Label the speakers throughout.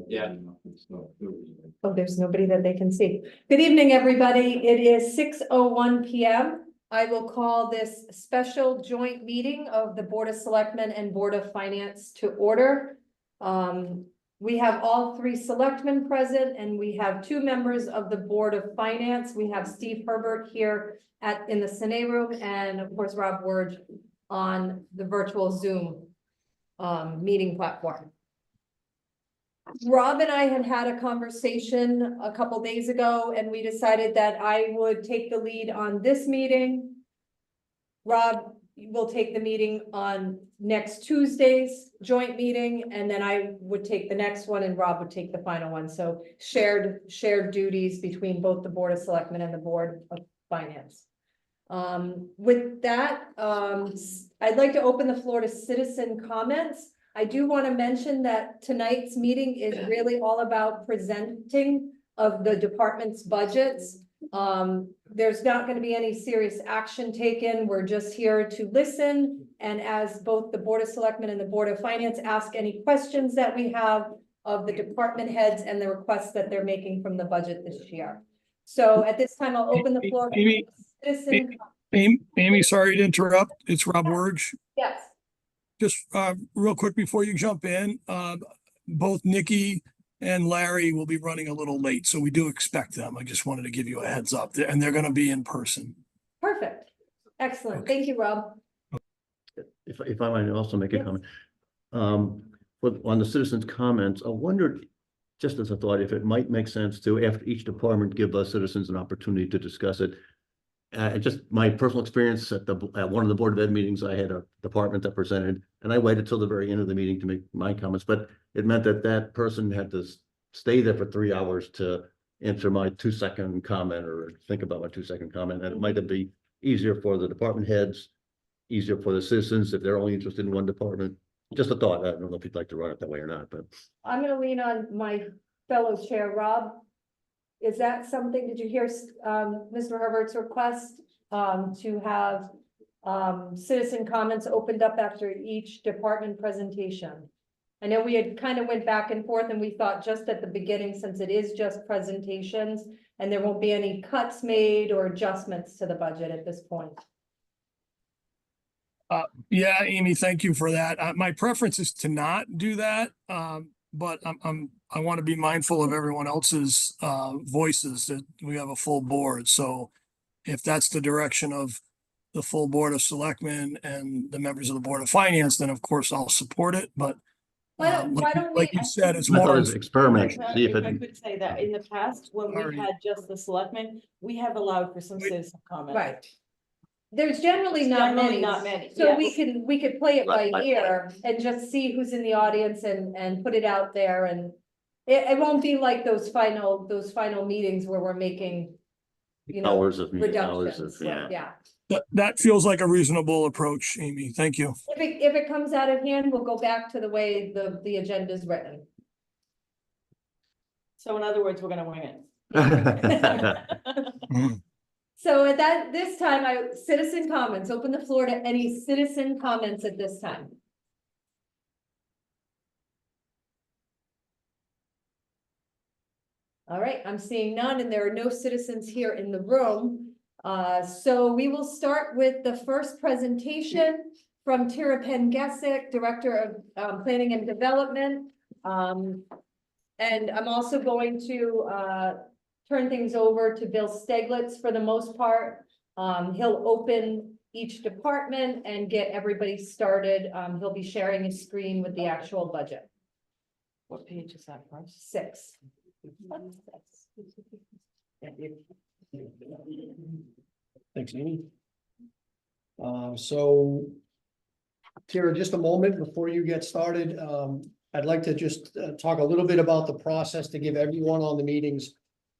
Speaker 1: Yeah.
Speaker 2: Oh, there's nobody that they can see. Good evening, everybody. It is 6:01 PM. I will call this special joint meeting of the Board of Selectmen and Board of Finance to order. We have all three selectmen present, and we have two members of the Board of Finance. We have Steve Herbert here in the Cine room, and of course, Rob Ward on the virtual Zoom meeting platform. Rob and I had a conversation a couple days ago, and we decided that I would take the lead on this meeting. Rob will take the meeting on next Tuesday's joint meeting, and then I would take the next one, and Rob would take the final one. So shared duties between both the Board of Selectmen and the Board of Finance. With that, I'd like to open the floor to citizen comments. I do want to mention that tonight's meeting is really all about presenting of the department's budgets. There's not going to be any serious action taken. We're just here to listen. And as both the Board of Selectmen and the Board of Finance ask any questions that we have of the department heads and the requests that they're making from the budget this year. So at this time, I'll open the floor.
Speaker 3: Amy, sorry to interrupt. It's Rob Wurge.
Speaker 2: Yes.
Speaker 3: Just real quick before you jump in, both Nikki and Larry will be running a little late, so we do expect them. I just wanted to give you a heads up, and they're going to be in person.
Speaker 2: Perfect. Excellent.
Speaker 3: Okay.
Speaker 2: Thank you, Rob.
Speaker 4: If I might also make a comment. On the citizens' comments, I wondered, just as a thought, if it might make sense to, after each department, give us citizens an opportunity to discuss it. Just my personal experience at one of the Board of Ed meetings, I had a department that presented, and I waited till the very end of the meeting to make my comments, but it meant that person had to stay there for 3 hours to answer my 2-second comment or think about my 2-second comment. And it might be easier for the department heads, easier for the citizens if they're only interested in one department. Just a thought. I don't know if you'd like to run it that way or not, but
Speaker 2: I'm going to lean on my fellow chair, Rob. Is that something, did you hear Mr. Herbert's request to have citizen comments opened up after each department presentation? I know we had kind of went back and forth, and we thought just at the beginning, since it is just presentations and there won't be any cuts made or adjustments to the budget at this point.
Speaker 3: Yeah, Amy, thank you for that. My preference is to not do that, but I want to be mindful of everyone else's voices, that we have a full board. So if that's the direction of the full Board of Selectmen and the members of the Board of Finance, then of course I'll support it. But
Speaker 2: Why don't
Speaker 3: like
Speaker 2: we?
Speaker 3: you said, it's
Speaker 4: I thought
Speaker 3: more
Speaker 4: it was experiment. See if
Speaker 5: If I
Speaker 4: it.
Speaker 5: could say that, in the past, when we
Speaker 3: Alright.
Speaker 5: had just the selectmen, we have allowed for some citizen comment.
Speaker 2: Right. There's generally not
Speaker 5: Generally
Speaker 2: many.
Speaker 5: not many,
Speaker 2: So
Speaker 5: yes.
Speaker 2: we could play it by
Speaker 4: Right.
Speaker 2: ear and just see who's in the audience and put it out there, and it won't be like those final meetings where we're making,
Speaker 4: Hours of meeting, hours
Speaker 2: reductions.
Speaker 4: of, yeah.
Speaker 2: Yeah.
Speaker 3: that feels like a reasonable approach, Amy. Thank you.
Speaker 2: If it comes out of hand, we'll go back to the way the agenda is written.
Speaker 5: So in other words, we're gonna wing it.
Speaker 2: So at this time, citizen comments, open the floor to any citizen comments at this time. All right, I'm seeing none, and there are no citizens here in the room. So we will start with the first presentation from Tara Penn-Gessick, Director of Planning and Development. And I'm also going to turn things over to Bill Steglitz for the most part. He'll open each department and get everybody started. He'll be sharing his screen with the actual budget.
Speaker 5: What page is that from?
Speaker 2: 6.
Speaker 6: Thanks, Amy. So Tara, just a moment before you get started, I'd like to just talk a little bit about the process to give everyone on the meetings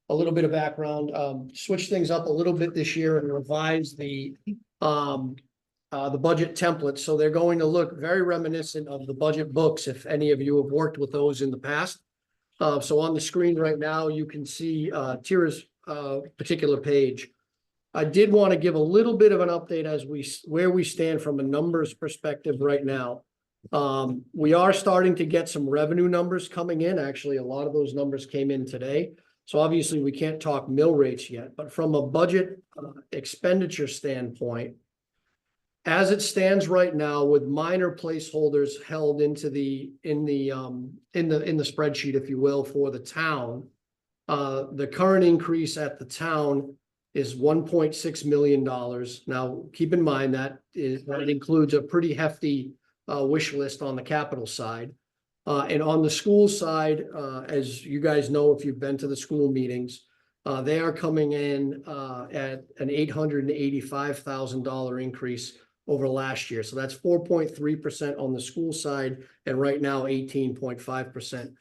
Speaker 6: a little bit of background, switch things up a little bit this year and revise the budget template. So they're going to look very reminiscent of the budget books, if any of you have worked with those in the past. So on the screen right now, you can see Tara's particular page. I did want to give a little bit of an update as where we stand from a numbers perspective right now. We are starting to get some revenue numbers coming in. Actually, a lot of those numbers came in today. So obviously we can't talk mill rates yet, but from a budget expenditure standpoint, as it stands right now with minor placeholders held into in the spreadsheet, if you will, for the town, the current increase at the town is $1.6 million. Now, keep in mind that it includes a pretty hefty wish list on the capital side. And on the school side, as you guys know, if you've been to the school meetings, they are coming in at an $885,000 increase over last year. So that's 4.3% on the school side, and right now 18.5%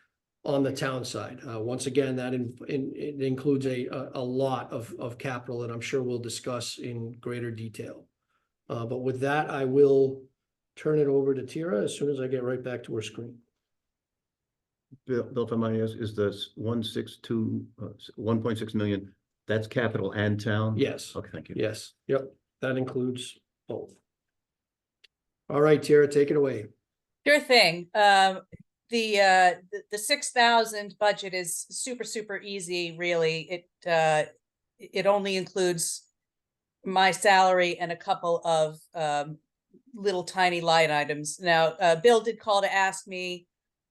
Speaker 6: on the town side. Once again, that it includes a lot of capital that I'm sure we'll discuss in greater detail. But with that, I will turn it over to Tira as soon as I get right back to her screen.
Speaker 4: Bill, if I might ask, is this 1.6 million, that's capital and town?
Speaker 6: Yes.
Speaker 4: Okay, thank you.
Speaker 6: Yes, yep, that includes both. All right, Tara, take it away.
Speaker 5: Sure thing. The 6,000 budget is super easy, really. It only includes my salary and a couple of little tiny line items. Now, Bill did call to ask me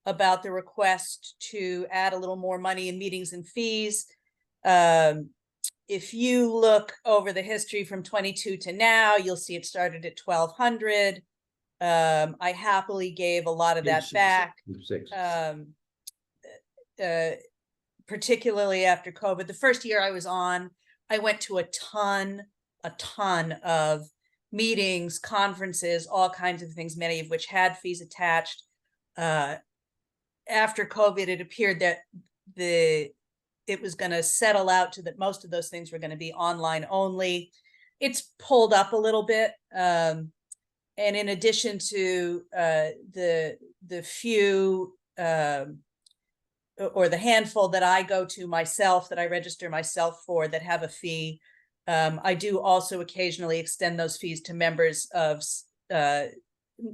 Speaker 5: about the request to add a little more money in meetings and fees. If you look over the history from 22 to now, you'll see it started at 1,200. I happily gave a lot of that back, particularly after COVID. The first year I was on, I went to a ton of meetings, conferences, all kinds of things, many of which had fees attached. After COVID, it appeared that it was going to settle out to that most of those things were going to be online only. It's pulled up a little bit. And in addition to the few or the handful that I go to myself, that I register myself for, that have a fee, I do also occasionally extend those fees to members of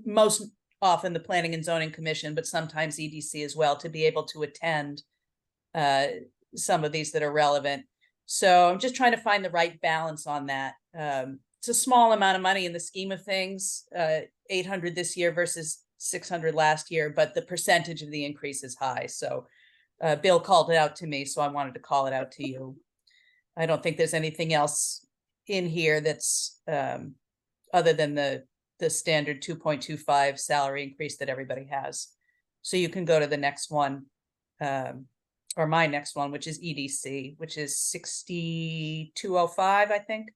Speaker 5: most often the Planning and Zoning Commission, but sometimes EDC as well, to be able to attend some of these that are relevant. So I'm just trying to find the right balance on that. It's a small amount of money in the scheme of things, 800 this year versus 600 last year, but the percentage of the increase is high. So Bill called it out to me, so I wanted to call it out to you. I don't think there's anything else in here that's other than the standard 2.25 salary increase that everybody has. So you can go to the next one, or my next one, which is EDC, which is 6205, I think.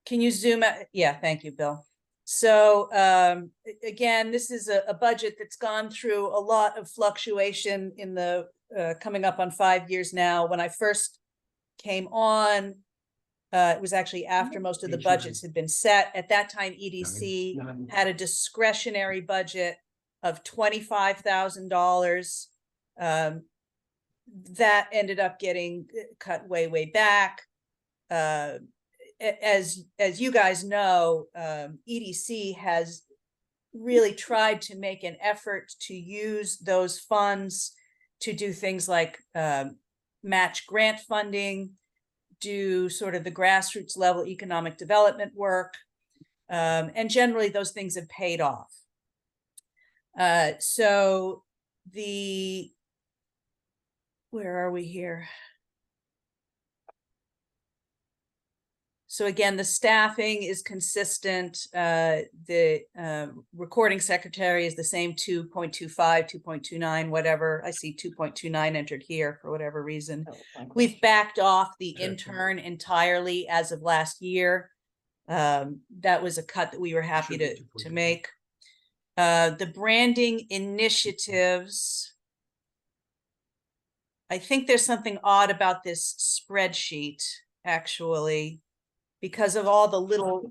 Speaker 5: Can you zoom out? Yeah, thank you, Bill. So again, this is a budget that's gone through a lot of fluctuation in the coming up on 5 years now. When I first came on, it was actually after most of the budgets had been set. At that time, EDC had a discretionary budget of $25,000. That ended up getting cut way back. As you guys know, EDC has really tried to make an effort to use those funds to do things like match grant funding, do sort of the grassroots level economic development work, and generally those things have paid off. So where are we here? So again, the staffing is consistent. The recording secretary is the same 2.25, 2.29, whatever. I see 2.29 entered here for whatever reason. We've backed off the intern entirely as of last year. That was a cut that we were happy to make. The branding initiatives. I think there's something odd about this spreadsheet, actually, because of all the little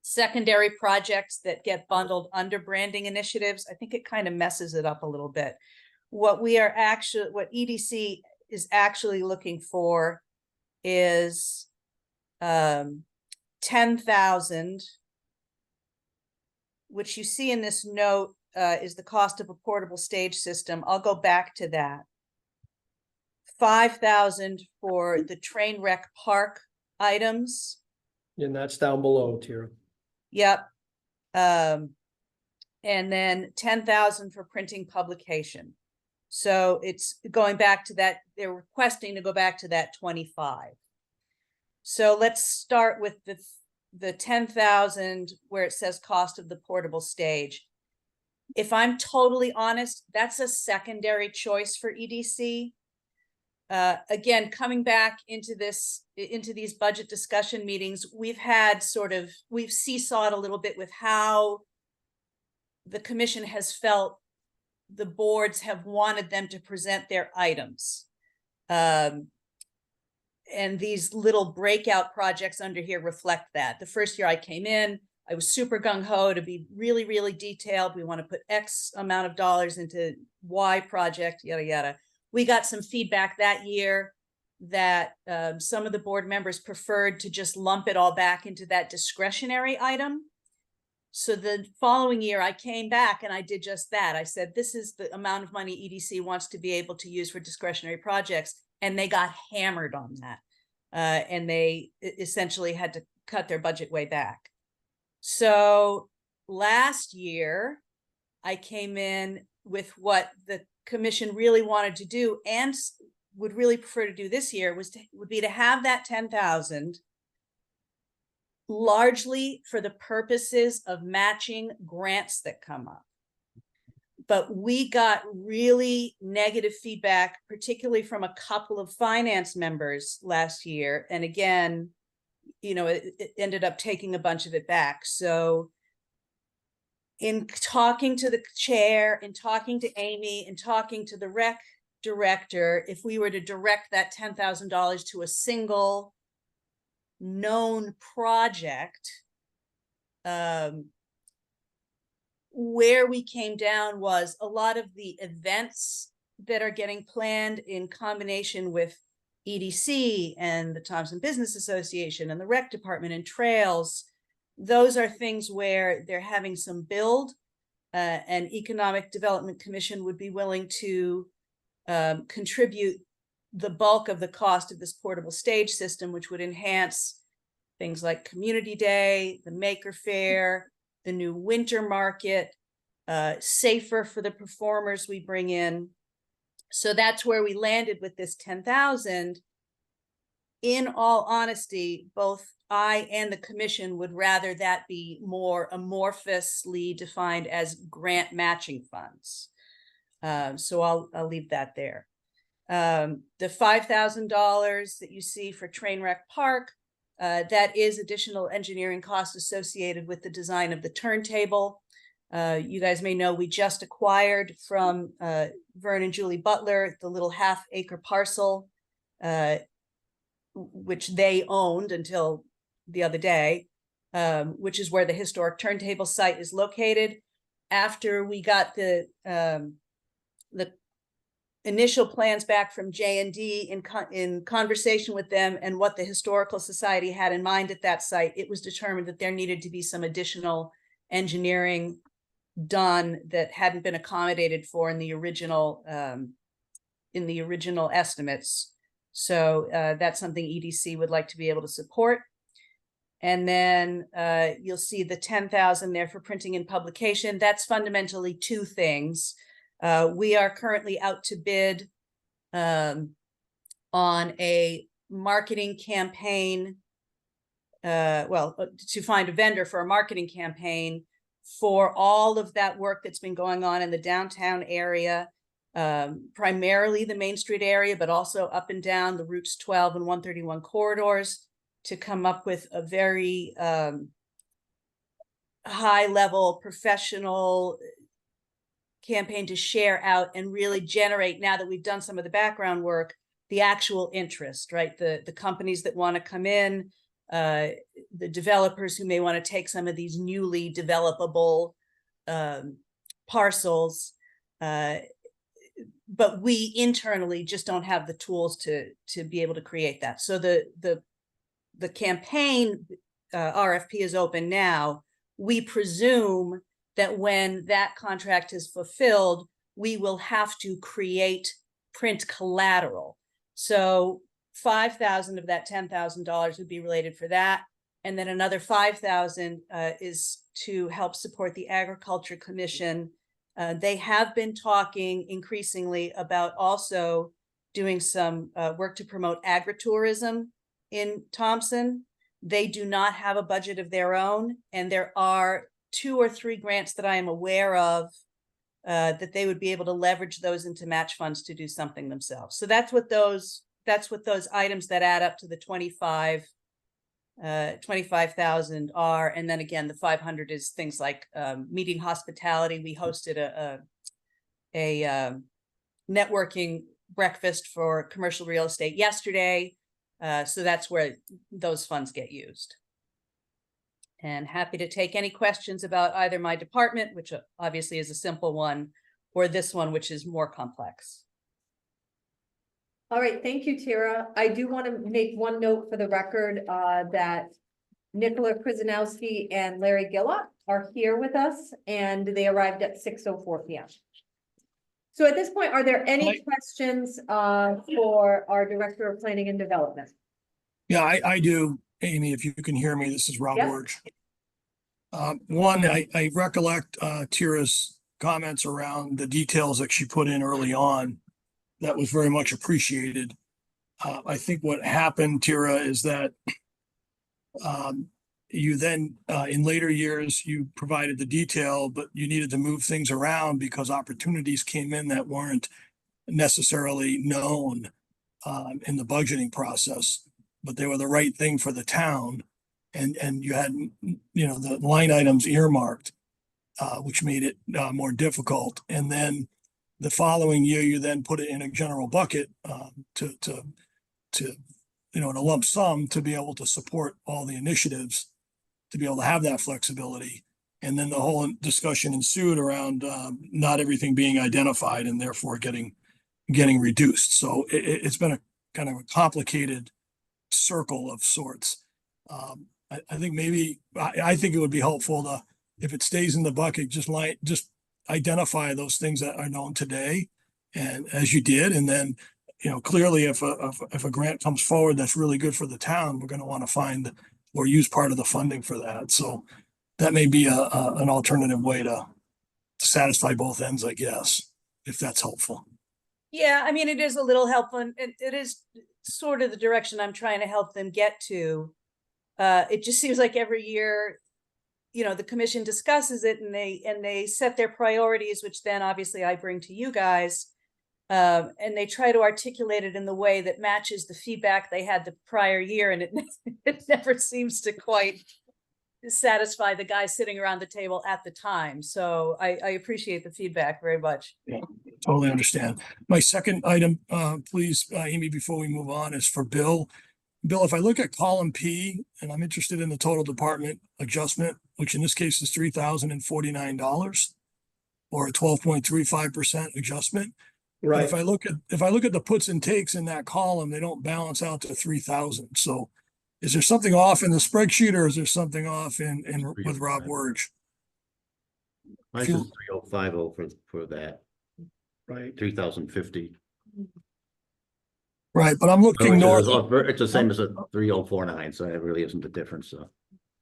Speaker 5: secondary projects that get bundled under branding initiatives. I think it kind of messes it up a little bit. What EDC is actually looking for is 10,000, which you see in this note is the cost of a portable stage system. I'll go back to that. 5,000 for the train wreck park items.
Speaker 6: And that's down below, Tara.
Speaker 5: Yep. And then 10,000 for printing publication. So it's going back to that, they're requesting to go back to that 25. So let's start with the 10,000 where it says cost of the portable stage. If I'm totally honest, that's a secondary choice for EDC. Again, coming back into these budget discussion meetings, we've seesawed a little bit with how the commission has felt the boards have wanted them to present their items. And these little breakout projects under here reflect that. The first year I came in, I was super gung-ho to be really, really detailed. We want to put X amount of dollars into Y project, yada, yada. We got some feedback that year that some of the board members preferred to just lump it all back into that discretionary item. So the following year I came back and I did just that. I said, this is the amount of money EDC wants to be able to use for discretionary projects. And they got hammered on that. And they essentially had to cut their budget way back. So last year I came in with what the commission really wanted to do and would really prefer to do this year would be to have that 10,000 largely for the purposes of matching grants that come up. But we got really negative feedback, particularly from a couple of finance members last year. And again, it ended up taking a bunch of it back. So in talking to the chair, in talking to Amy, in talking to the rec director, if we were to direct that $10,000 to a single known project, where we came down was a lot of the events that are getting planned in combination with EDC and the Thompson Business Association and the rec department and trails. Those are things where they're having some build, and Economic Development Commission would be willing to contribute the bulk of the cost of this portable stage system, which would enhance things like Community Day, the Maker Faire, the new winter market, safer for the performers we bring in. So that's where we landed with this 10,000. In all honesty, both I and the commission would rather that be more amorphously defined as grant matching funds. So I'll leave that there. The $5,000 that you see for Trainwreck Park, that is additional engineering costs associated with the design of the turntable. You guys may know we just acquired from Vern and Julie Butler the little half-acre parcel, which they owned until the other day, which is where the historic turntable site is located. After we got the initial plans back from J&D in conversation with them and what the Historical Society had in mind at that site, it was determined that there needed to be some additional engineering done that hadn't been accommodated for in the original estimates. So that's something EDC would like to be able to support. And then you'll see the 10,000 there for printing and publication. That's fundamentally two things. We are currently out to bid on a marketing campaign, to find a vendor for a marketing campaign for all of that work that's been going on in the downtown area, primarily the Main Street area, but also up and down the routes 12 and 131 corridors, to come up with a very high-level professional campaign to share out and really generate, now that we've done some of the background work, the actual interest, right? The companies that want to come in, the developers who may want to take some of these newly developable parcels, but we internally just don't have the tools to be able to create that. So the campaign RFP is open now. We presume that when that contract is fulfilled, we will have to create print collateral. So 5,000 of that $10,000 would be related for that. And then another 5,000 is to help support the Agriculture Commission. They have been talking increasingly about also doing some work to promote agritourism in Thompson. They do not have a budget of their own, and there are 2 or 3 grants that I am aware of that they would be able to leverage those into match funds to do something themselves. So that's what those items that add up to the 25,000 are. And then again, the 500 is things like meeting hospitality. We hosted a networking breakfast for commercial real estate yesterday. So that's where those funds get used. And happy to take any questions about either my department, which obviously is a simple one, or this one, which is more complex.
Speaker 2: All right, thank you, Tara. I do want to make one note for the record that Nicola Krzyzanowski and Larry Gillott are here with us, and they arrived at 6:04 p.m. So at this point, are there any questions for our Director of Planning and Development?
Speaker 3: Yeah, I do, Amy, if you can hear me, this is Rob
Speaker 2: Yep.
Speaker 3: Wirch. One, I recollect Tira's comments around the details that she put in early on. That was very much appreciated. I think what happened, Tira, is that you then, in later years, you provided the detail, but you needed to move things around because opportunities came in that weren't necessarily known in the budgeting process, but they were the right thing for the town. And you had, the line items earmarked, which made it more difficult. And then the following year, you then put it in a general bucket in a lump sum to be able to support all the initiatives, to be able to have that flexibility. And then the whole discussion ensued around not everything being identified and therefore getting reduced. So it's been a kind of a complicated circle of sorts. I think maybe I think it would be helpful to, if it stays in the bucket, just identify those things that are known today, and as you did, and then clearly if a grant comes forward that's really good for the town, we're going to want to find or use part of the funding for that. So that may be an alternative way to satisfy both ends, I guess, if that's helpful.
Speaker 5: Yeah, I mean, it is a little helpful, and it is sort of the direction I'm trying to help them get to. It just seems like every year, the commission discusses it and they set their priorities, which then obviously I bring to you guys. And they try to articulate it in the way that matches the feedback they had the prior year. And it never seems to quite satisfy the guys sitting around the table at the time. So I appreciate the feedback very much.
Speaker 3: Yeah, totally understand. My second item, please, Amy, before we move on, is for Bill. Bill, if I look at column P, and I'm interested in the total department adjustment, which in this case is $3,049, or a 12.35% adjustment. But
Speaker 6: Right.
Speaker 3: if I look at the puts and takes in that column, they don't balance out to 3,000. So is there something off in the spreadsheet, or is there something off in with Rob Wirch?
Speaker 4: Mine says 3050 for that,
Speaker 6: Right.
Speaker 4: 3050.
Speaker 3: Right, but I'm looking north.
Speaker 4: It's the same as a 3049, so it really isn't a difference, so.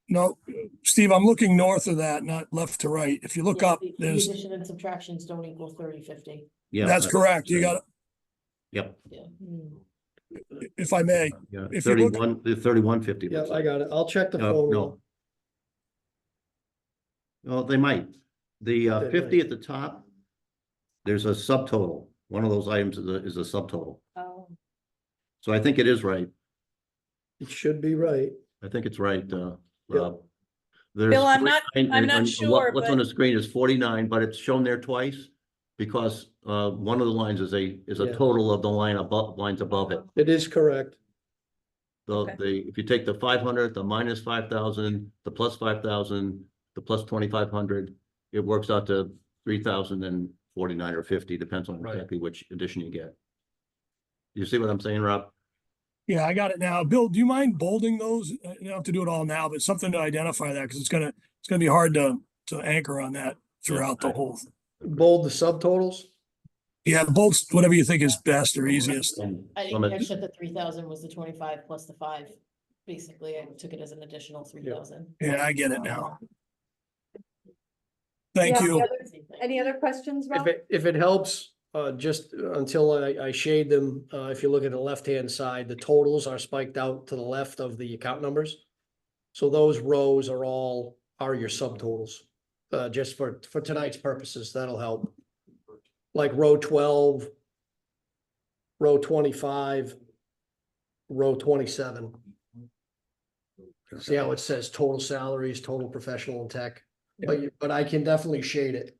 Speaker 3: No, Steve, I'm looking north of that, not left to right. If you look
Speaker 7: Yeah,
Speaker 3: up,
Speaker 7: the
Speaker 3: there's,
Speaker 7: addition and subtractions don't equal 30/50.
Speaker 4: Yeah.
Speaker 3: that's correct. You got,
Speaker 4: Yep.
Speaker 7: Yeah.
Speaker 3: if I may,
Speaker 4: Yeah,
Speaker 3: If you look-
Speaker 4: 3150.
Speaker 6: Yeah, I got it. I'll check the
Speaker 4: No,
Speaker 6: phone.
Speaker 4: no. Well, they might. The
Speaker 6: They
Speaker 4: 50
Speaker 6: might.
Speaker 4: at the top, there's a subtotal. One of those items is a subtotal.
Speaker 2: Oh,
Speaker 4: So I think it is right.
Speaker 6: It should be right.
Speaker 4: I think it's right, Rob. There's
Speaker 5: Bill, I'm
Speaker 4: 49
Speaker 5: not
Speaker 4: and
Speaker 5: sure,
Speaker 4: What's on
Speaker 5: but-
Speaker 4: the screen is 49, but it's shown there twice because one of the lines is a
Speaker 6: Yeah.
Speaker 4: total of the lines above it.
Speaker 6: It is correct.
Speaker 5: Okay.
Speaker 4: If you take the 500, the minus 5,000, the plus 5,000, the plus 2,500, it works out to 49 or 50, depends on
Speaker 3: Right.
Speaker 4: exactly which edition you get. You see what I'm saying, Rob?
Speaker 3: Yeah, I got it now. Bill, do you mind bolding those? You don't have to do it all now, but something to identify that, because it's gonna be hard to anchor on that throughout the whole.
Speaker 6: Bold the subtotals.
Speaker 3: Yeah, bold whatever you think is best or easiest.
Speaker 4: And
Speaker 7: I
Speaker 4: some
Speaker 7: didn't
Speaker 4: of-
Speaker 7: catch that the 3,000 was the 25 plus the 5. Basically, I took it as an additional 3,000.
Speaker 3: Yeah, I get it now. Thank
Speaker 2: Yeah,
Speaker 3: you.
Speaker 2: Any other questions, Rob?
Speaker 6: If it helps, just until I shade them, if you look at the left-hand side, the totals are spiked out to the left of the account numbers. So those rows are your subtotals, just for tonight's purposes, that'll help. Like row 12, row 25, row 27. See how it says total salaries, total professional and tech, but I can definitely shade it.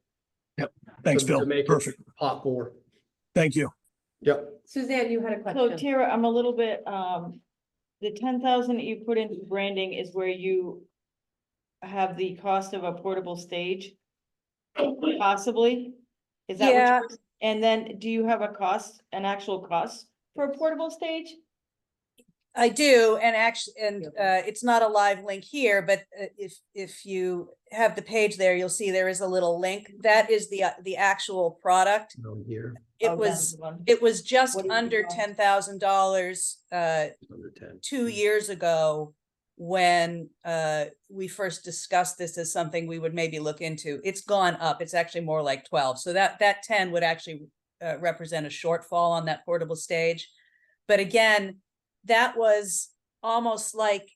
Speaker 3: Thanks,
Speaker 6: to
Speaker 3: Bill.
Speaker 6: make it
Speaker 3: Perfect.
Speaker 6: pop more.
Speaker 3: Thank you.
Speaker 6: Yep.
Speaker 2: Suzanne, you had a
Speaker 8: So
Speaker 2: question.
Speaker 8: Tara, I'm a little bit, the 10,000 that you put into branding is where you have the cost of a portable stage? Possibly? Is that
Speaker 2: Yeah.
Speaker 8: what? And then do you have an actual cost for a portable stage?
Speaker 5: I do, and actually, it's not a live link here, but if you have the page there, you'll see there is a little link. That is the actual product.
Speaker 6: Here,
Speaker 5: It
Speaker 8: Oh,
Speaker 5: was
Speaker 8: that's the one.
Speaker 5: it was just
Speaker 8: What is the
Speaker 5: under
Speaker 8: cost?
Speaker 5: $10,000
Speaker 6: under 10.
Speaker 5: 2 years ago when we first discussed this as something we would maybe look into. It's gone up. It's actually more like 12. So that 10 would actually represent a shortfall on that portable stage. But again, that was almost like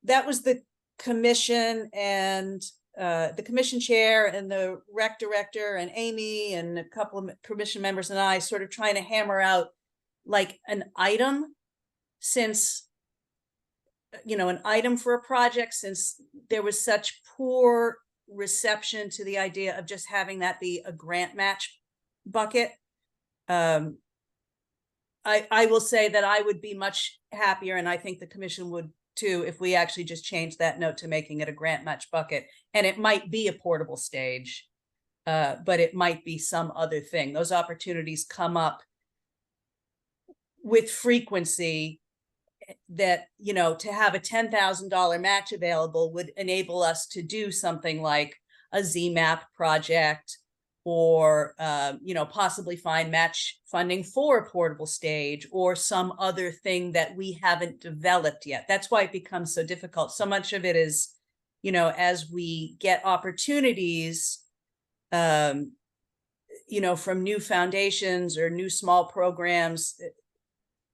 Speaker 5: that was the commission and the commission chair and the rec director and Amy and a couple of commission members and I sort of trying to hammer out like an item, since an item for a project, since there was such poor reception to the idea of just having that be a grant match bucket. I will say that I would be much happier, and I think the commission would too, if we actually just changed that note to making it a grant match bucket. And it might be a portable stage, but it might be some other thing. Those opportunities come up with frequency that, to have a $10,000 match available would enable us to do something like a ZMAP project, or possibly find match funding for a portable stage or some other thing that we haven't developed yet. That's why it becomes so difficult. So much of it is, as we get opportunities, from new foundations or new small programs,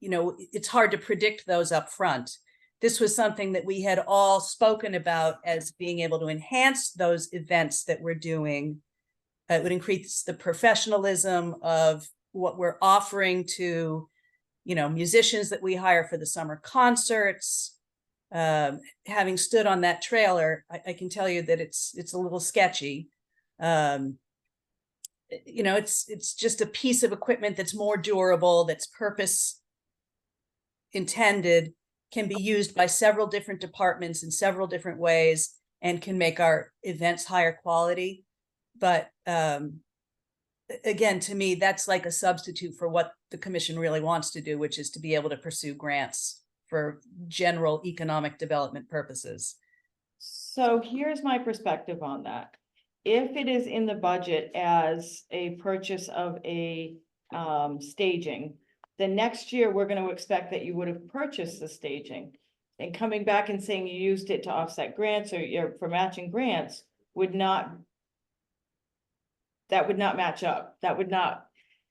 Speaker 5: it's hard to predict those up front. This was something that we had all spoken about as being able to enhance those events that we're doing. It would increase the professionalism of what we're offering to, musicians that we hire for the summer concerts. Having stood on that trailer, I can tell you that it's a little sketchy. It's just a piece of equipment that's more durable, that's purpose intended, can be used by several different departments in several different ways, and can make our events higher quality. But again, to me, that's like a substitute for what the commission really wants to do, which is to be able to pursue grants for general economic development purposes.
Speaker 8: So here's my perspective on that. If it is in the budget as a purchase of a staging, then next year we're going to expect that you would have purchased the staging. And coming back and saying you used it to offset grants or for matching grants that would not match up. That would not.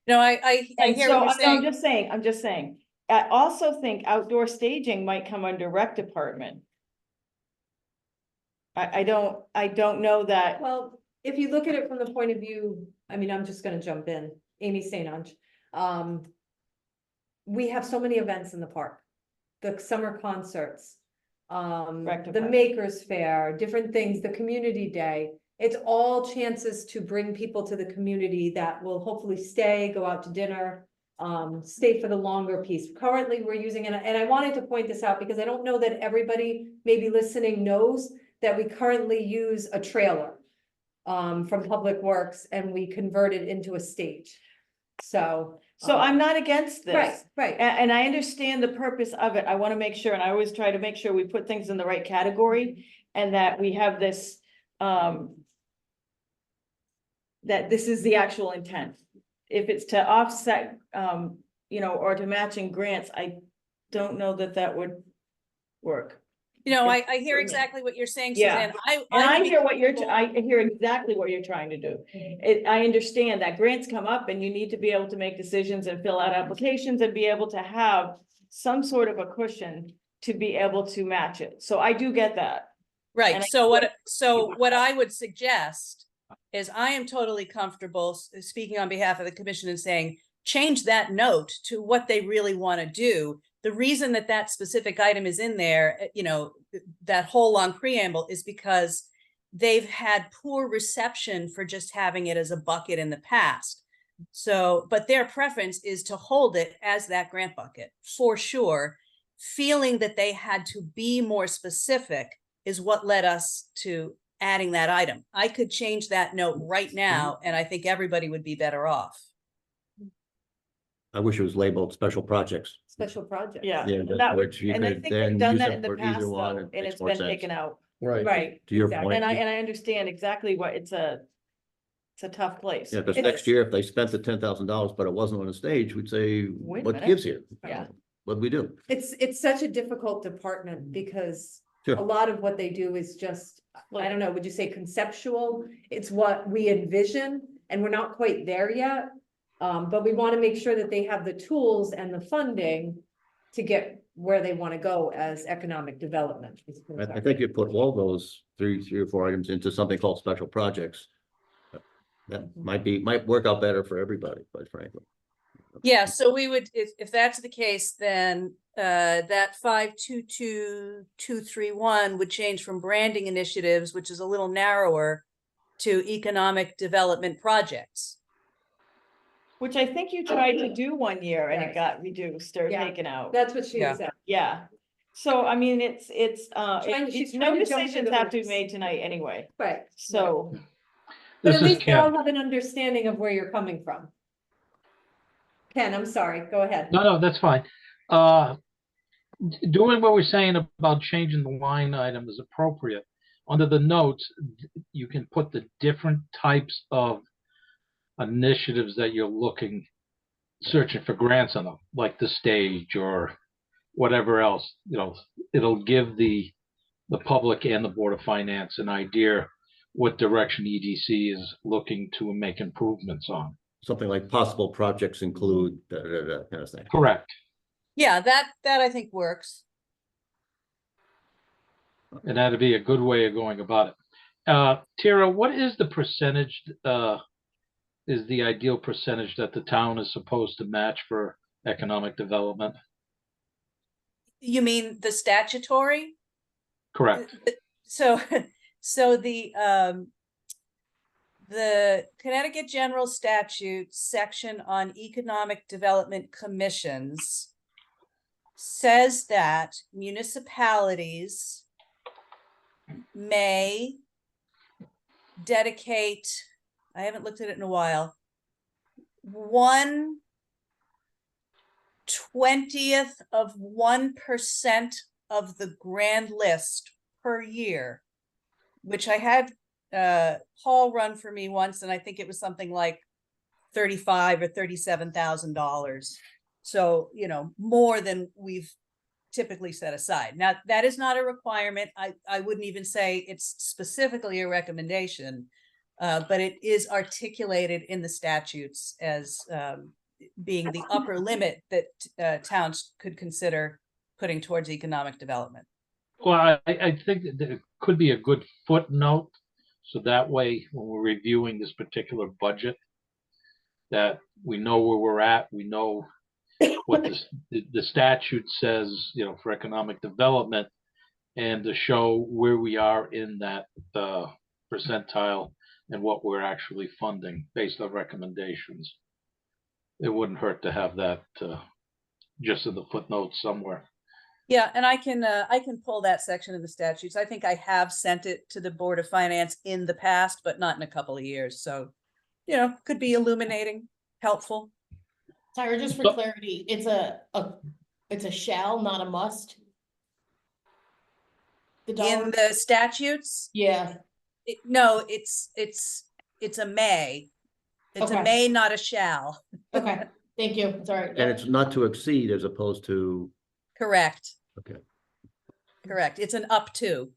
Speaker 5: No, I
Speaker 8: And
Speaker 5: hear
Speaker 8: so,
Speaker 5: what you're saying.
Speaker 8: I'm just saying. I also think outdoor staging might come under rec department. I don't know that.
Speaker 2: Well, if you look at it from the point of view, I'm just gonna jump in, Amy St. Ange. We have so many events in the park, the summer concerts,
Speaker 8: Rec
Speaker 2: the
Speaker 8: department.
Speaker 2: Makers Fair, different things, the community day. It's all chances to bring people to the community that will hopefully stay, go out to dinner, stay for the longer piece. Currently, we're using, and I wanted to point this out because I don't know that everybody maybe listening knows that we currently use a trailer. from Public Works and we converted into a stage. So.
Speaker 8: So I'm not against this.
Speaker 2: Right, right.
Speaker 8: And I understand the purpose of it. I want to make sure, and I always try to make sure we put things in the right category and that we have this, that this is the actual intent. If it's to offset, or to matching grants, I don't know that that would work.
Speaker 5: I hear
Speaker 8: for me.
Speaker 5: exactly what you're saying,
Speaker 8: Yeah.
Speaker 5: Suzanne.
Speaker 8: And I
Speaker 5: would be
Speaker 8: hear what you're,
Speaker 5: comfortable-
Speaker 8: I hear exactly what you're trying to do. I understand that grants come up and you need to be able to make decisions and fill out applications and be able to have some sort of a cushion to be able to match it. So I do get that.
Speaker 5: Right,
Speaker 8: And I
Speaker 5: so
Speaker 8: would-
Speaker 5: what I would suggest is I am totally comfortable speaking on behalf of the commission and saying, change that note to what they really want to do. The reason that that specific item is in there, that whole long preamble is because they've had poor reception for just having it as a bucket in the past. So, but their preference is to hold it as that grant bucket for sure. Feeling that they had to be more specific is what led us to adding that item. I could change that note right now, and I think everybody would be better off.
Speaker 4: I wish it was labeled special projects.
Speaker 2: Special project.
Speaker 8: Yeah.
Speaker 4: Yeah, that's
Speaker 8: That would,
Speaker 4: which you
Speaker 8: and I
Speaker 4: could
Speaker 8: think
Speaker 4: then
Speaker 8: they've done
Speaker 4: use
Speaker 8: that
Speaker 4: it
Speaker 8: in the
Speaker 4: for either
Speaker 8: past though,
Speaker 4: one,
Speaker 8: and
Speaker 4: it makes
Speaker 8: it's
Speaker 4: more
Speaker 8: been
Speaker 4: sense.
Speaker 8: taken out.
Speaker 6: Right.
Speaker 2: Right.
Speaker 4: To your
Speaker 2: exactly.
Speaker 4: point.
Speaker 8: And I understand exactly what it's a tough place.
Speaker 4: Yeah, because
Speaker 2: It's-
Speaker 4: next year, if they spent the $10,000, but it wasn't on the stage, we'd say,
Speaker 8: Wait a
Speaker 4: what
Speaker 8: minute.
Speaker 4: gives here?
Speaker 8: Yeah.
Speaker 4: What'd we do?
Speaker 2: It's such a difficult department because
Speaker 4: Sure.
Speaker 2: a lot of what they do is just, I don't know, would you say conceptual? It's what we envision and we're not quite there yet. But we want to make sure that they have the tools and the funding to get where they want to go as economic development.
Speaker 4: I think you put all those three or four items into something called special projects. That might work out better for everybody, quite frankly.
Speaker 5: Yeah, so we would, if that's the case, then that 522231 would change from branding initiatives, which is a little narrower, to economic development projects.
Speaker 8: Which I think you tried to do one year and
Speaker 2: Right.
Speaker 8: it got reduced or
Speaker 2: Yeah.
Speaker 8: taken out.
Speaker 2: That's what she
Speaker 5: Yeah.
Speaker 2: said.
Speaker 8: Yeah. So I mean,
Speaker 2: She's
Speaker 8: no
Speaker 2: trying to jump
Speaker 8: decisions
Speaker 2: through the
Speaker 8: have to be
Speaker 2: hoops.
Speaker 8: made tonight anyway.
Speaker 2: Right.
Speaker 8: So
Speaker 2: But
Speaker 9: This
Speaker 2: at
Speaker 9: is
Speaker 2: least we all
Speaker 9: Ken.
Speaker 2: have an understanding of where you're coming from. Ken, I'm sorry, go ahead.
Speaker 9: No, that's fine. Doing what we're saying about changing the line item is appropriate. Under the notes, you can put the different types of initiatives that you're searching for grants on them, like the stage or whatever else. It'll give the public and the Board of Finance an idea what direction EDC is looking to make improvements on.
Speaker 4: Something like possible projects include, kind of thing.
Speaker 9: Correct.
Speaker 5: Yeah, that I think works.
Speaker 9: And that'd be a good way of going about it. Tara, what is the percentage, is the ideal percentage that the town is supposed to match for economic development?
Speaker 5: You mean the statutory?
Speaker 9: Correct.
Speaker 5: So, the Connecticut General Statute section on economic development commissions says that municipalities may dedicate, I haven't looked at it in a while, 1/20th of 1% of the grand list per year, which I had Paul run for me once, and I think it was something like $35,000 or $37,000. So, more than we've typically set aside. Now, that is not a requirement. I wouldn't even say it's specifically a recommendation, but it is articulated in the statutes as being the upper limit that towns could consider putting towards economic development.
Speaker 9: Well, I think that it could be a good footnote. So that way, when we're reviewing this particular budget, that we know where we're at, we know what the statute says, for economic development, and to show where we are in that percentile and what we're actually funding based on recommendations. It wouldn't hurt to have that just in the footnotes somewhere.
Speaker 5: Yeah, and I can pull that section of the statutes. I think I have sent it to the Board of Finance in the past, but not in a couple of years, so, could be illuminating, helpful.
Speaker 7: Tyra, just for
Speaker 9: So-
Speaker 7: clarity, it's a shall, not a must. The
Speaker 5: In
Speaker 7: dollar,
Speaker 5: the statutes,
Speaker 7: yeah,
Speaker 5: no, it's a may. It's a
Speaker 7: Okay.
Speaker 5: may, not a shall.
Speaker 7: okay, thank you, sorry.
Speaker 4: And it's not to exceed as opposed to,
Speaker 5: Correct,
Speaker 4: okay.
Speaker 5: correct. It's an up to.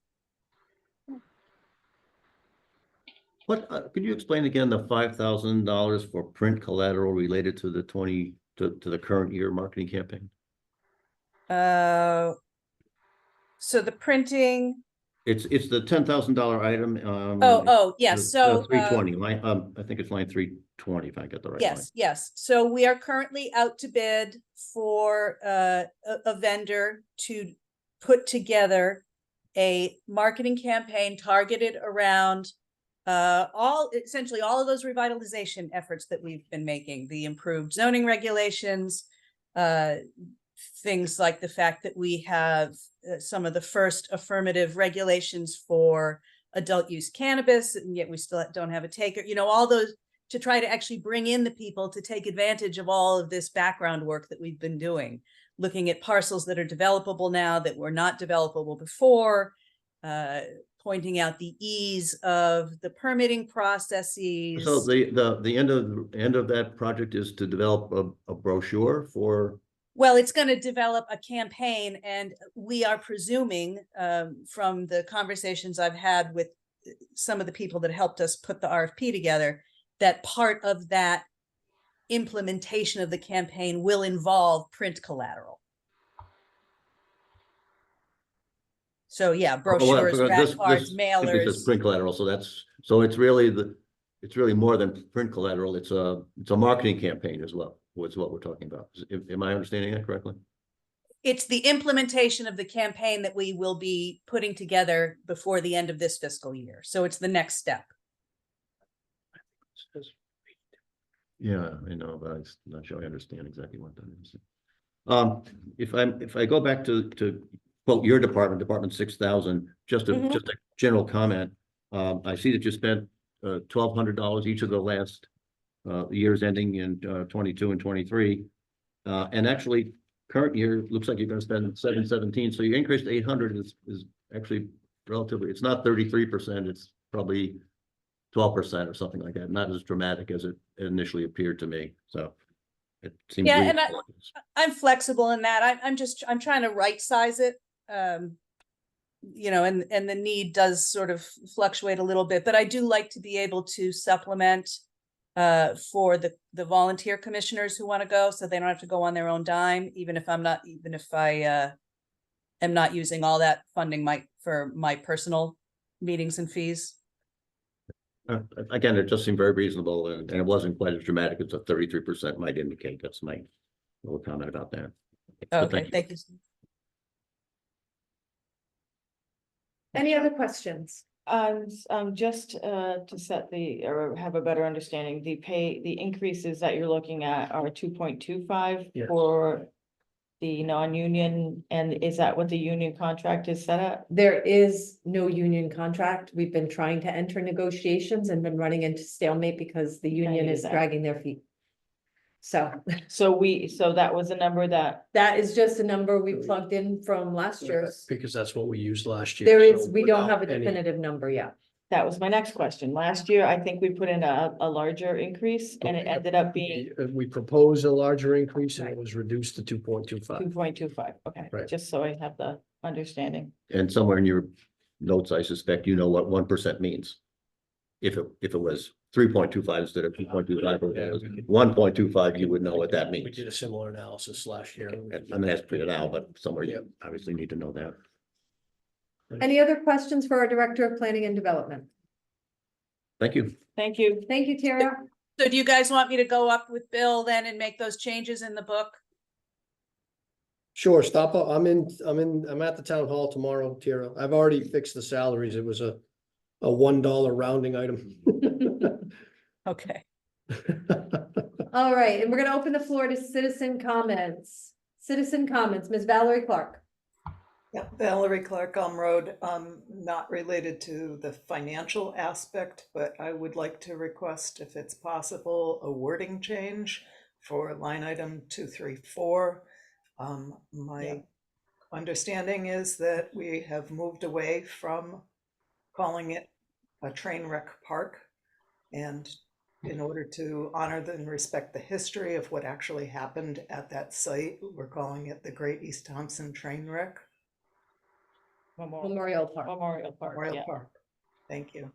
Speaker 4: What, could you explain again the $5,000 for print collateral related to the to the current year marketing campaign?
Speaker 5: So the printing,
Speaker 4: It's the $10,000 item.
Speaker 5: yes, so.
Speaker 4: 320, line, I think it's line 320, if I get the right line.
Speaker 5: Yes. So we are currently out to bid for a vendor to put together a marketing campaign targeted around essentially all of those revitalization efforts that we've been making, the improved zoning regulations, things like the fact that we have some of the first affirmative regulations for adult use cannabis, and yet we still don't have a taker, all those, to try to actually bring in the people to take advantage of all of this background work that we've been doing, looking at parcels that are developable now that were not developable before, pointing out the ease of the permitting processes.
Speaker 4: So the end of that project is to develop a brochure for,
Speaker 5: Well, it's going to develop a campaign, and we are presuming, from the conversations I've had with some of the people that helped us put the RFP together, that part of that implementation of the campaign will involve print collateral. So yeah, brochures, rat cards,
Speaker 4: This
Speaker 5: mailers.
Speaker 4: print collateral, so it's really more than print collateral, it's a marketing campaign as well, was what we're talking about. Am I understanding that correctly?
Speaker 5: It's the implementation of the campaign that we will be putting together before the end of this fiscal year. So it's the next step.
Speaker 4: Yeah, I know, but I'm not sure I understand exactly what that is. If I go back to quote your department 6,000, just a general comment. I see that you spent $1,200 each of the last years ending in 22 and 23. And actually current year looks like you're going to spend 717. So your increase to 800 is actually relatively, it's not 33%, it's probably 12% or something like that. Not as dramatic as it initially appeared to me. So it seems.
Speaker 5: Yeah, and I'm flexible in that. I'm trying to right size it. And the need does sort of fluctuate a little bit, but I do like to be able to supplement for the volunteer commissioners who want to go, so they don't have to go on their own dime, even if I am not using all that funding for my personal meetings and fees.
Speaker 4: Again, it just seemed very reasonable, and it wasn't quite as dramatic as a 33% might indicate. That's my little comment about that. But
Speaker 5: Okay, thank you.
Speaker 2: Any other questions?
Speaker 8: Just to set or have a better understanding, the increases that you're looking at are 2.25
Speaker 6: Yes.
Speaker 8: for the non-union, and is that what the union contract is set at?
Speaker 2: There is no union contract. We've been trying to enter negotiations and been running into stalemate because the union
Speaker 8: knew
Speaker 2: is
Speaker 8: that.
Speaker 2: dragging their feet. So
Speaker 8: So that was a number that,
Speaker 2: that is just a number we plugged in from last year's.
Speaker 6: Because that's what we used last year.
Speaker 2: There is,
Speaker 6: so
Speaker 2: we don't have a
Speaker 6: without any-
Speaker 2: definitive number yet.
Speaker 8: that was my next question. Last year, I think we put in a larger increase and it ended up being
Speaker 6: We proposed a larger increase and it was reduced to 2.25.
Speaker 8: 2.25. Okay,
Speaker 6: Right.
Speaker 8: just so I have the understanding.
Speaker 4: And somewhere in your notes, I suspect you know what 1% means. If it was 3.25 instead of 2.25, or it was 1.25, you would know what that
Speaker 6: We
Speaker 4: means.
Speaker 6: did a similar analysis last year.
Speaker 4: I'm gonna ask for it now, but somewhere you obviously need to know that.
Speaker 2: Any other questions for our Director of Planning and Development?
Speaker 4: Thank you.
Speaker 8: Thank you.
Speaker 2: Thank you, Tara.
Speaker 5: So do you guys want me to go up with Bill then and make those changes in the book?
Speaker 6: Sure, stop up. I'm at the town hall tomorrow, Tara. I've already fixed the salaries. It was a $1 rounding item.
Speaker 5: Okay.
Speaker 2: All right, and we're gonna open the floor to citizen comments. Citizen comments, Ms. Valerie Clark.
Speaker 10: Yeah, Valerie Clark Elm Road, not related to the financial aspect, but I would like to request, if it's possible, a wording change for line item 234. My understanding is that we have moved away from calling it a train wreck park. And in order to honor and respect the history of what actually happened at that site, we're calling it the Great East Thompson Train Wreck
Speaker 2: Memorial Park.
Speaker 8: Memorial Park,
Speaker 10: Memorial
Speaker 8: yeah.
Speaker 10: Park. Thank you.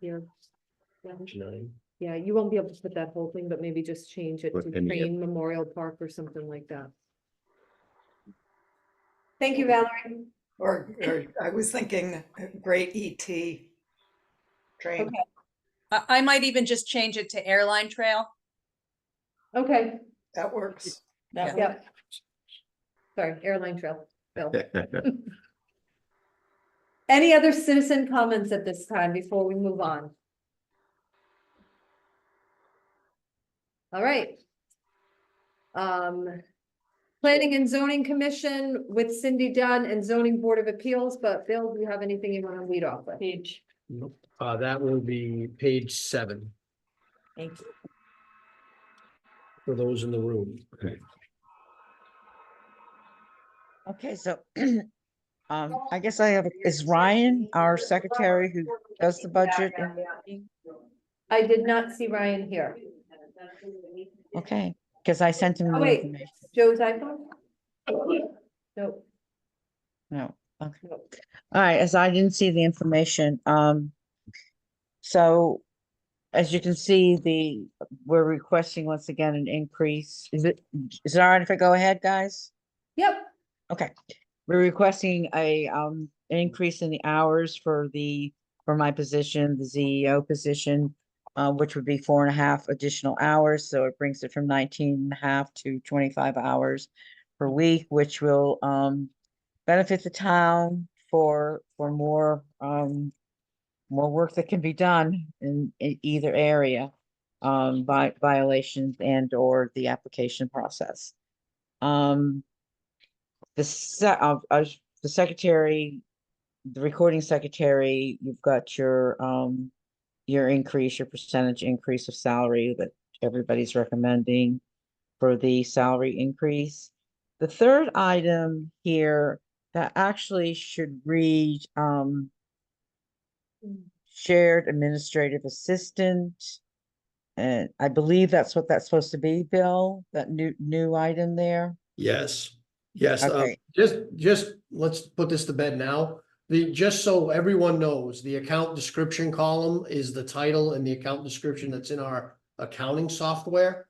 Speaker 2: Yeah. Yeah, you won't be able to put that whole thing, but maybe just change it
Speaker 4: Put
Speaker 2: to
Speaker 4: any-
Speaker 2: Train Memorial Park or something like that. Thank you, Valerie.
Speaker 10: Or I was thinking Great ET train.
Speaker 2: Okay.
Speaker 5: I might even just change it to airline trail.
Speaker 2: Okay,
Speaker 10: That works.
Speaker 8: That
Speaker 2: Yeah.
Speaker 8: works.
Speaker 2: sorry, Airline Trail. Bill. Any other citizen comments at this time before we move on? All right. Planning and Zoning Commission with Cindy Dunn and Zoning Board of Appeals, but Bill, do you have anything you want to lead off with?
Speaker 8: Page,
Speaker 6: Nope. That will be page 7
Speaker 2: Thank you.
Speaker 6: for those in the room.
Speaker 11: Okay, so I guess I have, is Ryan our secretary who does the budget?
Speaker 2: I did not see Ryan here.
Speaker 11: Okay, because I sent him
Speaker 2: Oh,
Speaker 11: the
Speaker 2: wait,
Speaker 11: information.
Speaker 2: Joe's iPhone? Nope.
Speaker 11: No, okay.
Speaker 2: Nope.
Speaker 11: All right, as I didn't see the information, so as you can see, we're requesting once again an increase. Is it all right if I go ahead, guys?
Speaker 2: Yep.
Speaker 11: Okay, we're requesting an increase in the hours for my position, the CEO position, which would be 4.5 additional hours. So it brings it from 19.5 to 25 hours per week, which will benefit the town for more work that can be done in either area by violations and or the application process. The secretary, the recording secretary, you've got your increase, your percentage increase of salary that everybody's recommending for the salary increase. The third item here that actually should read shared administrative assistant. And I believe that's what that's supposed to be, Bill, that new item there.
Speaker 6: Yes, yes.
Speaker 11: Okay.
Speaker 6: Just let's put this to bed now. Just so everyone knows, the account description column is the title and the account description that's in our accounting software.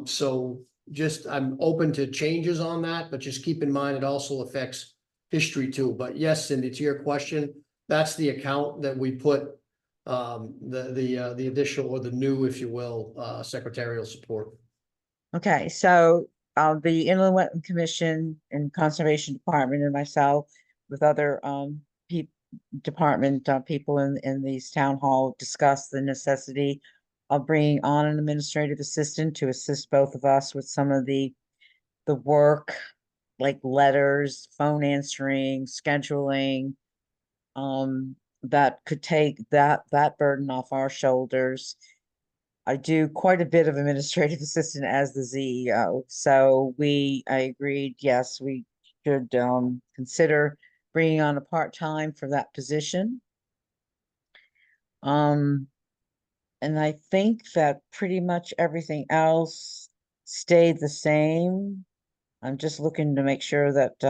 Speaker 6: So just, I'm open to changes on that, but just keep in mind, it also affects history too. But yes, Cindy, to your question, that's the account that we put the additional or the new, if you will, secretarial support.
Speaker 11: Okay, so the Inland Wetland Commission and Conservation Department and myself with other department people in these town hall discussed the necessity of bringing on an administrative assistant to assist both of us with some of the work, like letters, phone answering, scheduling, that could take that burden off our shoulders. I do quite a bit of administrative assistant as the CEO, so I agreed, yes, we should consider bringing on a part-time for that position. And I think that pretty much everything else stayed the same. I'm just looking to make sure that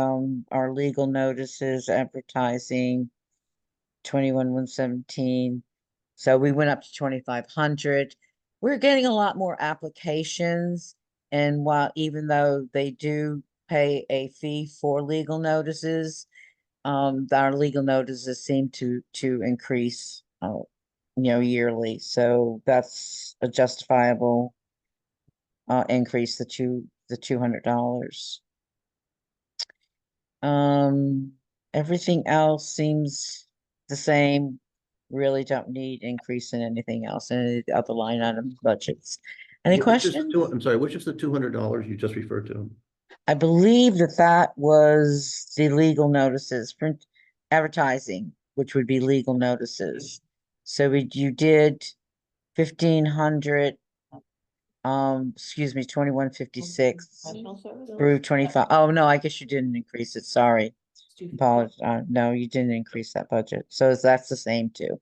Speaker 11: our legal notices, advertising, 21,117. So we went up to 2,500. We're getting a lot more applications, and even though they do pay a fee for legal notices, our legal notices seem to increase, yearly. So that's a justifiable increase, the $200. Everything else seems the same. Really don't need increase in anything else, any other line item budgets. Any questions?
Speaker 4: I'm sorry, which is the $200 you just referred to?
Speaker 11: I believe that that was the legal notices, print advertising, which would be legal notices. So you did 1,500, excuse me, 2156
Speaker 8: Professional service?
Speaker 11: through 25. Oh, no, I guess you didn't increase it. Sorry. Apologize. No, you didn't increase that budget. So that's the same too.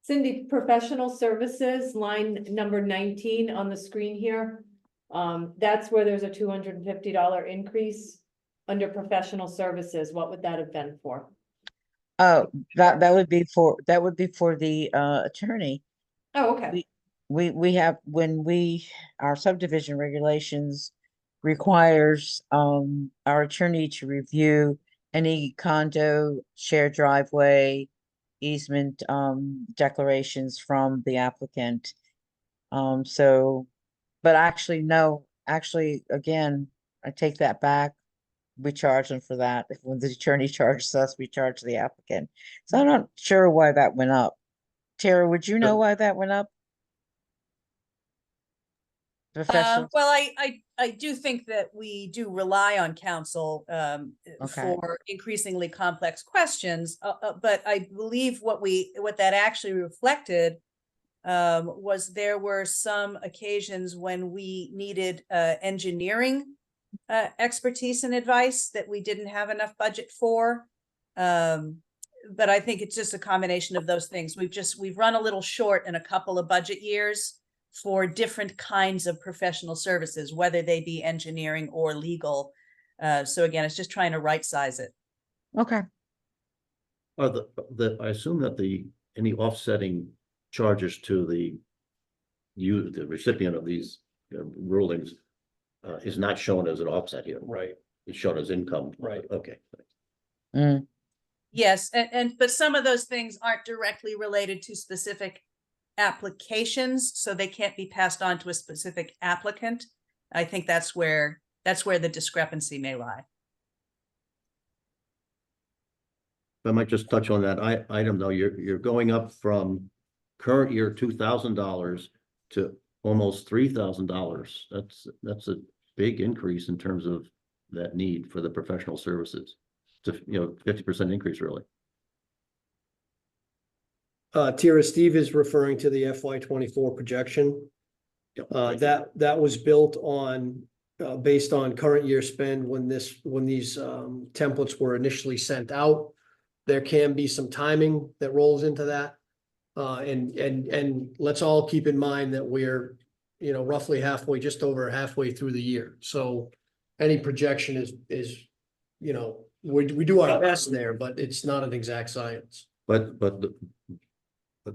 Speaker 2: Cindy, professional services, line number 19 on the screen here. That's where there's a $250 increase under professional services. What would that have been for?
Speaker 11: Oh, that would be for the attorney.
Speaker 2: Oh, okay.
Speaker 11: We have, our subdivision regulations requires our attorney to review any condo, shared driveway, easement declarations from the applicant. But actually, no, again, I take that back. We charge them for that. When the attorney charges us, we charge the applicant. So I'm not sure why that went up. Tara, would you know why that went up? Professional,
Speaker 5: Well, I do think that we do rely on counsel
Speaker 11: Okay.
Speaker 5: for increasingly complex questions. But I believe what that actually reflected was there were some occasions when we needed engineering expertise and advice that we didn't have enough budget for. But I think it's just a combination of those things. We've run a little short in a couple of budget years for different kinds of professional services, whether they be engineering or legal. So again, it's just trying to right size it.
Speaker 11: okay.
Speaker 4: Are I assume that any offsetting charges to the recipient of these rulings is not shown as an offset here.
Speaker 6: Right.
Speaker 4: It's shown as income.
Speaker 6: Right.
Speaker 4: Okay.
Speaker 11: Mm,
Speaker 5: Yes, but some of those things aren't directly related to specific applications, so they can't be passed on to a specific applicant. I think that's where the discrepancy may lie.
Speaker 4: I might just touch on that item though. You're going up from current year $2,000 to almost $3,000. That's a big increase in terms of that need for the professional services. It's a 50% increase really.
Speaker 6: Tira, Steve is referring to the FY 24 projection.
Speaker 4: Yep.
Speaker 6: That was built on, based on current year spend when these templates were initially sent out. There can be some timing that rolls into that. And let's all keep in mind that we're, roughly just over halfway through the year. So any projection is, we do our best there, but it's not an exact science.
Speaker 4: But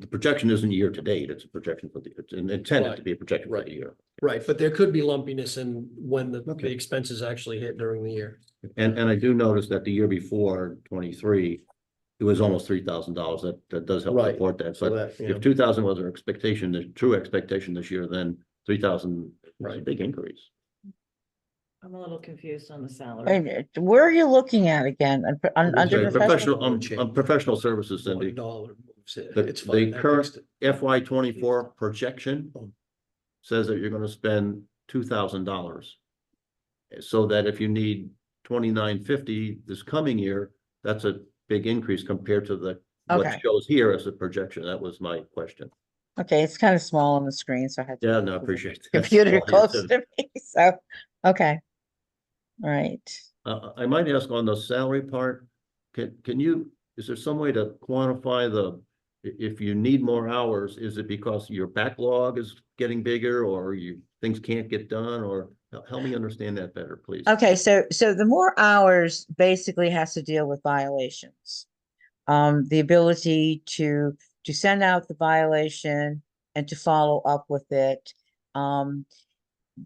Speaker 4: the projection isn't year to date. It's a projection it's intended to be a projection for the year.
Speaker 6: Right, but there could be lumpiness in when the
Speaker 4: Okay.
Speaker 6: expenses actually hit during the year.
Speaker 4: And I do notice that the year before 23, it was almost $3,000. That does help
Speaker 6: Right.
Speaker 4: support that.
Speaker 6: So
Speaker 4: But
Speaker 6: that,
Speaker 4: if 2,000 was our expectation, the true expectation this year, then 3,000 is a
Speaker 6: Right.
Speaker 4: big increase.
Speaker 8: I'm a little confused on the salary.
Speaker 11: and where are you looking at again? Under
Speaker 4: Sorry,
Speaker 11: professional?
Speaker 4: on professional services, Cindy.
Speaker 6: $1 moves it.
Speaker 4: The,
Speaker 6: It's fine.
Speaker 4: the
Speaker 6: That
Speaker 4: current
Speaker 6: fixed it.
Speaker 4: FY 24 projection says that you're gonna spend $2,000. So that if you need 2,950 this coming year, that's a big increase compared to what
Speaker 11: Okay.
Speaker 4: shows here as a projection. That was my question.
Speaker 11: Okay, it's kind of small on the screen, so I had to.
Speaker 4: Yeah,
Speaker 11: move
Speaker 4: no, I
Speaker 11: the
Speaker 4: appreciate that.
Speaker 11: Computer
Speaker 4: That's all
Speaker 11: close
Speaker 4: it is.
Speaker 11: to me, so, okay. All right.
Speaker 4: I might ask on the salary part, is there some way to quantify if you need more hours, is it because your backlog is getting bigger or things can't get done, or help me understand that better, please?
Speaker 11: Okay, so the more hours basically has to deal with violations. The ability to send out the violation and to follow up with it.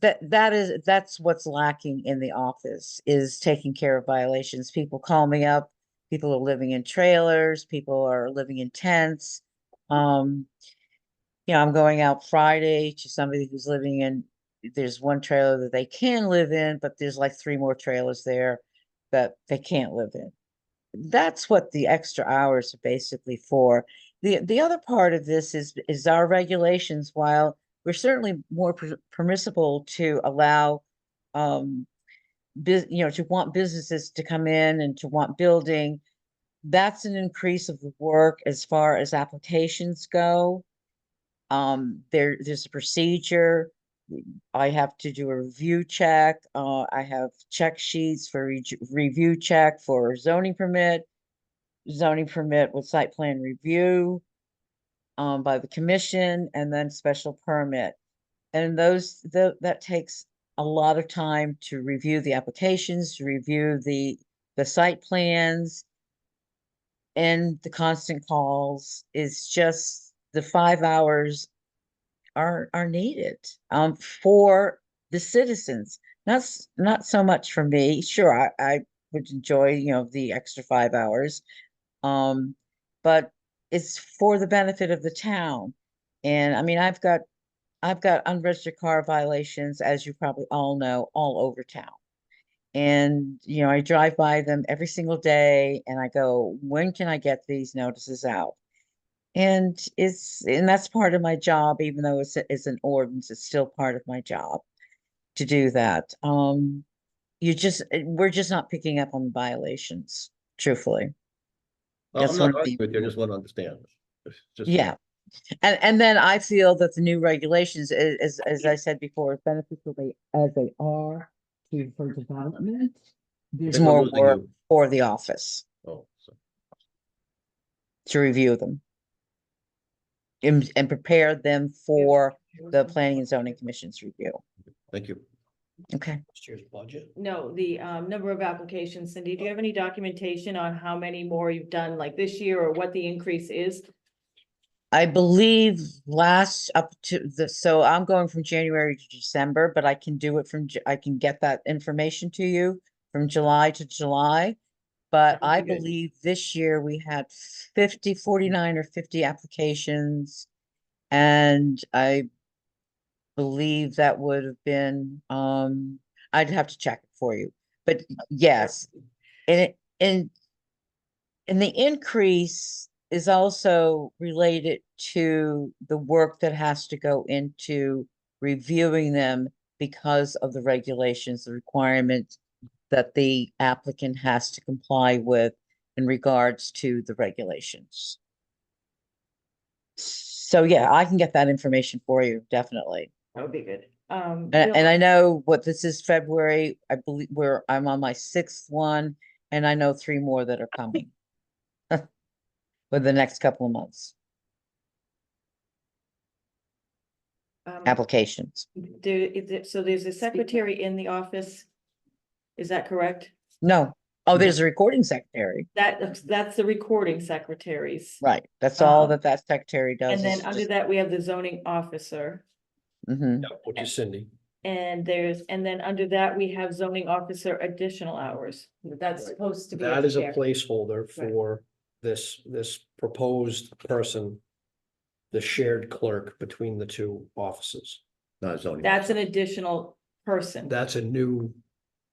Speaker 11: That's what's lacking in the office, is taking care of violations. People call me up, people are living in trailers, people are living in tents. I'm going out Friday to somebody who's living in, there's one trailer that they can live in, but there's like 3 more trailers there that they can't live in. That's what the extra hours are basically for. The other part of this is our regulations. While we're certainly more permissible to allow to want businesses to come in and to want building. That's an increase of the work as far as applications go. There's a procedure. I have to do a review check. I have check sheets for review check for zoning permit with site plan review by the commission, and then special permit. And that takes a lot of time to review the applications, to review the site plans, and the constant calls. Is just the 5 hours are needed for the citizens. Not so much for me. Sure, I would enjoy, the extra 5 hours. But it's for the benefit of the town. And I mean, I've got unregistered car violations, as you probably all know, all over town. And, I drive by them every single day and I go, when can I get these notices out? And that's part of my job, even though it's an ordinance, it's still part of my job to do that. We're just not picking up on the violations, truthfully.
Speaker 4: Well,
Speaker 11: That's
Speaker 4: I'm
Speaker 11: one
Speaker 4: not
Speaker 11: of the-
Speaker 4: arguing with you, I just want to understand. It's just-
Speaker 11: Yeah. And then I feel that the new regulations, as I said before, as beneficial as they are for development, there's
Speaker 4: They're not
Speaker 11: more
Speaker 4: losing
Speaker 11: work
Speaker 4: you.
Speaker 11: for the office
Speaker 4: Oh, so-
Speaker 11: to review them and prepare them for the planning and zoning commission's review.
Speaker 4: Thank you.
Speaker 11: Okay.
Speaker 6: Next year's budget.
Speaker 8: No, the number of applications. Cindy, do you have any documentation on how many more you've done like this year or what the increase is?
Speaker 11: I believe so I'm going from January to December, but I can do it I can get that information to you from July to July. But I
Speaker 6: Okay.
Speaker 11: believe this year we had 49 or 50 applications. And I believe that would have been, I'd have to check it for you, but yes. And the increase is also related to the work that has to go into reviewing them because of the regulations, the requirements that the applicant has to comply with in regards to the regulations. So yeah, I can get that information for you, definitely.
Speaker 8: That would be good.
Speaker 11: And I know what this is February, I believe I'm on my 6th one, and I know 3 more that are coming. For the next couple of months, applications.
Speaker 8: So there's a secretary in the office. Is that correct?
Speaker 11: No, oh, there's a recording secretary,
Speaker 8: That's the recording secretaries.
Speaker 11: right? That's all
Speaker 8: Um,
Speaker 11: that secretary does.
Speaker 8: And then under that, we have the zoning officer.
Speaker 11: Hmm.
Speaker 6: Which is Cindy.
Speaker 8: And then under that, we have zoning officer additional hours. That's
Speaker 6: Right.
Speaker 8: supposed to be.
Speaker 6: That is a
Speaker 8: chair.
Speaker 6: placeholder for this proposed person, the shared clerk between the two offices.
Speaker 4: Not zoning.
Speaker 8: That's an additional person,
Speaker 6: That's a new,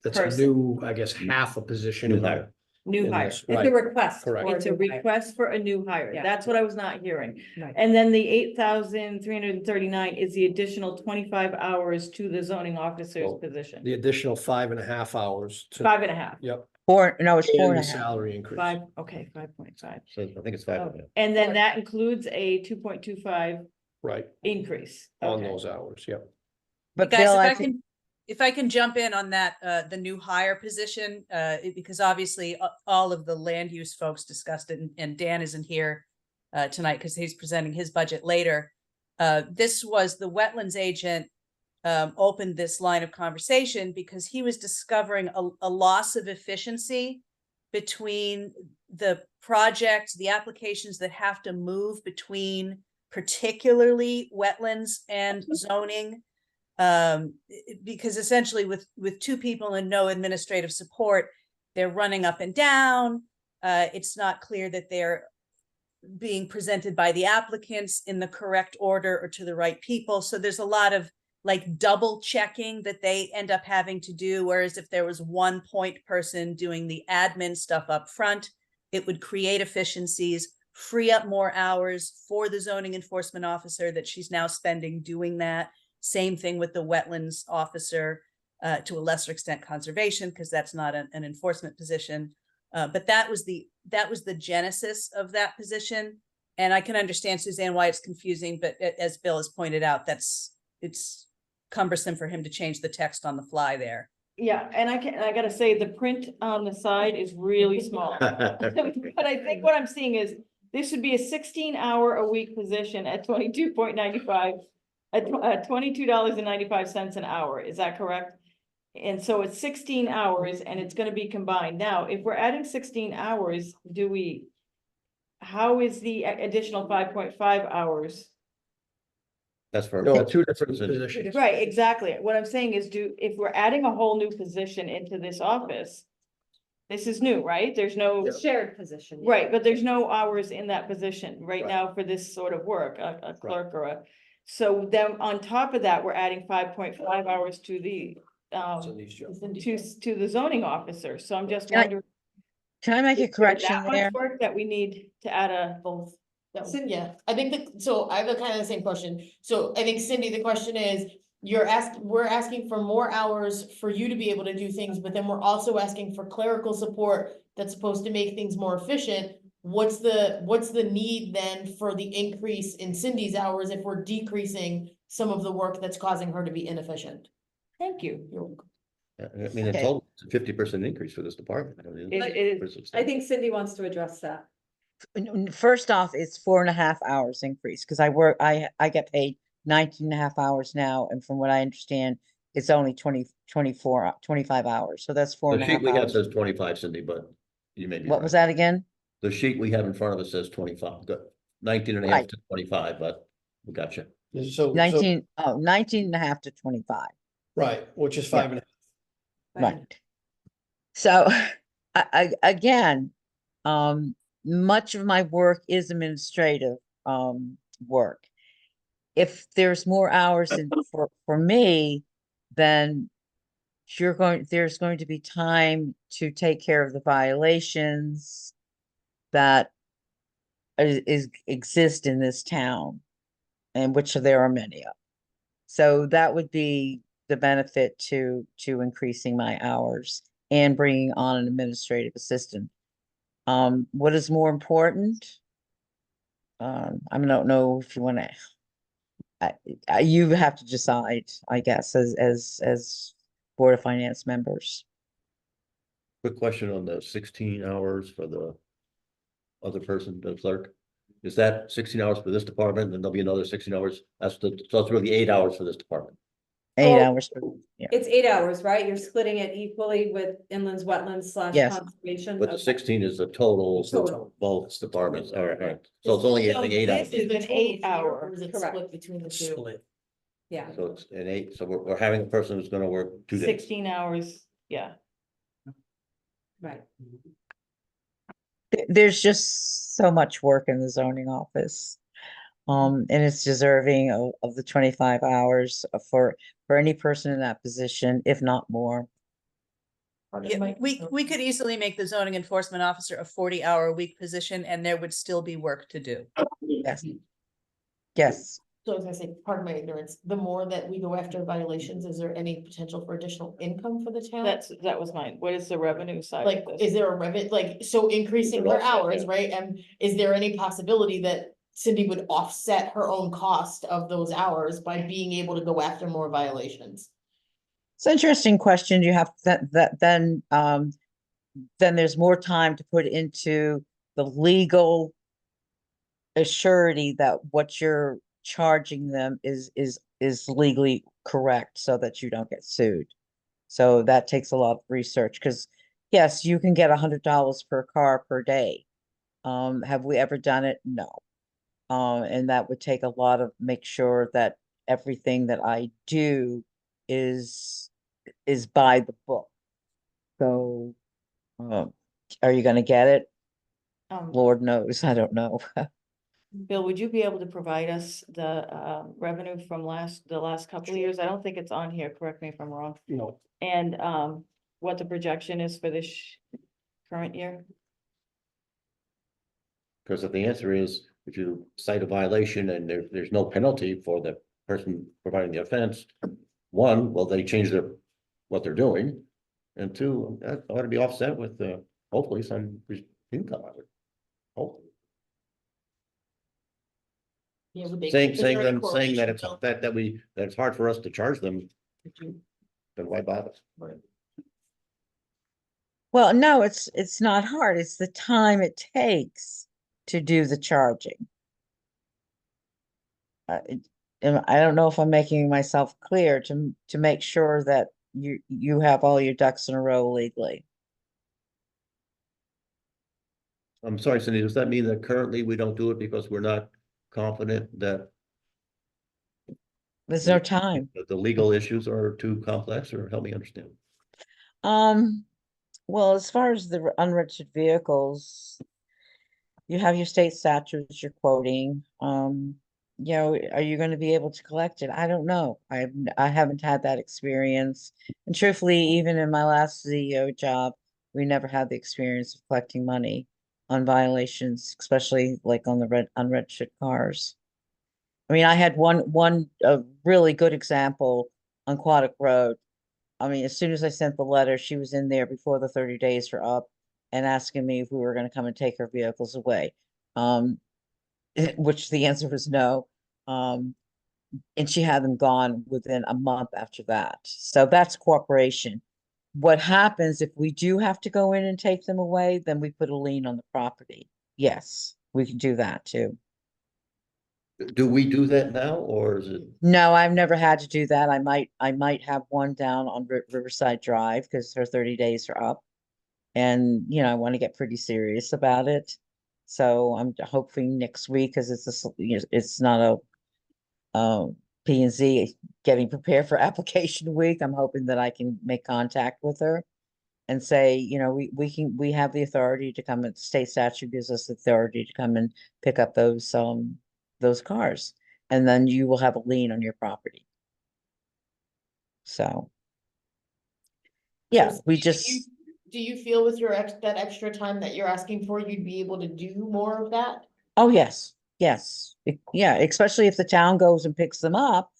Speaker 8: Person.
Speaker 6: I guess, half a position.
Speaker 4: New
Speaker 6: in the-
Speaker 4: hire.
Speaker 8: new
Speaker 6: in
Speaker 8: hire.
Speaker 6: this,
Speaker 2: It's a
Speaker 6: right.
Speaker 2: request.
Speaker 6: Correct.
Speaker 2: for
Speaker 8: It's a
Speaker 2: new hire.
Speaker 8: request for a new hire.
Speaker 2: Yeah.
Speaker 8: That's what I was not hearing.
Speaker 2: Right.
Speaker 8: And then the 8,339 is the additional 25 hours to the zoning officer's
Speaker 6: Well,
Speaker 8: position.
Speaker 6: The additional 5.5 hours to.
Speaker 8: 5.5.
Speaker 6: Yep.
Speaker 11: No, it's 4
Speaker 6: And
Speaker 11: and
Speaker 6: the
Speaker 11: a half.
Speaker 6: salary increase.
Speaker 8: 5.5.
Speaker 4: So I think it's 5.
Speaker 8: Oh, and then that includes a 2.25
Speaker 6: Right,
Speaker 8: increase.
Speaker 6: on
Speaker 8: Okay.
Speaker 6: those hours, yep.
Speaker 11: But
Speaker 5: Guys,
Speaker 11: Bill,
Speaker 5: if I can jump in on that, the new hire position, because obviously all of the land use folks discussed it, and Dan isn't here tonight because he's presenting his budget later. This was the wetlands agent opened this line of conversation because he was discovering a loss of efficiency between the project, the applications that have to move between particularly wetlands and zoning. Because essentially with 2 people and no administrative support, they're running up and down. It's not clear that they're being presented by the applicants in the correct order or to the right people. So there's a lot of like double checking that they end up having to do. Whereas if there was one point person doing the admin stuff up front, it would create efficiencies, free up more hours for the zoning enforcement officer that she's now spending doing that. Same thing with the wetlands officer. to a lesser extent conservation, because that's not an enforcement position. But that was the genesis of that position. And I can understand, Suzanne, why it's confusing, but as Bill has pointed out, it's cumbersome for him to change the text on the fly there.
Speaker 8: Yeah, and I gotta say, the print on the side is really small. But I think what I'm seeing is, this would be a 16-hour-a-week position at 22.95, at $22.95 an hour, is that correct? And so it's 16 hours and it's gonna be combined. Now, if we're adding 16 hours, how is the additional 5.5 hours?
Speaker 4: That's for.
Speaker 6: No,
Speaker 4: that's
Speaker 6: two different
Speaker 4: positions.
Speaker 6: positions.
Speaker 8: Right, exactly. What I'm saying is, if we're adding a whole new position into this office, this is new, right? There's no,
Speaker 2: Shared position. yeah.
Speaker 8: right, but there's no hours in that position right
Speaker 6: Right.
Speaker 8: now for this sort of work, a clerk or so then on top of that, we're adding 5.5 hours to the,
Speaker 6: Cindy's job.
Speaker 8: to the zoning officer. So I'm just
Speaker 11: Can I-
Speaker 8: wondering.
Speaker 11: Can I make a
Speaker 8: is there
Speaker 11: correction
Speaker 8: that much
Speaker 11: there?
Speaker 8: work that we need to add
Speaker 7: Both. That was-
Speaker 2: Cindy.
Speaker 7: Yeah, I think so I have the kind of the same question. So I think Cindy, the question is, we're asking for more hours for you to be able to do things, but then we're also asking for clerical support that's supposed to make things more efficient. What's the need then for the increase in Cindy's hours if we're decreasing some of the work that's causing her to be inefficient?
Speaker 8: Thank you.
Speaker 7: You're welcome.
Speaker 4: I mean, in
Speaker 11: Okay.
Speaker 4: total, it's a 50% increase for this department. I mean,
Speaker 8: It is.
Speaker 4: pretty
Speaker 2: I
Speaker 4: substantial.
Speaker 2: think Cindy wants to address that.
Speaker 11: First off, it's 4.5 hours increase, because I get paid 19 and a half hours now, and from what I understand, it's only 25 hours, so that's four
Speaker 4: The
Speaker 11: and a
Speaker 4: sheet
Speaker 11: half
Speaker 4: we have
Speaker 11: hours.
Speaker 4: says 25, Cindy, but you may be
Speaker 11: What was
Speaker 4: right.
Speaker 11: that again?
Speaker 4: The sheet we have in front of us says 25, got 19 and a half
Speaker 11: Right.
Speaker 4: to 25, but we got you.
Speaker 6: So,
Speaker 11: 19 and a half to 25.
Speaker 6: right, which is 5.5.
Speaker 11: Right. So, again, much of my work is administrative, work. If there's more hours for me, then there's going to be time to take care of the violations that exist in this town, and which there are many of. So that would be the benefit to increasing my hours and bringing on an administrative assistant. What is more important? I don't know if you want to, you have to decide, I guess, as Board of Finance members.
Speaker 4: Quick question on the 16 hours for the other person, the clerk. Is that 16 hours for this department, and then there'll be another 16 hours? So it's really 8 hours for this department.
Speaker 11: 8
Speaker 2: Oh,
Speaker 11: hours, yeah.
Speaker 2: It's 8 hours, right? You're splitting it equally with inlands, wetlands /
Speaker 11: Yes.
Speaker 2: conservation.
Speaker 4: But the
Speaker 2: Okay.
Speaker 4: 16 is the total for
Speaker 2: Total.
Speaker 4: both departments. All right, all right. So it's only
Speaker 8: So
Speaker 4: adding 8 hours.
Speaker 8: this is
Speaker 7: the
Speaker 8: an
Speaker 7: total
Speaker 8: 8-hour,
Speaker 7: or is it
Speaker 2: correct.
Speaker 7: split between the two?
Speaker 6: Split.
Speaker 2: Yeah.
Speaker 4: So it's an 8, so we're having a person who's gonna work 2 days.
Speaker 8: 16 hours, yeah.
Speaker 2: Right.
Speaker 11: There's just so much work in the zoning office. And it's deserving of the 25 hours for any person in that position, if not more.
Speaker 7: Part of
Speaker 5: Yeah,
Speaker 7: my
Speaker 5: we
Speaker 7: concern-
Speaker 5: could easily make the zoning enforcement officer a 40-hour-a-week position, and there would still be work to do.
Speaker 11: Yes. Yes.
Speaker 7: So I was gonna say, pardon my ignorance, the more that we go after violations, is there any potential for additional income for the town?
Speaker 8: That was mine. What is the revenue side
Speaker 7: Like,
Speaker 8: of
Speaker 7: is
Speaker 8: this?
Speaker 7: there a revenue, like, so increasing
Speaker 4: Would
Speaker 7: her
Speaker 4: offset
Speaker 7: hours,
Speaker 4: that.
Speaker 7: right? And is there any possibility that Cindy would offset her own cost of those hours by being able to go after more violations?
Speaker 11: It's an interesting question. You have then there's more time to put into the legal assurity that what you're charging them is legally correct, so that you don't get sued. So that takes a lot of research, because yes, you can get $100 per car per day. Have we ever done it? No. And that would take a lot of make sure that everything that I do is by the book. So, are you gonna get it? Lord knows, I don't know.
Speaker 8: Bill, would you be able to provide us the revenue from the last couple of years? I don't think it's on here, correct me if I'm wrong.
Speaker 6: No,
Speaker 8: And what the projection is for this current year?
Speaker 4: Because if the answer is, if you cite a violation and there's no penalty for the person providing the offense, one, will they change their what they're doing. And two, that ought to be offset with, hopefully some income of it. Hopefully.
Speaker 7: Yeah, would they-
Speaker 4: Saying,
Speaker 7: is there any
Speaker 4: saying that
Speaker 7: correlation
Speaker 4: it's,
Speaker 7: though?
Speaker 4: that it's hard for us to charge them, then why bother?
Speaker 11: Well, no, it's not hard. It's the time it takes to do the charging. I don't know if I'm making myself clear to make sure that you have all your ducks in a row legally.
Speaker 4: I'm sorry, Cindy, does that mean that currently we don't do it because we're not confident that
Speaker 11: There's no time.
Speaker 4: the legal issues are too complex, or help me understand?
Speaker 11: Well, as far as the unregistered vehicles, you have your state statutes you're quoting. You know, are you going to be able to collect it? I don't know. I haven't had that experience. And truthfully, even in my last CEO job, we never had the experience of collecting money on violations, especially like on the unregistered cars. I mean, I had one really good example on Quadic Road. I mean, as soon as I sent the letter, she was in there before the 30 days were up and asking me if we were going to come and take her vehicles away. Which the answer was no. And she had them gone within a month after that. So that's cooperation. What happens if we do have to go in and take them away, then we put a lien on the property. Yes, we can do that too.
Speaker 4: Do we do that now, or is it?
Speaker 11: No, I've never had to do that. I might have one down on Riverside Drive because her 30 days are up. And, you know, I want to get pretty serious about it. So I'm hoping next week, because it's not a P and Z getting prepared for application week. I'm hoping that I can make contact with her and say, you know, we have the authority to come, and state statute gives us the authority to come and pick up those cars. And then you will have a lien on your property. So. Yeah,
Speaker 7: So
Speaker 11: we
Speaker 7: do
Speaker 11: just.
Speaker 7: Do you feel with your that extra time that you're asking for, you'd be able to do more of that?
Speaker 11: Oh, yes, yes. Yeah, especially if the town goes and picks them up,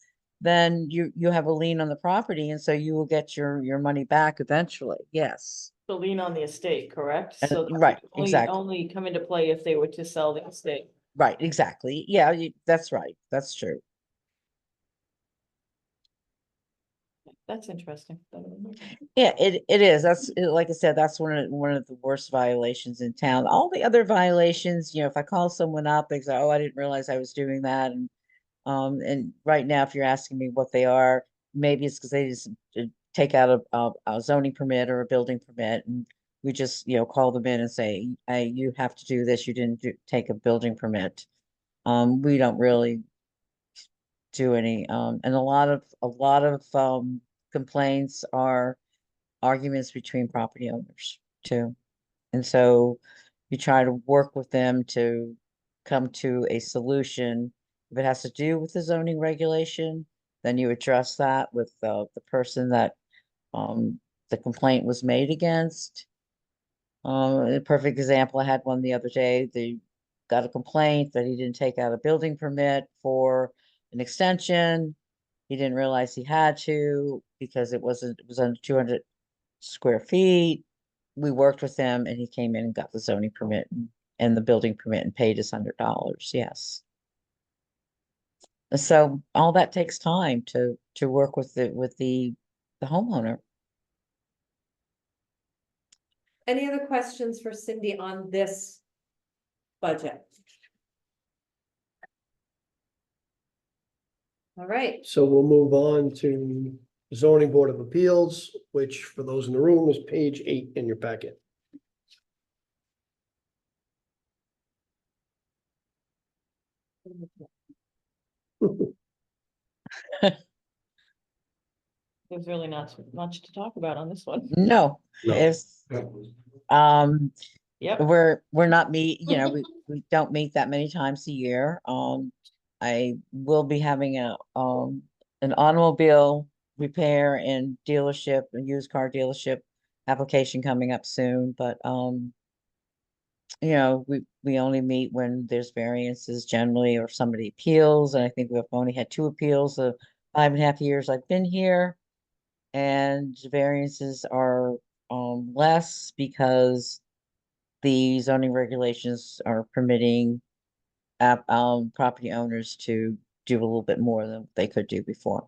Speaker 11: then you have a lien on the property, and so you will get your money back eventually. Yes.
Speaker 8: The lien on the estate, correct?
Speaker 11: And-
Speaker 8: So that
Speaker 11: right,
Speaker 8: would
Speaker 11: exactly.
Speaker 8: only come into play if they were to sell the estate.
Speaker 11: Right, exactly. Yeah, that's right. That's true.
Speaker 8: That's interesting.
Speaker 11: Yeah, it is. Like I said, that's one of the worst violations in town. All the other violations, you know, if I call someone up, they say, "Oh, I didn't realize I was doing that." And right now, if you're asking me what they are, maybe it's because they just take out a zoning permit or a building permit, and we just, you know, call them in and say, "Hey, you have to do this. You didn't take a building permit." We don't really do any, and a lot of complaints are arguments between property owners too. And so you try to work with them to come to a solution. If it has to do with the zoning regulation, then you address that with the person that the complaint was made against. A perfect example, I had one the other day. They got a complaint that he didn't take out a building permit for an extension. He didn't realize he had to because it was under 200 square feet. We worked with him and he came in and got the zoning permit and the building permit and paid us $100. Yes. So all that takes time to work with the homeowner.
Speaker 2: Any other questions for Cindy on this budget? All right,
Speaker 6: So we'll move on to zoning board of appeals, which for those in the room is page 8 in your packet.
Speaker 8: There's really not much to talk about on this one.
Speaker 11: No,
Speaker 4: No.
Speaker 11: it's, um,
Speaker 8: Yep.
Speaker 11: we're not you know, we don't meet that many times a year. I will be having an automobile repair and dealership, a used car dealership application coming up soon, but, you know, we only meet when there's variances generally, or somebody appeals, and I think we've only had 2 appeals of 5.5 years I've been here. and variances are less because the zoning regulations are permitting property owners to do a little bit more than they could do before.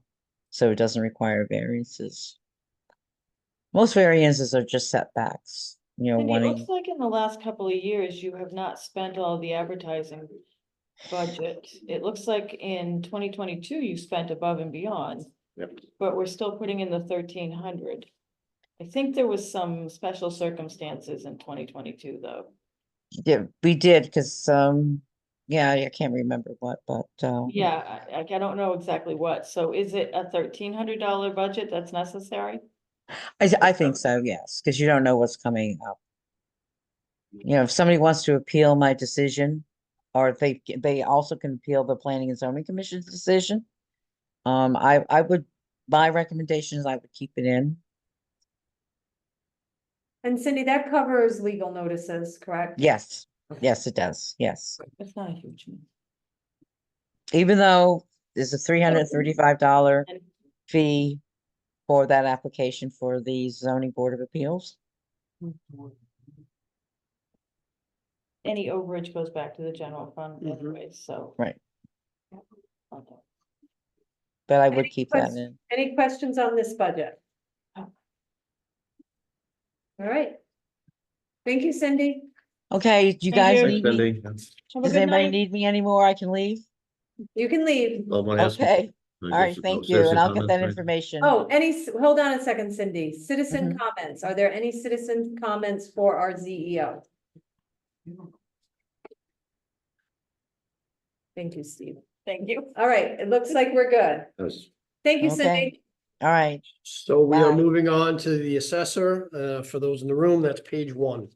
Speaker 11: So it doesn't require variances. Most variances are just setbacks, you know,
Speaker 8: And it looks
Speaker 11: wanting,
Speaker 8: like in the last couple of years, you have not spent all the advertising budget. It looks like in 2022, you spent above and beyond.
Speaker 4: Yep.
Speaker 8: But we're still putting in the 1,300. I think there was some special circumstances in 2022, though.
Speaker 11: yeah, we did, because, yeah, I can't remember what, but,
Speaker 8: Yeah, I don't know exactly what. So is it a $1,300 budget that's necessary?
Speaker 11: I think so, yes, because you don't know what's coming up. You know, if somebody wants to appeal my decision, or if they also can appeal the Planning and Zoning Commission's decision. I would, my recommendations, I would keep it in.
Speaker 2: And Cindy, that covers legal notices, correct?
Speaker 11: Yes, yes, it does, yes.
Speaker 8: It's not a huge. Amount.
Speaker 11: Even though there's a $335
Speaker 8: And
Speaker 11: fee for that application for the zoning board of appeals.
Speaker 8: any overage goes back to the general fund anyway, so.
Speaker 11: Right.
Speaker 8: Okay.
Speaker 11: But I would
Speaker 2: Any
Speaker 11: keep that
Speaker 2: quest-
Speaker 11: in.
Speaker 2: Any questions on this budget? All right. Thank you, Cindy.
Speaker 11: Okay, do you
Speaker 8: Thank
Speaker 11: guys
Speaker 8: you.
Speaker 11: need me?
Speaker 4: Cindy.
Speaker 8: Have a
Speaker 11: Does
Speaker 8: good
Speaker 11: anybody
Speaker 8: night.
Speaker 11: need me anymore? I can leave?
Speaker 2: You can leave.
Speaker 4: Well, when I ask-
Speaker 11: Okay,
Speaker 4: I
Speaker 11: all right,
Speaker 4: guess
Speaker 11: thank
Speaker 4: no
Speaker 11: you, and
Speaker 4: citizen
Speaker 11: I'll get that
Speaker 4: comments, right?
Speaker 11: information.
Speaker 2: Oh, hold on a second, Cindy. Citizen
Speaker 11: Mhm.
Speaker 2: comments. Are there any citizen comments for our ZEO? Thank you, Steve.
Speaker 8: Thank you.
Speaker 2: All right, it looks like we're good.
Speaker 4: Yes.
Speaker 2: Thank you,
Speaker 11: Okay.
Speaker 2: Cindy.
Speaker 11: All right,
Speaker 6: So we are
Speaker 11: Bye.
Speaker 6: moving on to the assessor, for those in the room, that's page 1.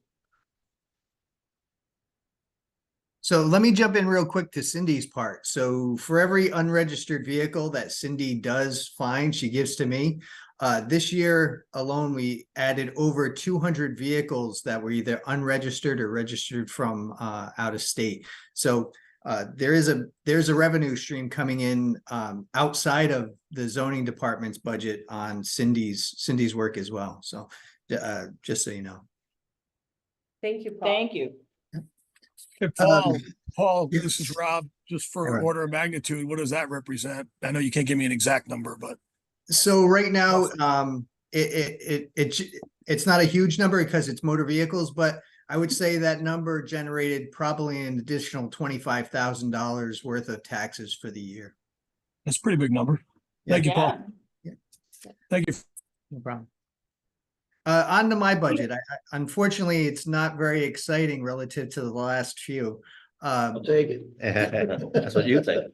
Speaker 12: So let me jump in real quick to Cindy's part. So for every unregistered vehicle that Cindy does find, she gives to me. This year alone, we added over 200 vehicles that were either unregistered or registered from out of state. So there's a revenue stream coming in outside of the zoning department's budget on Cindy's work as well. So just so you know.
Speaker 2: Thank you, Paul.
Speaker 8: Thank you.
Speaker 3: Hey, Paul, this is Rob, just
Speaker 12: All
Speaker 3: for
Speaker 12: right.
Speaker 3: order of magnitude, what does that represent? I know you can't give me an exact number, but
Speaker 12: So right now, it's not a huge number because it's motor vehicles, but I would say that number generated probably an additional $25,000 worth of taxes for the year.
Speaker 3: it's a pretty big number. Thank you, Paul.
Speaker 8: Yeah.
Speaker 3: Thank you.
Speaker 11: no problem.
Speaker 12: On to my budget. Unfortunately, it's not very exciting relative to the last few.
Speaker 4: I'll take it. That's what you think.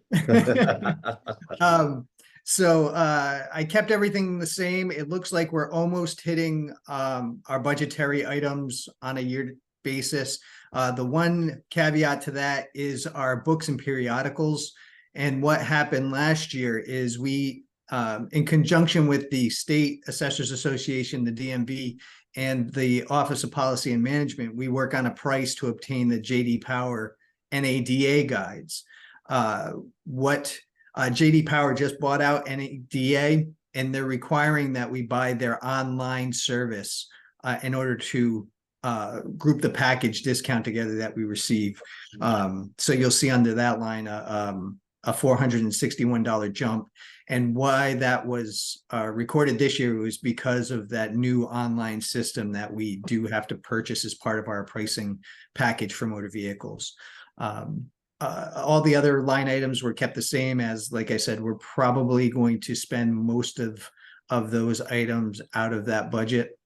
Speaker 12: So I kept everything the same. It looks like we're almost hitting our budgetary items on a year basis. The one caveat to that is our books and periodicals. And what happened last year is we, in conjunction with the State Assessors Association, the DMV, and the Office of Policy and Management, we work on a price to obtain the JD Power NADA guides. JD Power just bought out NADA, and they're requiring that we buy their online service in order to group the package discount together that we receive. So you'll see under that line a $461 jump. And why that was recorded this year was because of that new online system that we do have to purchase as part of our pricing package for motor vehicles. All the other line items were kept the same as, like I said, we're probably going to spend most of those items out of that budget.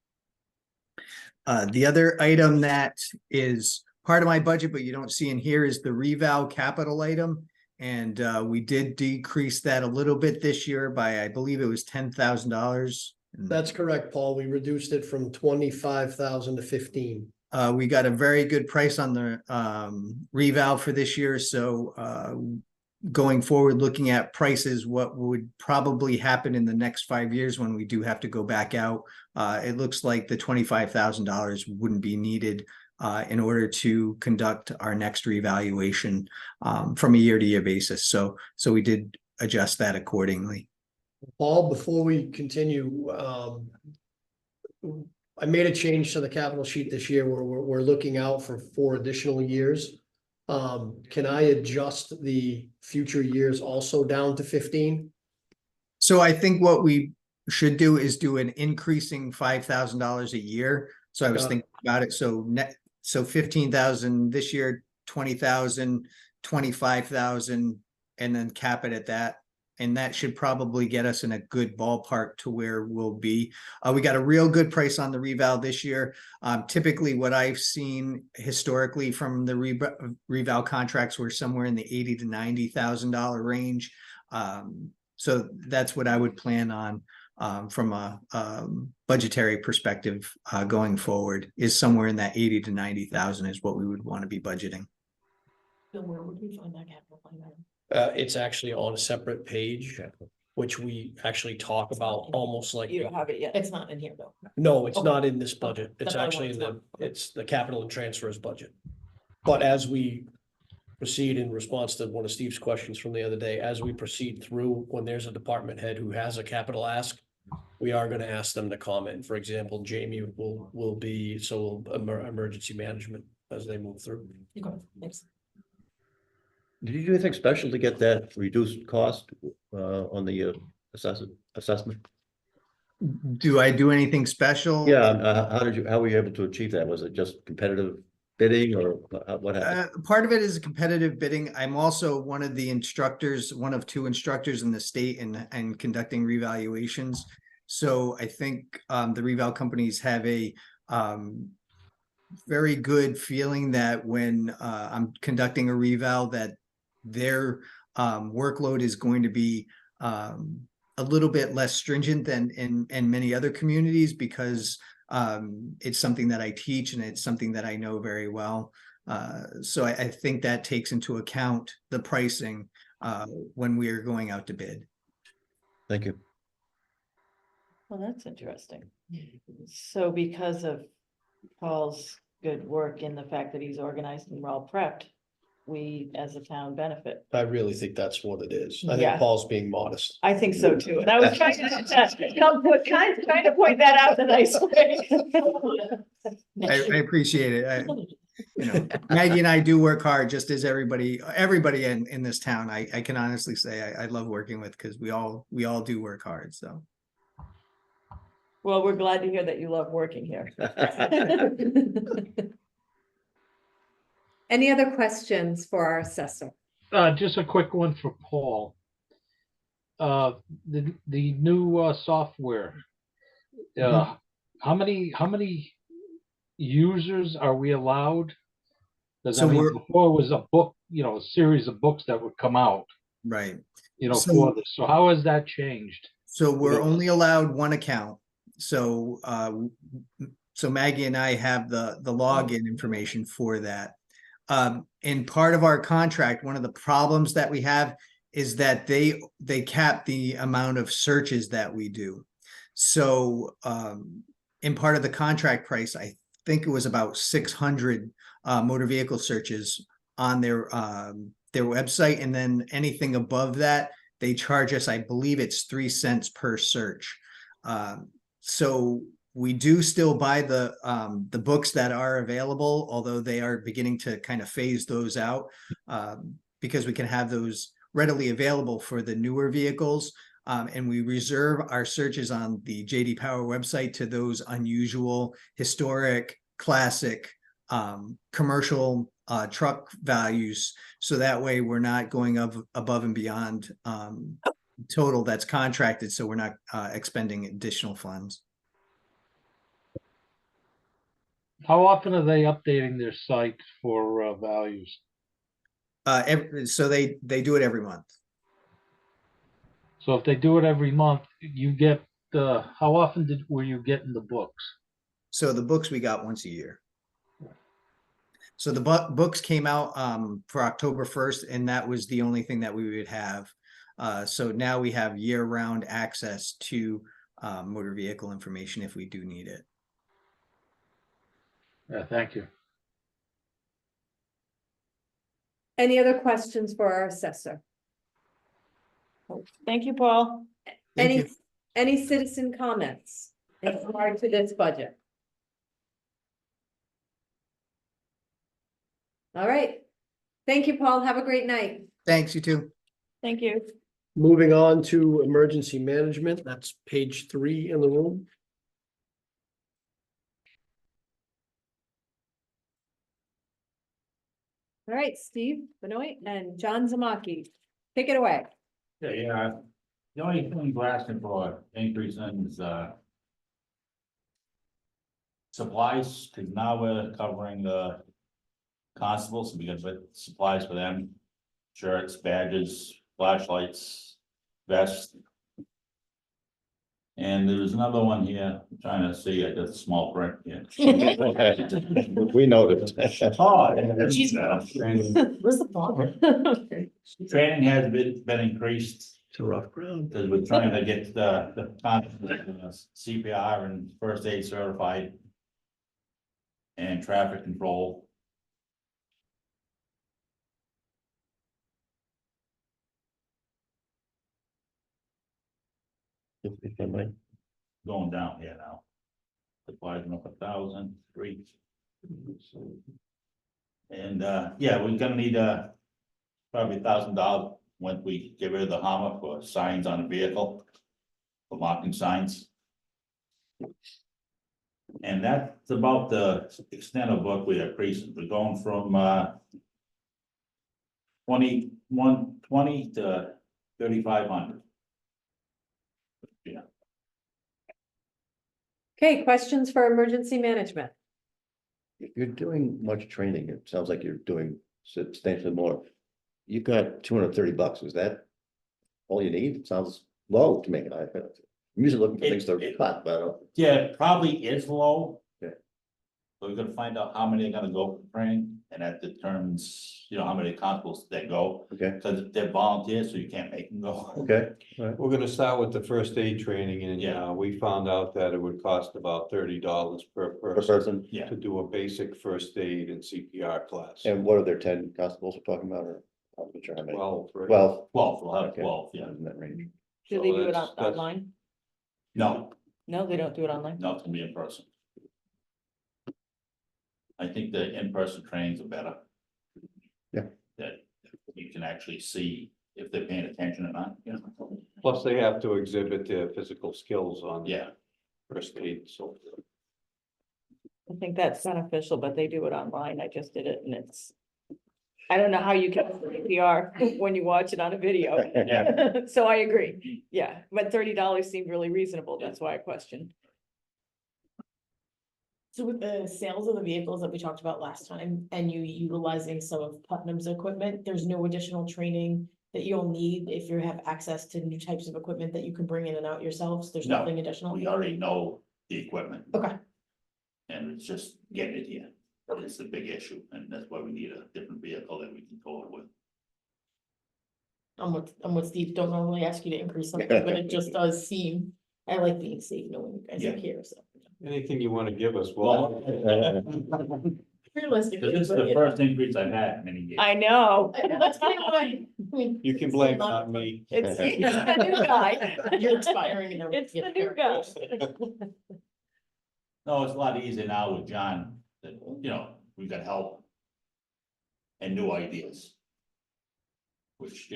Speaker 12: The other item that is part of my budget, but you don't see in here, is the reval capital item. And we did decrease that a little bit this year by, I believe it was $10,000.
Speaker 6: That's correct, Paul. We reduced it from 25,000 to 15.
Speaker 12: We got a very good price on the reval for this year. So going forward, looking at prices, what would probably happen in the next 5 years when we do have to go back out, it looks like the $25,000 wouldn't be needed in order to conduct our next revaluation from a year-to-year basis. So we did adjust that accordingly.
Speaker 6: Paul, before we continue, I made a change to the capital sheet this year where we're looking out for 4 additional years. Can I adjust the future years also down to 15?
Speaker 12: So I think what we should do is do an increasing $5,000 a year. So I was
Speaker 6: Got it.
Speaker 12: thinking about it. So so 15,000 this year, 20,000, 25,000, and then cap it at that. And that should probably get us in a good ballpark to where we'll be. We got a real good price on the reval this year. Typically what I've seen historically from the reval contracts were somewhere in the $80,000 to $90,000 range. So that's what I would plan on from a budgetary perspective going forward, is somewhere in that 80 to 90,000 is what we would want to be budgeting.
Speaker 7: Bill, where would we find that capital line item?
Speaker 13: It's actually on a separate page, which we actually talk about almost like.
Speaker 8: You don't have it yet.
Speaker 7: It's not in here though.
Speaker 13: No, it's
Speaker 7: Okay.
Speaker 13: not in this budget. It's
Speaker 7: That's what I
Speaker 13: actually in
Speaker 7: wanted
Speaker 13: the,
Speaker 7: to know.
Speaker 13: it's the capital and transfers budget. But as we proceed in response to one of Steve's questions from the other day, as we proceed through, when there's a department head who has a capital ask, we are gonna ask them to comment. For example, Jamie will be, so will emergency management as they move through.
Speaker 7: Okay, thanks.
Speaker 4: Did you do anything special to get that reduced cost on the assessment?
Speaker 12: Do I do anything special?
Speaker 4: Yeah, how were you able to achieve that? Was it just competitive bidding or what happened?
Speaker 12: Part of it is competitive bidding. I'm also one of the instructors, one of 2 instructors in the state and conducting revaluations. So I think the reval companies have a very good feeling that when I'm conducting a reval, that their workload is going to be a little bit less stringent than in many other communities, because it's something that I teach and it's something that I know very well. So I think that takes into account the pricing when we are going out to bid.
Speaker 4: Thank you.
Speaker 8: Well, that's interesting. So because of Paul's good work in the fact that he's organized and well prepped, we as a town benefit.
Speaker 13: I really think that's what it is. I
Speaker 8: Yeah.
Speaker 13: think Paul's being modest.
Speaker 8: I think so too. And I was trying to point that out in a nice way.
Speaker 12: I appreciate it. Maggie and I do work hard, just as everybody in this town. I can honestly say I love working with, because we all do work hard. So.
Speaker 8: Well, we're glad to hear that you love working here.
Speaker 2: Any other questions for our assessor?
Speaker 9: Just a quick one for Paul. The new software. How many users are we allowed? Because
Speaker 12: So
Speaker 9: before it was a book, a series of books that would come out,
Speaker 12: Right.
Speaker 9: for this. So how has that changed?
Speaker 12: So we're only allowed 1 account. So Maggie and I have the login information for that. In part of our contract, one of the problems that we have is that they cap the amount of searches that we do. So in part of the contract price, I think it was about 600 motor vehicle searches on their website, and then anything above that, they charge us, I believe it's 3 cents per search. So we do still buy the books that are available, although they are beginning to kind of phase those out because we can have those readily available for the newer vehicles. And we reserve our searches on the JD Power website to those unusual, historic, classic, commercial truck values. So that way we're not going above and beyond total that's contracted. So we're not expending additional funds.
Speaker 9: How often are they updating their site for values?
Speaker 12: So they do it every month.
Speaker 9: So if they do it every month, you get how often were you getting the books?
Speaker 12: So the books we got once a year. So the books came out for October 1st, and that was the only thing that we would have. So now we have year-round access to motor vehicle information if we do need it.
Speaker 9: Yeah, thank you.
Speaker 2: Any other questions for our assessor?
Speaker 8: Thank you, Paul.
Speaker 12: Thank
Speaker 2: Any,
Speaker 12: you.
Speaker 2: any citizen comments in regard to this budget? All right. Thank you, Paul. Have a great night.
Speaker 12: Thanks, you too.
Speaker 8: Thank you.
Speaker 13: Moving on to emergency management, that's page 3 in the room.
Speaker 2: All right, Steve Benoit and John Zamaki, take it away.
Speaker 1: Yeah, the only thing we're asking for increase in is, supplies, cause now we're covering the constables, because with supplies for them, shirts, badges, flashlights, vests. And there's another one here, I'm trying to see, I got a small print here.
Speaker 4: We noticed.
Speaker 1: Oh, and it's, training
Speaker 7: Where's the ball?
Speaker 1: training has been increased.
Speaker 13: It's a rough ground.
Speaker 1: Because we're trying to get the CPR and first aid certified. And traffic control.
Speaker 4: If I might.
Speaker 1: Going down here now. Supplies went up 1,000, 3. And yeah, we're gonna need probably $1,000 when we get rid of the Hummer for signs on the vehicle. For marking signs. And that's about the extent of what we are increasing. We're going from 2120 to 3,500. Yeah.
Speaker 2: Okay, questions for emergency management?
Speaker 4: If you're doing much training, it sounds like you're doing substantially more. You got $230. Is that all you need? It sounds low to me. I'm usually looking for things to cut, but
Speaker 1: Yeah, it probably is low.
Speaker 4: Yeah.
Speaker 1: So we're gonna find out how many are gonna go for training, and that determines, how many constables that go.
Speaker 4: okay,
Speaker 1: Because they're volunteers, so you can't make them go.
Speaker 4: okay.
Speaker 14: We're gonna start with the first aid training and,
Speaker 1: Yeah.
Speaker 14: we found out that it would cost about $30 per
Speaker 4: Per
Speaker 14: person
Speaker 4: person.
Speaker 1: Yeah.
Speaker 14: to do a basic first aid and CPR class.
Speaker 4: And what are there 10 constables we're talking about, or I'm not sure how many?
Speaker 14: 12, right?
Speaker 4: 12.
Speaker 1: 12, we'll have
Speaker 4: Okay.
Speaker 1: 12, yeah.
Speaker 4: In that range.
Speaker 8: Do
Speaker 14: So
Speaker 8: they do it
Speaker 14: that's-
Speaker 8: online?
Speaker 1: No,
Speaker 8: No, they don't do it online.
Speaker 1: no, it's gonna be in person. I think the in-person trainings are better.
Speaker 4: Yeah.
Speaker 1: That you can actually see if they're paying attention or not,
Speaker 14: Plus they have to exhibit their physical skills on
Speaker 1: Yeah,
Speaker 14: first aid, so.
Speaker 8: I think that's beneficial, but they do it online. I just did it and it's. I don't know how you can CPR when you watch it on a video.
Speaker 1: Yeah.
Speaker 8: So I agree. Yeah, but $30 seemed really reasonable. That's why I questioned.
Speaker 7: So with the sales of the vehicles that we talked about last time and you utilizing some of Putnam's equipment, there's no additional training that you'll need if you have access to new types of equipment that you can bring in and out yourselves? There's
Speaker 1: No,
Speaker 7: nothing additional?
Speaker 1: we already know the equipment.
Speaker 7: Okay.
Speaker 1: And it's just getting it here. It's the big issue, and that's why we need a different vehicle that we can go it with.
Speaker 7: I'm with Steve, don't normally ask you to increase something, but it just does seem, I like being safe knowing you guys are
Speaker 1: Yeah.
Speaker 7: here, so.
Speaker 14: Anything you wanna give us,
Speaker 1: Well,
Speaker 7: Realistically.
Speaker 1: this is
Speaker 7: but,
Speaker 1: the
Speaker 7: you
Speaker 1: first increase I've had in many years.
Speaker 8: I know.
Speaker 7: know. That's kind of fine. I mean,
Speaker 14: You can blame it on me.
Speaker 8: It's the new guy.
Speaker 7: You're expiring and
Speaker 8: It's the
Speaker 7: everything.
Speaker 8: new guy.
Speaker 1: No, it's a lot easier now with John, that, we've got help. And new ideas. Which,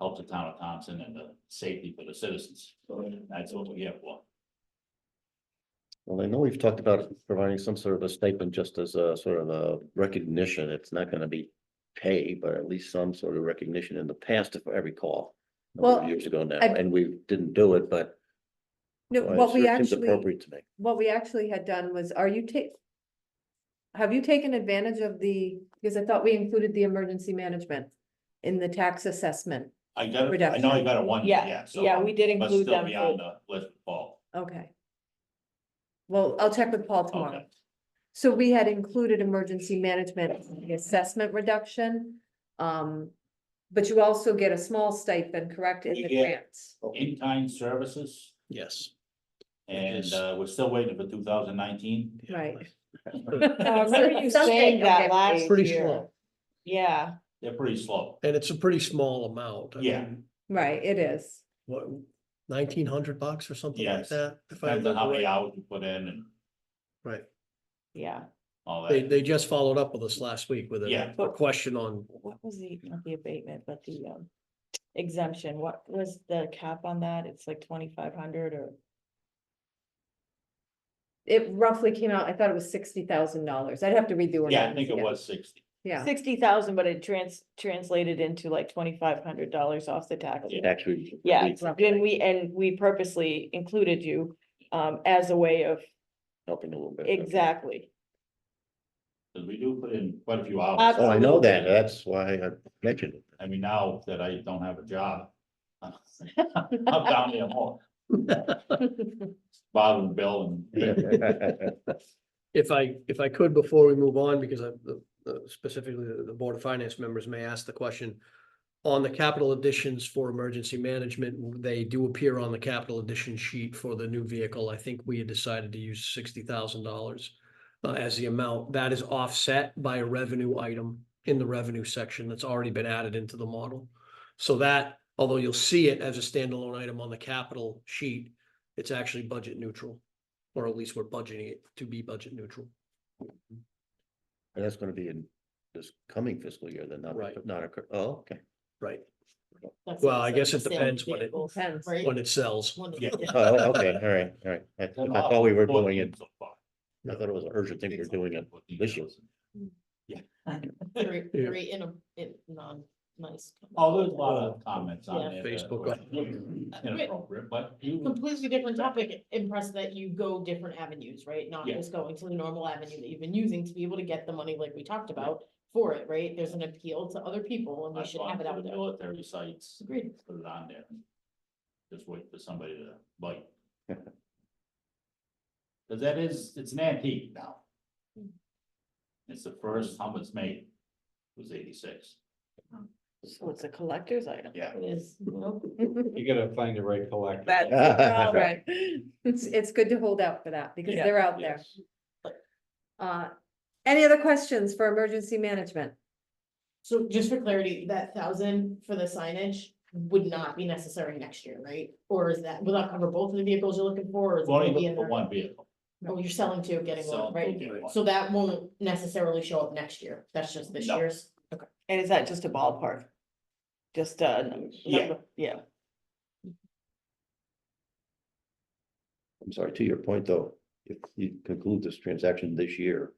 Speaker 1: helps the town of Thompson and the safety for the citizens, so that's what we're here for.
Speaker 4: Well, I know we've talked about providing some sort of a stipend just as a sort of a recognition. It's not gonna be pay, but at least some sort of recognition in the past, if I recall. A number of
Speaker 2: Well,
Speaker 4: years ago now,
Speaker 2: I-
Speaker 4: and we didn't do it, but.
Speaker 2: No,
Speaker 4: well, it
Speaker 2: what we
Speaker 4: sure seems
Speaker 2: actually,
Speaker 4: appropriate to me.
Speaker 2: what we actually had done was, have you taken advantage of because I thought we included the emergency management in the tax assessment?
Speaker 1: I got, I
Speaker 2: Reduction.
Speaker 1: know I got a one,
Speaker 8: Yeah,
Speaker 1: so.
Speaker 8: yeah, we did
Speaker 1: But
Speaker 8: include
Speaker 1: still
Speaker 8: them.
Speaker 1: be on the list of Paul.
Speaker 2: Okay. Well, I'll check with Paul tomorrow.
Speaker 1: Okay.
Speaker 2: So we had included emergency management, in the assessment reduction. But you also get a small stipend, correct, in
Speaker 1: We
Speaker 2: the
Speaker 1: get-
Speaker 2: grants?
Speaker 1: In-kind services,
Speaker 13: Yes.
Speaker 1: and
Speaker 13: Yes.
Speaker 1: We're still waiting for 2019.
Speaker 2: Right.
Speaker 8: I remember you
Speaker 2: Something,
Speaker 8: saying that
Speaker 2: okay,
Speaker 8: last
Speaker 13: Pretty
Speaker 8: year.
Speaker 13: slow,
Speaker 8: Yeah,
Speaker 1: They're pretty slow.
Speaker 13: and it's a pretty small amount. I
Speaker 1: Yeah.
Speaker 13: mean,
Speaker 2: Right, it is.
Speaker 13: What, $1,900 or something like
Speaker 1: Yes.
Speaker 13: that. If I
Speaker 1: Depends on how
Speaker 13: remember
Speaker 1: many
Speaker 13: right.
Speaker 1: hours you put in and
Speaker 13: Right.
Speaker 8: Yeah.
Speaker 1: all
Speaker 13: They,
Speaker 1: that.
Speaker 13: they just followed up with us last week with
Speaker 1: Yeah.
Speaker 13: a question on,
Speaker 8: What was not the abatement, but the exemption? What was the cap on that? It's like 2,500 or?
Speaker 2: It roughly came out, I thought it was $60,000. I'd have to read the ordinance.
Speaker 1: Yeah, I think it
Speaker 2: again.
Speaker 1: was 60.
Speaker 2: Yeah,
Speaker 8: 60,000, but it translated into like $2,500 off the tax.
Speaker 4: Actually.
Speaker 8: Yeah, and we purposely included you as a way of,
Speaker 4: Helping a little bit.
Speaker 8: exactly.
Speaker 1: Cause we do put in quite a few hours.
Speaker 4: Oh, I know that. That's why I mentioned it.
Speaker 1: I mean, now that I don't have a job. I'm down there more. Bottom bill and.
Speaker 13: if I could, before we move on, because specifically the Board of Finance members may ask the question. On the capital additions for emergency management, they do appear on the capital addition sheet for the new vehicle. I think we had decided to use $60,000 as the amount. That is offset by a revenue item in the revenue section that's already been added into the model. So that, although you'll see it as a standalone item on the capital sheet, it's actually budget neutral, or at least we're budgeting it to be budget neutral.
Speaker 4: And that's gonna be in this coming fiscal year, then, not,
Speaker 13: Right.
Speaker 4: not a, oh, okay.
Speaker 13: Right.
Speaker 7: That's
Speaker 13: Well,
Speaker 7: what
Speaker 13: I guess it
Speaker 7: said,
Speaker 13: depends
Speaker 7: sale
Speaker 13: when it-
Speaker 7: vehicles,
Speaker 2: Depends.
Speaker 7: right?
Speaker 13: When it sells.
Speaker 7: When it-
Speaker 1: Yeah.
Speaker 4: Oh, okay, all right. I thought we were doing it,
Speaker 1: So far.
Speaker 4: I thought it was an urgent thing we were doing it this year.
Speaker 7: Very,
Speaker 13: Yeah.
Speaker 7: very non-nice.
Speaker 1: Oh, there's a lot of comments on
Speaker 7: Yeah.
Speaker 1: there. that
Speaker 13: Facebook.
Speaker 1: were Inappropriate, but you.
Speaker 7: Completely different topic, impressed that you go different avenues, right? Not
Speaker 1: Yeah.
Speaker 7: just going to the normal avenue that you've been using to be able to get the money like we talked about for it, right? There's an appeal to other people and we
Speaker 1: I've
Speaker 7: should
Speaker 1: gone
Speaker 7: have it
Speaker 1: to
Speaker 7: out
Speaker 1: the
Speaker 7: there.
Speaker 1: military sites,
Speaker 7: Agreed.
Speaker 1: put it on there. Just wait for somebody to bite. Cause it's an antique now. It's the first hump it's made, was 86.
Speaker 8: So it's a collector's item.
Speaker 1: Yeah.
Speaker 7: It is, you know,
Speaker 14: You gotta find the right collector.
Speaker 8: That's
Speaker 2: right. It's good to hold out for that because
Speaker 8: Yeah.
Speaker 2: they're out there.
Speaker 1: Yes.
Speaker 2: Any other questions for emergency management?
Speaker 7: so just for clarity, that 1,000 for the signage would not be necessary next year, right? Or is that, will that cover both of the vehicles you're looking for? Or is it
Speaker 1: Only
Speaker 7: gonna be
Speaker 1: look
Speaker 7: in
Speaker 1: for
Speaker 7: there?
Speaker 1: one vehicle.
Speaker 7: Oh, you're selling two, getting one,
Speaker 1: Selling two,
Speaker 7: right?
Speaker 1: getting one.
Speaker 7: So that won't necessarily show up next year. That's just this
Speaker 1: No.
Speaker 7: year's. Okay.
Speaker 8: And is that just a ballpark? Just
Speaker 1: Yeah.
Speaker 8: Yeah.
Speaker 4: I'm sorry, to your point, though, if you conclude this transaction this year,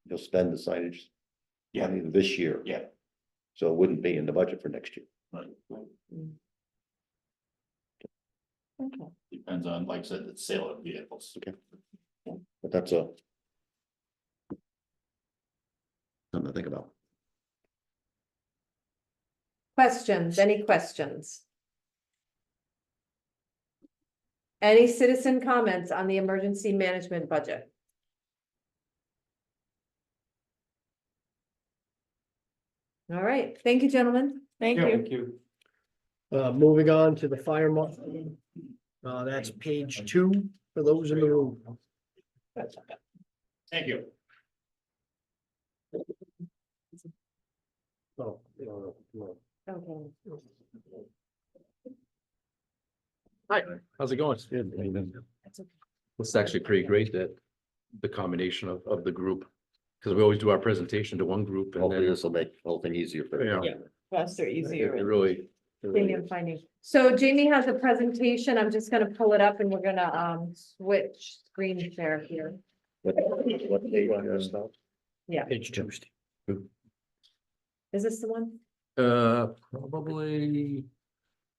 Speaker 4: you'll spend the signage
Speaker 1: Yeah.
Speaker 4: money this year.
Speaker 1: Yeah.
Speaker 4: So it wouldn't be in the budget for next year.
Speaker 1: Right.
Speaker 8: Okay.
Speaker 1: Depends on, like I said, the sale of vehicles.
Speaker 4: But that's something to think about.
Speaker 2: Questions, any questions? Any citizen comments on the emergency management budget? All right, thank you, gentlemen.
Speaker 8: Thank you.
Speaker 14: Thank you.
Speaker 13: Moving on to the fire marshal. That's page 2 for those in the room.
Speaker 1: Thank you.
Speaker 13: Oh, no.
Speaker 2: Okay.
Speaker 15: Hi, how's it going? It's actually pretty great that the combination of the group, because we always do our presentation to one group and
Speaker 4: Hopefully
Speaker 15: then,
Speaker 4: this will make the whole thing easier for
Speaker 15: Yeah.
Speaker 4: you.
Speaker 8: Faster,
Speaker 15: it
Speaker 8: easier.
Speaker 15: really,
Speaker 2: Finding and finding. So Jamie has a presentation. I'm just gonna pull it up and we're gonna switch screen share here.
Speaker 4: What page on your stuff?
Speaker 2: Yeah,
Speaker 13: Page 2.
Speaker 2: is this the one?
Speaker 15: probably,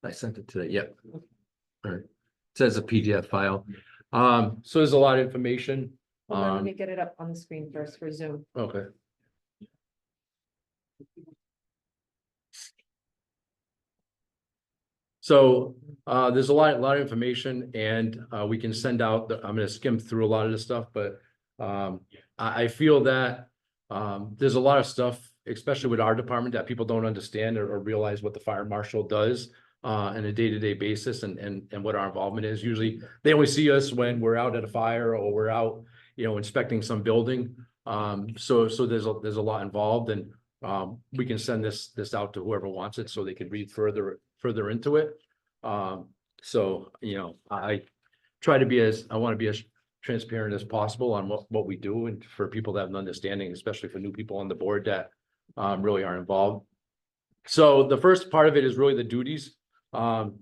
Speaker 15: I sent it today, yep. All right, it says a PDF file. So there's a lot of information.
Speaker 2: Hold on, let me get it up on the screen first for Zoom.
Speaker 15: Okay. So there's a lot of information and we can send out, I'm gonna skim through a lot of this stuff, but I feel that there's a lot of stuff, especially with our department, that people don't understand or realize what the fire marshal does on a day-to-day basis and what our involvement is. Usually they only see us when we're out at a fire or we're out, inspecting some building. So there's a lot involved and we can send this out to whoever wants it so they can read further into it. So, you know, I try to be I want to be as transparent as possible on what we do and for people that have an understanding, especially for new people on the board that really are involved. So the first part of it is really the duties of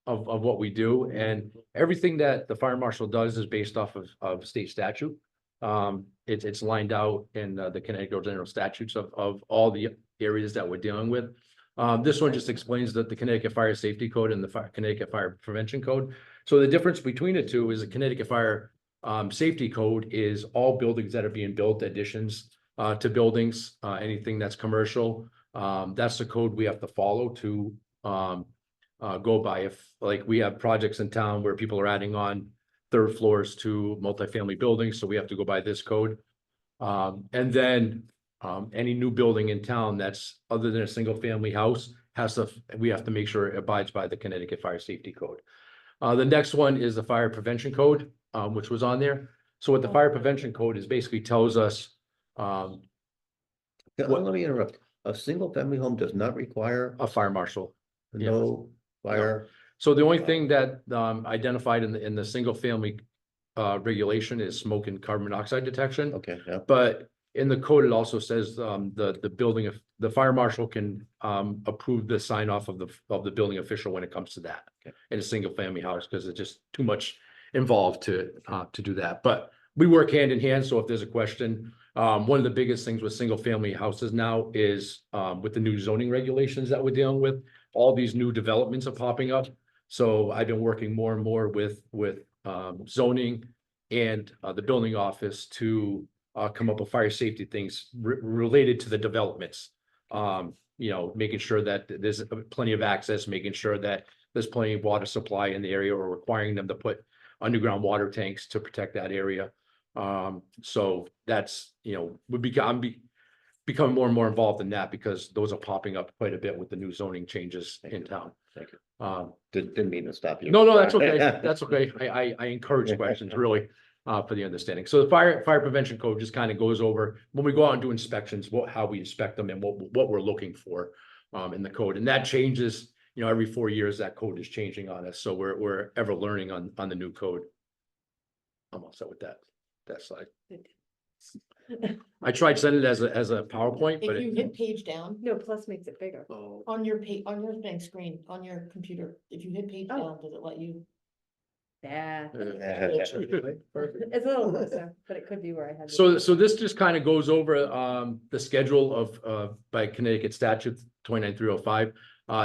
Speaker 15: what we do, and everything that the fire marshal does is based off of state statute. It's lined out in the Connecticut General Statutes of all the areas that we're dealing with. This one just explains that the Connecticut Fire Safety Code and the Connecticut Fire Prevention Code. So the difference between the two is the Connecticut Fire Safety Code is all buildings that are being built, additions to buildings, anything that's commercial. That's the code we have to follow to go by. If like we have projects in town where people are adding on third floors to multifamily buildings, so we have to go by this code. And then any new building in town that's other than a single family house we have to make sure it abides by the Connecticut Fire Safety Code. The next one is the Fire Prevention Code, which was on there. So what the Fire Prevention Code is basically tells us.
Speaker 4: Let me interrupt. A single family home does not require
Speaker 15: A fire marshal.
Speaker 4: no fire.
Speaker 15: So the only thing that identified in the single family regulation is smoke and carbon monoxide detection.
Speaker 4: Okay, yeah.
Speaker 15: But in the code, it also says the building of the fire marshal can approve the sign off of the building official when it comes to that in a single family house, because it's just too much involved to do that. But we work hand in hand. So if there's a question, one of the biggest things with single family houses now is with the new zoning regulations that we're dealing with, all these new developments are popping up. So I've been working more and more with zoning and the building office to come up with fire safety things related to the developments. You know, making sure that there's plenty of access, making sure that there's plenty of water supply in the area, or requiring them to put underground water tanks to protect that area. So that's, you know, I'm becoming more and more involved in that, because those are popping up quite a bit with the new zoning changes in town.
Speaker 4: Thank you. Didn't mean to stop you.
Speaker 15: No, that's okay. That's okay. I encourage questions really for the understanding. So the fire prevention code just kind of goes over when we go out and do inspections, how we inspect them and what we're looking for in the code. And that changes, you know, every 4 years that code is changing on us. So we're ever learning on the new code. I'm all set with that slide. I tried sending it as a PowerPoint, but
Speaker 7: If you hit page down
Speaker 2: No, plus makes it bigger.
Speaker 7: on your thing screen, on your computer, if you hit page down, does it let you?
Speaker 2: Yeah,
Speaker 6: Perfect.
Speaker 2: it's a little closer, but it could be where I had.
Speaker 15: So this just kind of goes over the schedule of by Connecticut statute 29305.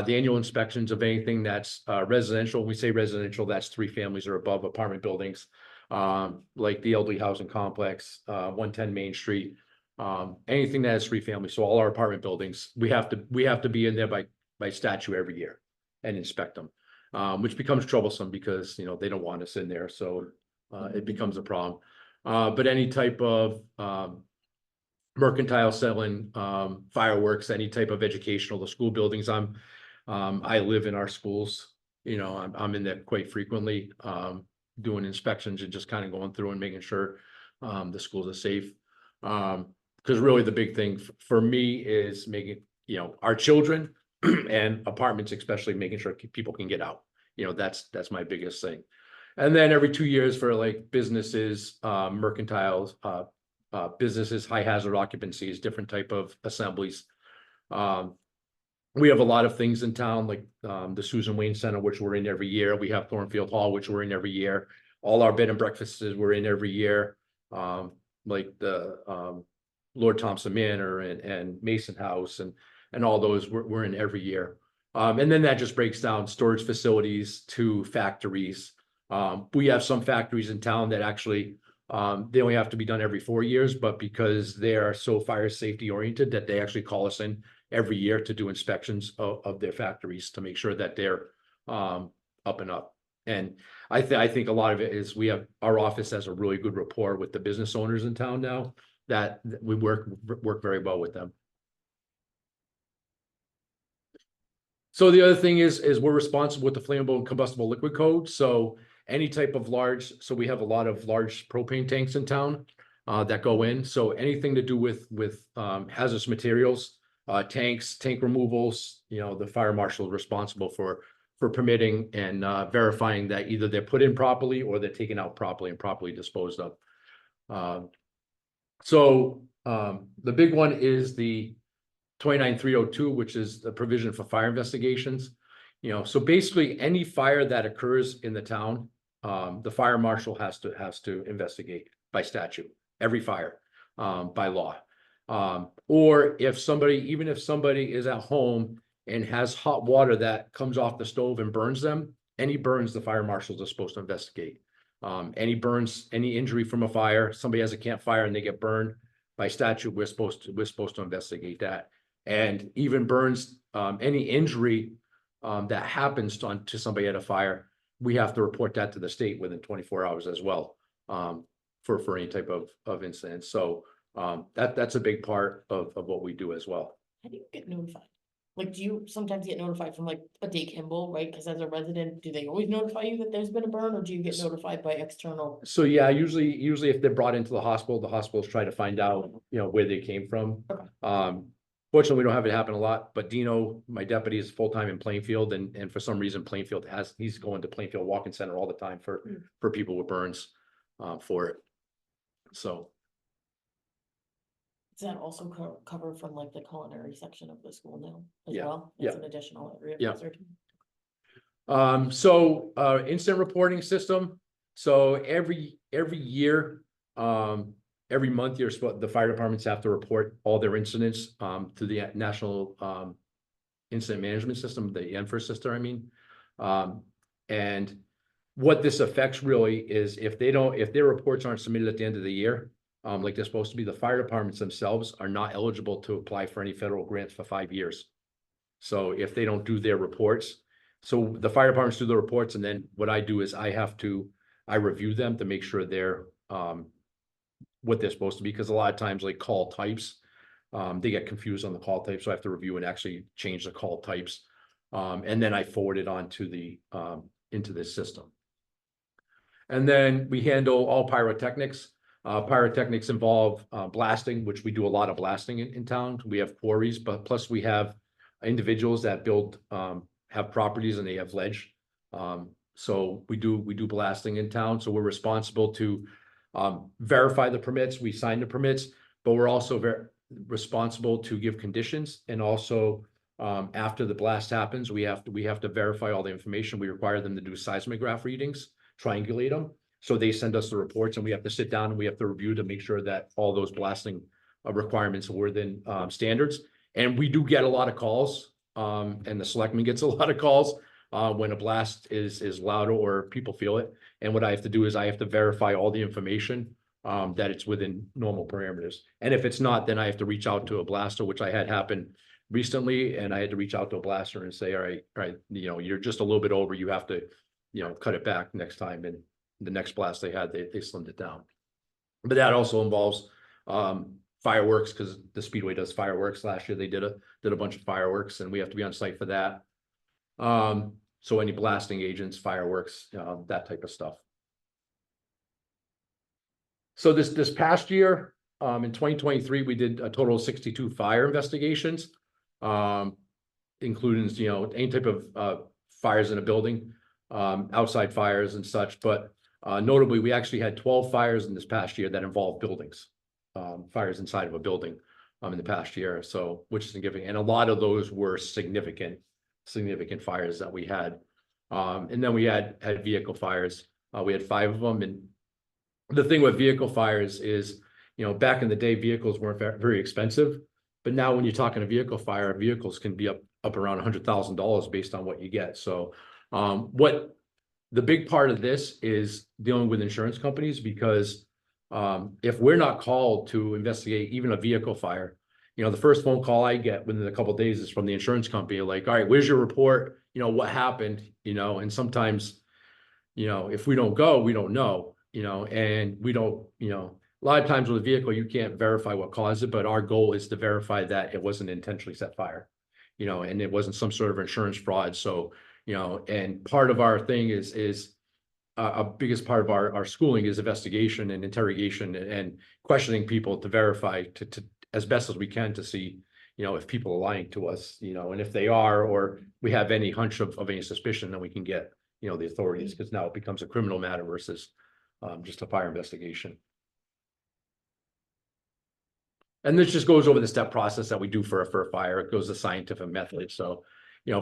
Speaker 15: The annual inspections of anything that's residential. When we say residential, that's 3 families or above apartment buildings. Like the elderly housing complex, 110 Main Street, anything that has 3 families. So all our apartment buildings, we have to be in there by statute every year and inspect them, which becomes troublesome because, you know, they don't want us in there. So it becomes a problem. But any type of mercantile selling, fireworks, any type of educational, the school buildings, I live in our schools, you know, I'm in there quite frequently, doing inspections and just kind of going through and making sure the schools are safe. Because really the big thing for me is making, you know, our children and apartments, especially making sure people can get out. You know, that's my biggest thing. And then every 2 years for like businesses, mercantiles, businesses, high hazard occupancies, different type of assemblies. We have a lot of things in town, like the Susan Wayne Center, which we're in every year. We have Thornfield Hall, which we're in every year. All our bed and breakfasts we're in every year. Like the Lord Thompson Manor and Mason House and all those we're in every year. And then that just breaks down storage facilities to factories. We have some factories in town that actually they only have to be done every 4 years, but because they are so fire safety oriented that they actually call us in every year to do inspections of their factories to make sure that they're up and up. And I think a lot of it is our office has a really good rapport with the business owners in town now, that we work very well with them. So the other thing is we're responsible with the flammable and combustible liquid code. So any type of so we have a lot of large propane tanks in town that go in. So anything to do with hazardous materials, tank removals, you know, the fire marshal is responsible for for permitting and verifying that either they're put in properly or they're taken out properly and properly disposed of. The big one is the 29302, which is the provision for fire investigations. So basically any fire that occurs in the town, the fire marshal has to investigate by statute, every fire, by law. Or if somebody is at home and has hot water that comes off the stove and burns them, any burns the fire marshals are supposed to investigate. Any burns, any injury from a fire, somebody has a campfire and they get burned, by statute, we're supposed to investigate that. And even burns, any injury that happens to somebody at a fire, we have to report that to the state within 24 hours as well, for any type of incident. So that's a big part of what we do as well.
Speaker 7: How do you get notified? Like, do you sometimes get notified from like a Dake Kimball, right? Because as a resident, do they always notify you that there's been a burn, or do you get notified by external?
Speaker 15: So yeah, usually if they're brought into the hospitals try to find out, where they came from.
Speaker 7: Okay.
Speaker 15: Fortunately, we don't have it happen a lot, but Dino, my deputy, is full-time in Plainfield, and for some reason Plainfield he's going to Plainfield Walk-in Center all the time for people with burns, for it. So.
Speaker 7: Is that also covered from like the culinary section of the school now as
Speaker 15: Yeah,
Speaker 7: well?
Speaker 15: yeah.
Speaker 7: As an additional area.
Speaker 15: Yeah.
Speaker 7: Hazard?
Speaker 15: Incident reporting system. So every year, every month, the fire departments have to report all their incidents to the National Incident Management System, the NFIRS system, I mean. And what this affects really is if their reports aren't submitted at the end of the year, like they're supposed to be, the fire departments themselves are not eligible to apply for any federal grants for 5 years. So if they don't do their reports, so the fire departments do the reports, and then what I do is I review them to make sure they're what they're supposed to be, because a lot of times, like call types, they get confused on the call type, so I have to review and actually change the call types. And then I forward it on to the into this system. And then we handle all pyrotechnics. Pyrotechnics involve blasting, which we do a lot of blasting in town. We have quarries, but plus we have individuals that have properties and they have ledge. So we do blasting in town. So we're responsible to verify the permits. We sign the permits, but we're also responsible to give conditions. And also after the blast happens, we have to verify all the information. We require them to do seismograph readings, triangulate them. So they send us the reports, and we have to sit down and we have to review to make sure that all those blasting requirements are within standards. And we do get a lot of calls, and the selectman gets a lot of calls when a blast is louder or people feel it. And what I have to do is I have to verify all the information that it's within normal parameters. And if it's not, then I have to reach out to a blaster, which I had happen recently. And I had to reach out to a blaster and say, all right, you're just a little bit over. You have to, cut it back next time. And the next blast they had, they slimmed it down. But that also involves fireworks, because the Speedway does fireworks. Last year they did a bunch of fireworks, and we have to be on site for that. So any blasting agents, fireworks, that type of stuff. So this past year, in 2023, we did a total of 62 fire investigations, including any type of fires in a building, outside fires and such. But notably, we actually had 12 fires in this past year that involved buildings, fires inside of a building in the past year. So, which is significant. And a lot of those were significant fires that we had. And then we had vehicle fires. We had 5 of them. And the thing with vehicle fires is, back in the day, vehicles weren't very expensive. But now when you're talking a vehicle fire, vehicles can be up around $100,000 based on what you get. So what the big part of this is dealing with insurance companies, because if we're not called to investigate even a vehicle fire, the first phone call I get within a couple of days is from the insurance company, like, all right, where's your report? What happened? And sometimes, if we don't go, we don't know, and we don't, a lot of times with a vehicle, you can't verify what caused it, but our goal is to verify that it wasn't intentionally set fire, and it wasn't some sort of insurance fraud. So, and part of our thing is a biggest part of our schooling is investigation and interrogation and questioning people to verify to as best as we can to see, if people are lying to us, and if they are, or we have any hunch of any suspicion, then we can get, the authorities, because now it becomes a criminal matter versus just a fire investigation. And this just goes over the step process that we do for a fire. It goes the scientific method. So,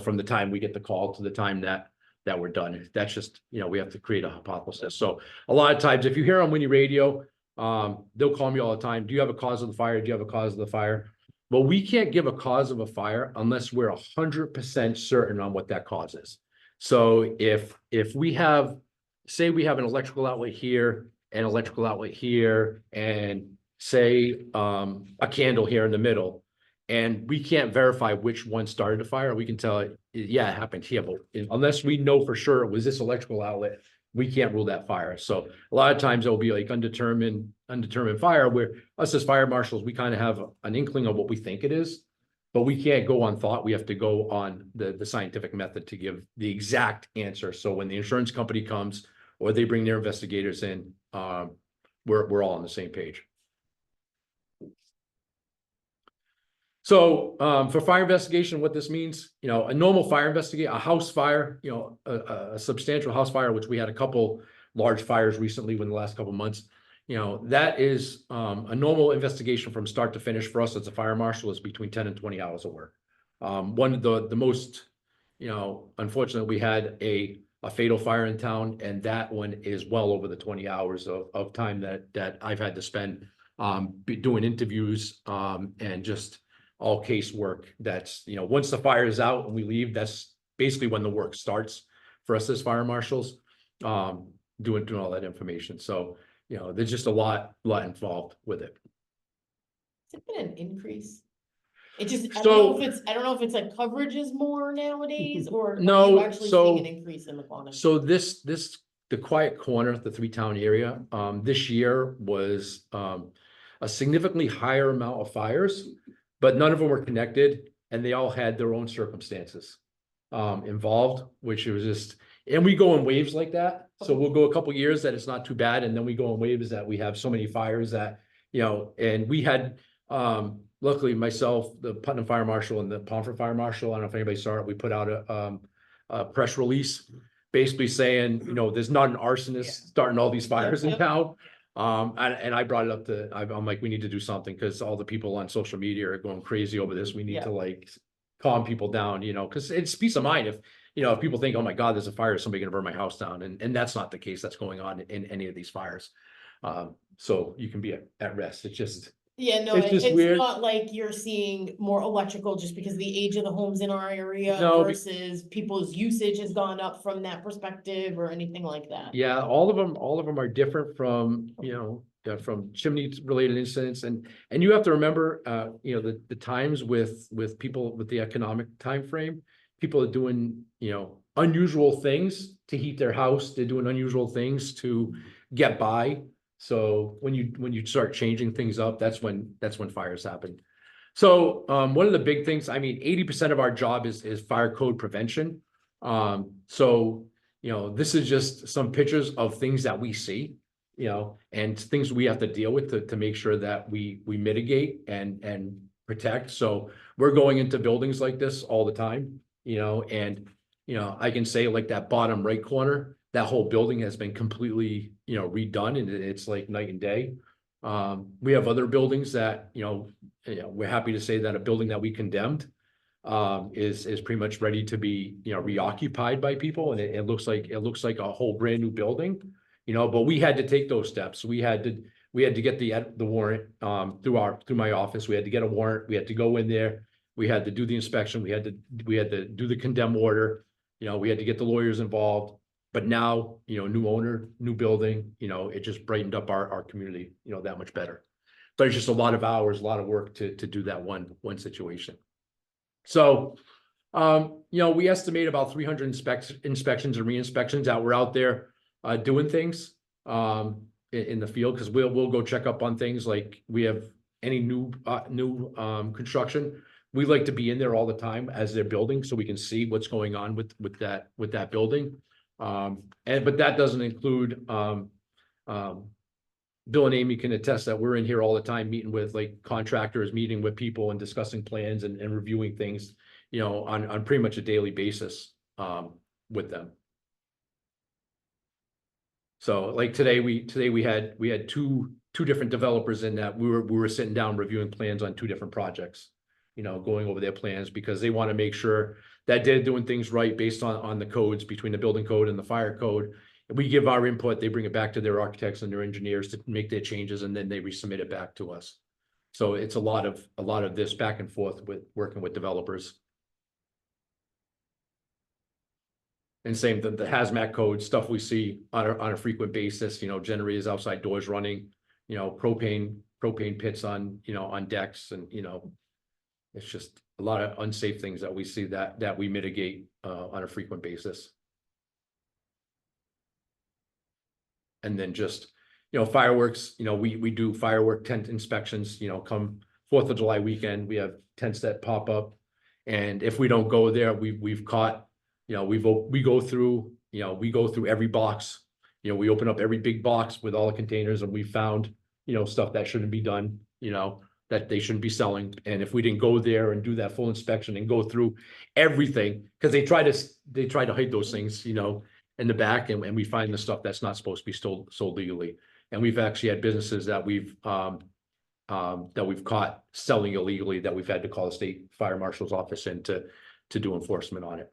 Speaker 15: from the time we get the call to the time that we're done, that's just, we have to create a hypothesis. So a lot of times, if you hear on Winnie Radio, they'll call me all the time. Do you have a cause of the fire? Do you have a cause of the fire? Well, we can't give a cause of a fire unless we're 100% certain on what that cause is. So if we have, say we have an electrical outlet here, an electrical outlet here, and say a candle here in the middle, and we can't verify which one started the fire, we can tell it, yeah, it happened here, but unless we know for sure it was this electrical outlet, we can't rule that fire. So a lot of times it'll be like undetermined fire, where us as fire marshals, we kind of have an inkling of what we think it is, but we can't go on thought. We have to go on the scientific method to give the exact answer. So when the insurance company comes or they bring their investigators in, we're all on the same page. So for fire investigation, what this means, a normal fire investigation, a house fire, a substantial house fire, which we had a couple large fires recently within the last couple of months, that is a normal investigation from start to finish for us as a fire marshal is between 10 and 20 hours of work. One of the most, unfortunately, we had a fatal fire in town, and that one is well over the 20 hours of time that I've had to spend doing interviews and just all case work. That's, once the fire is out and we leave, that's basically when the work starts for us as fire marshals, doing all that information. So, there's just a lot involved with it.
Speaker 7: Has it been an increase? It just, I
Speaker 15: So-
Speaker 7: don't know if it's like coverage is more nowadays, or are
Speaker 15: No,
Speaker 7: you actually
Speaker 15: so-
Speaker 7: seeing an increase in the quantity?
Speaker 15: So the Quiet Corner, the 3-town area, this year was a significantly higher amount of fires, but none of them were connected, and they all had their own circumstances involved, which it was just, and we go in waves like that. So we'll go a couple years that it's not too bad, and then we go in waves that we have so many fires that, and we had, luckily myself, the Putnam Fire Marshal and the Pomfret Fire Marshal, I don't know if anybody saw it, we put out a press release basically saying, there's not an arsonist starting all these fires in town. And I brought it up to, I'm like, we need to do something, because all the people on social media are going crazy over this. We need to like calm people down, because it's peace of mind if, if people think, oh my God, there's a fire, is somebody gonna burn my house down? And that's not the case that's going on in any of these fires. So you can be at rest. It's just,
Speaker 7: Yeah, no,
Speaker 15: it's just
Speaker 7: it's
Speaker 15: weird.
Speaker 7: not like you're seeing more electrical just because of the age of the homes in our area
Speaker 15: No,
Speaker 7: versus people's usage has gone up from that perspective or anything like that.
Speaker 15: Yeah, all of them are different from, from chimney related incidents. And you have to remember, the times with people with the economic time frame, people are doing, unusual things to heat their house. They're doing unusual things to get by. So when you start changing things up, that's when fires happen. So one of the big things, 80% of our job is fire code prevention. So this is just some pictures of things that we see, and things we have to deal with to make sure that we mitigate and protect. So we're going into buildings like this all the time, and I can say like that bottom right corner, that whole building has been completely, redone, and it's like night and day. We have other buildings that, we're happy to say that a building that we condemned is pretty much ready to be, reoccupied by people, and it looks like a whole brand new building, but we had to take those steps. We had to get the warrant through my office. We had to get a warrant. We had to go in there. We had to do the inspection. We had to do the condemn order. We had to get the lawyers involved. But now, new owner, new building, it just brightened up our community, that much better. But it's just a lot of hours, a lot of work to do that one situation. So, we estimate about 300 inspections and re-inspections that we're out there doing things in the field, because we'll go check up on things like we have any new construction. We like to be in there all the time as they're building, so we can see what's going on with that building. But that doesn't include Bill and Amy can attest that we're in here all the time, meeting with like contractors, meeting with people and discussing plans and reviewing things, you know, on pretty much a daily basis, with them. So like today we had two different developers in that we were sitting down reviewing plans on two different projects, you know, going over their plans because they want to make sure that they're doing things right based on the codes between the building code and the fire code. We give our input, they bring it back to their architects and their engineers to make their changes, and then they resubmit it back to us. So it's a lot of this back and forth with working with developers. And same, the hazmat code stuff we see on a frequent basis, you know, generators outside doors running, you know, propane pits on, you know, on decks, and, you know, it's just a lot of unsafe things that we see that we mitigate on a frequent basis. And then just, you know, fireworks, you know, we do firework tent inspections, you know, come 4th of July weekend, we have tents that pop up. And if we don't go there, we've caught, you know, we go through every box, you know, we open up every big box with all the containers, and we found, you know, stuff that shouldn't be done, you know, that they shouldn't be selling. And if we didn't go there and do that full inspection and go through everything, because they try to hide those things, you know, in the back, and we find the stuff that's not supposed to be sold legally. And we've actually had businesses that we've caught selling illegally, that we've had to call the state fire marshal's office in to do enforcement on it.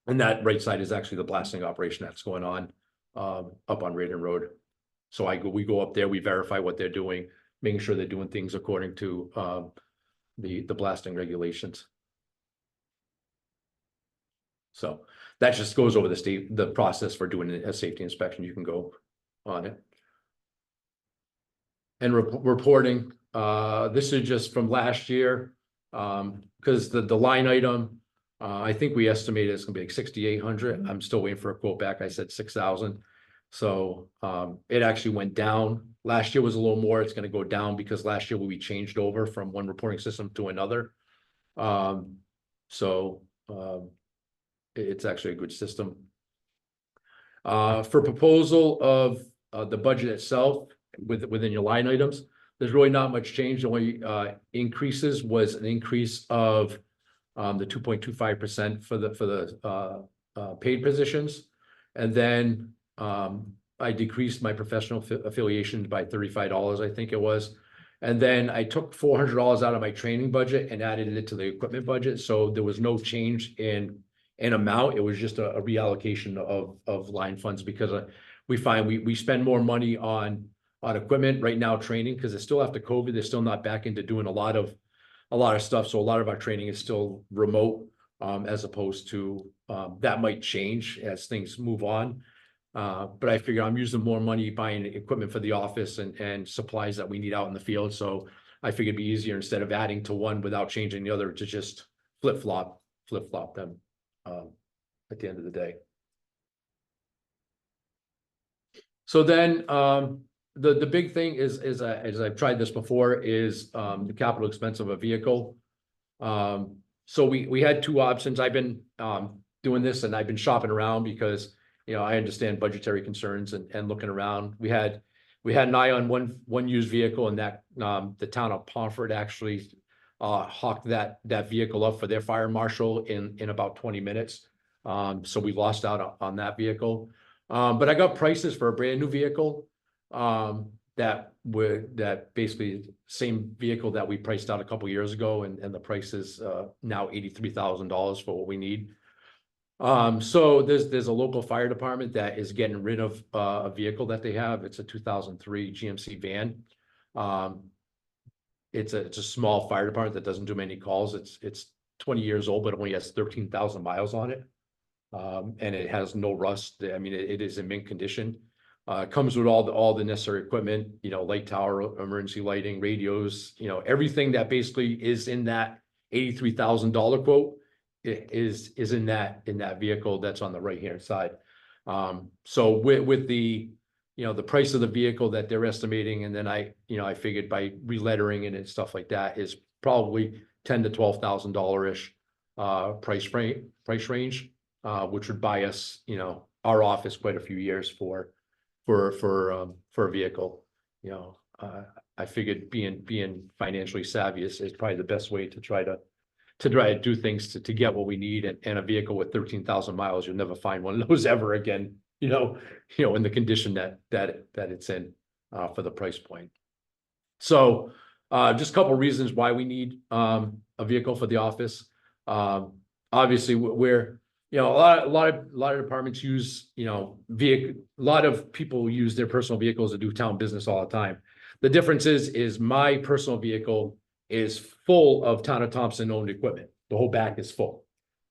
Speaker 15: And that right side is actually the blasting operation that's going on up on Radon Road. So we go up there, we verify what they're doing, making sure they're doing things according to the blasting regulations. So that just goes over the process for doing a safety inspection. You can go on it. And reporting, this is just from last year, because the line item, I think we estimated it's gonna be like 6,800. I'm still waiting for a quote back. I said 6,000. So it actually went down. Last year was a little more. It's gonna go down because last year we changed over from one reporting system to another. It's actually a good system. For proposal of the budget itself within your line items, there's really not much change. The only increases was an increase of the 2.25% for the paid positions. And then I decreased my professional affiliations by $35, I think it was. And then I took $400 out of my training budget and added it to the equipment budget. So there was no change in amount. It was just a reallocation of line funds, because we find we spend more money on equipment right now, training, because it's still after COVID. They're still not back into doing a lot of stuff. So a lot of our training is still remote, as opposed to that might change as things move on. But I figure I'm using more money buying equipment for the office and supplies that we need out in the field. So I figured it'd be easier, instead of adding to one without changing the other, to just flip flop them at the end of the day. So then the big thing is as I've tried this before, is the capital expense of a vehicle. So we had two options. I've been doing this, and I've been shopping around because, you know, I understand budgetary concerns and looking around. We had an eye on one used vehicle, and that the town of Pomfret actually hawked that vehicle up for their fire marshal in about 20 minutes. So we lost out on that vehicle. But I got prices for a brand new vehicle that basically same vehicle that we priced out a couple years ago, and the price is now $83,000 for what we need. So there's a local fire department that is getting rid of a vehicle that they have. It's a 2003 GMC van. It's a small fire department that doesn't do many calls. It's 20 years old, but only has 13,000 miles on it. And it has no rust. I mean, it is in mint condition. It comes with all the necessary equipment, you know, light tower, emergency lighting, radios, you know, everything that basically is in that $83,000 quote is in that vehicle that's on the right hand side. So with the, you know, the price of the vehicle that they're estimating, and then I figured by relettering it and stuff like that is probably $10,000 to $12,000-ish price range, which would buy us, you know, our office quite a few years for a vehicle. you know, I figured being financially savvy is probably the best way to try to do things to get what we need, and a vehicle with 13,000 miles, you'll never find one of those ever again, you know, in the condition that it's in, for the price point. So, just a couple of reasons why we need, a vehicle for the office. Obviously, we're, you know, a lot of departments use, you know, a lot of people use their personal vehicles to do town business all the time. The difference is my personal vehicle is full of Town of Thompson owned equipment. The whole back is full.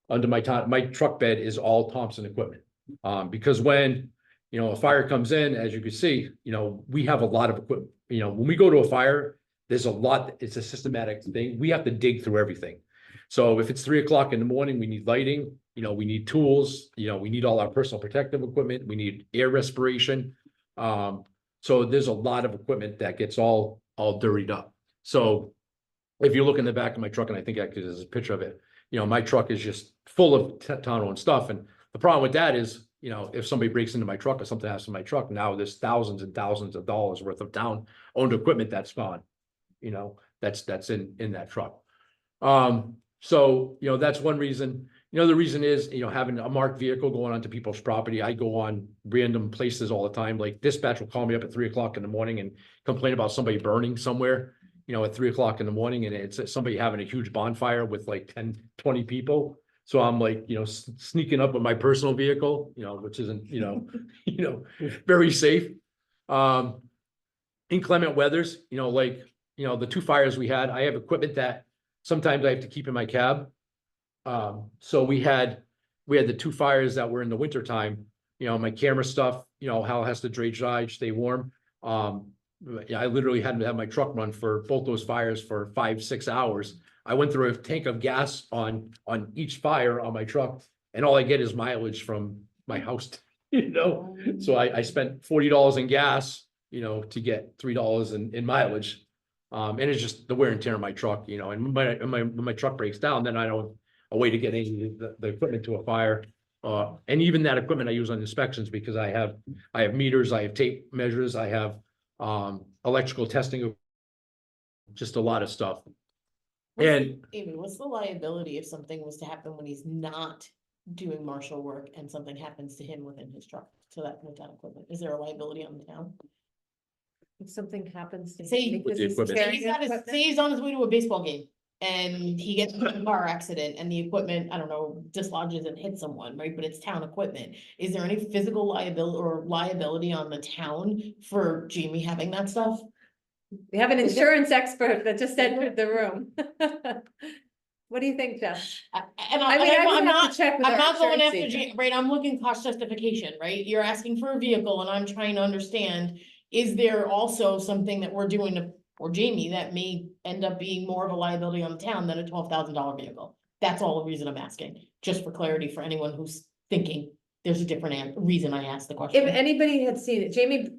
Speaker 15: Under my truck bed is all Thompson equipment. Because when, you know, a fire comes in, as you can see, you know, we have a lot of equipment. You know, when we go to a fire, there's a lot, it's a systematic thing. We have to dig through everything. So if it's 3 o'clock in the morning, we need lighting, you know, we need tools, you know, we need all our personal protective equipment, we need air respiration. So there's a lot of equipment that gets all dirtied up. So if you look in the back of my truck, and I think actually there's a picture of it, you know, my truck is just full of town-owned stuff. And the problem with that is, you know, if somebody breaks into my truck or something happens to my truck, now there's thousands and thousands of dollars worth of town-owned equipment that's gone, you know, that's in that truck. So, you know, that's one reason. You know, the reason is, you know, having a marked vehicle going onto people's property. I go on random places all the time. Like dispatch will call me up at 3 o'clock in the morning and complain about somebody burning somewhere, you know, at 3 o'clock in the morning, and it's somebody having a huge bonfire with like 10, 20 people. So I'm like, you know, sneaking up with my personal vehicle, you know, which isn't, you know, very safe. Inclement weathers, you know, like, you know, the 2 fires we had, I have equipment that sometimes I have to keep in my cab. So we had the 2 fires that were in the winter time, you know, my camera stuff, you know, Hal has to dry, stay warm. I literally had to have my truck run for both those fires for 5-6 hours. I went through a tank of gas on each fire on my truck, and all I get is mileage from my house, you know? So I spent $40 in gas, you know, to get $3 in mileage. And it's just the wear and tear on my truck, you know, and when my truck breaks down, then I don't have a way to get any of the equipment to a fire. And even that equipment I use on inspections, because I have meters, I have tape measures, I have electrical testing, just a lot of stuff. And
Speaker 7: Amy, what's the liability if something was to happen when he's not doing marshal work and something happens to him within his truck? So that with that equipment, is there a liability on the town?
Speaker 2: If something happens to
Speaker 7: Say-
Speaker 2: him because
Speaker 15: With the
Speaker 2: he's
Speaker 15: equipment.
Speaker 2: carrying
Speaker 7: Say he's on his way to a baseball game and he gets in a car accident and the equipment, I don't know, dislodges and hits someone, right? But it's town equipment. Is there any physical liability on the town for Jamie having that stuff?
Speaker 2: We have an
Speaker 7: Is there-
Speaker 2: insurance expert that just entered the room. What do you think, Jeff?
Speaker 7: And
Speaker 2: I mean, I would
Speaker 7: I'm
Speaker 2: have
Speaker 7: not,
Speaker 2: to check with
Speaker 7: I'm
Speaker 2: our
Speaker 7: not going
Speaker 2: insurance
Speaker 7: after,
Speaker 2: agent.
Speaker 7: right, I'm looking cost justification, right? You're asking for a vehicle and I'm trying to understand, is there also something that we're doing to, or Jamie, that may end up being more of a liability on the town than a $12,000 vehicle? That's all the reason I'm asking, just for clarity for anyone who's thinking there's a different reason I asked the
Speaker 2: If
Speaker 7: question.
Speaker 2: anybody had seen it, Jamie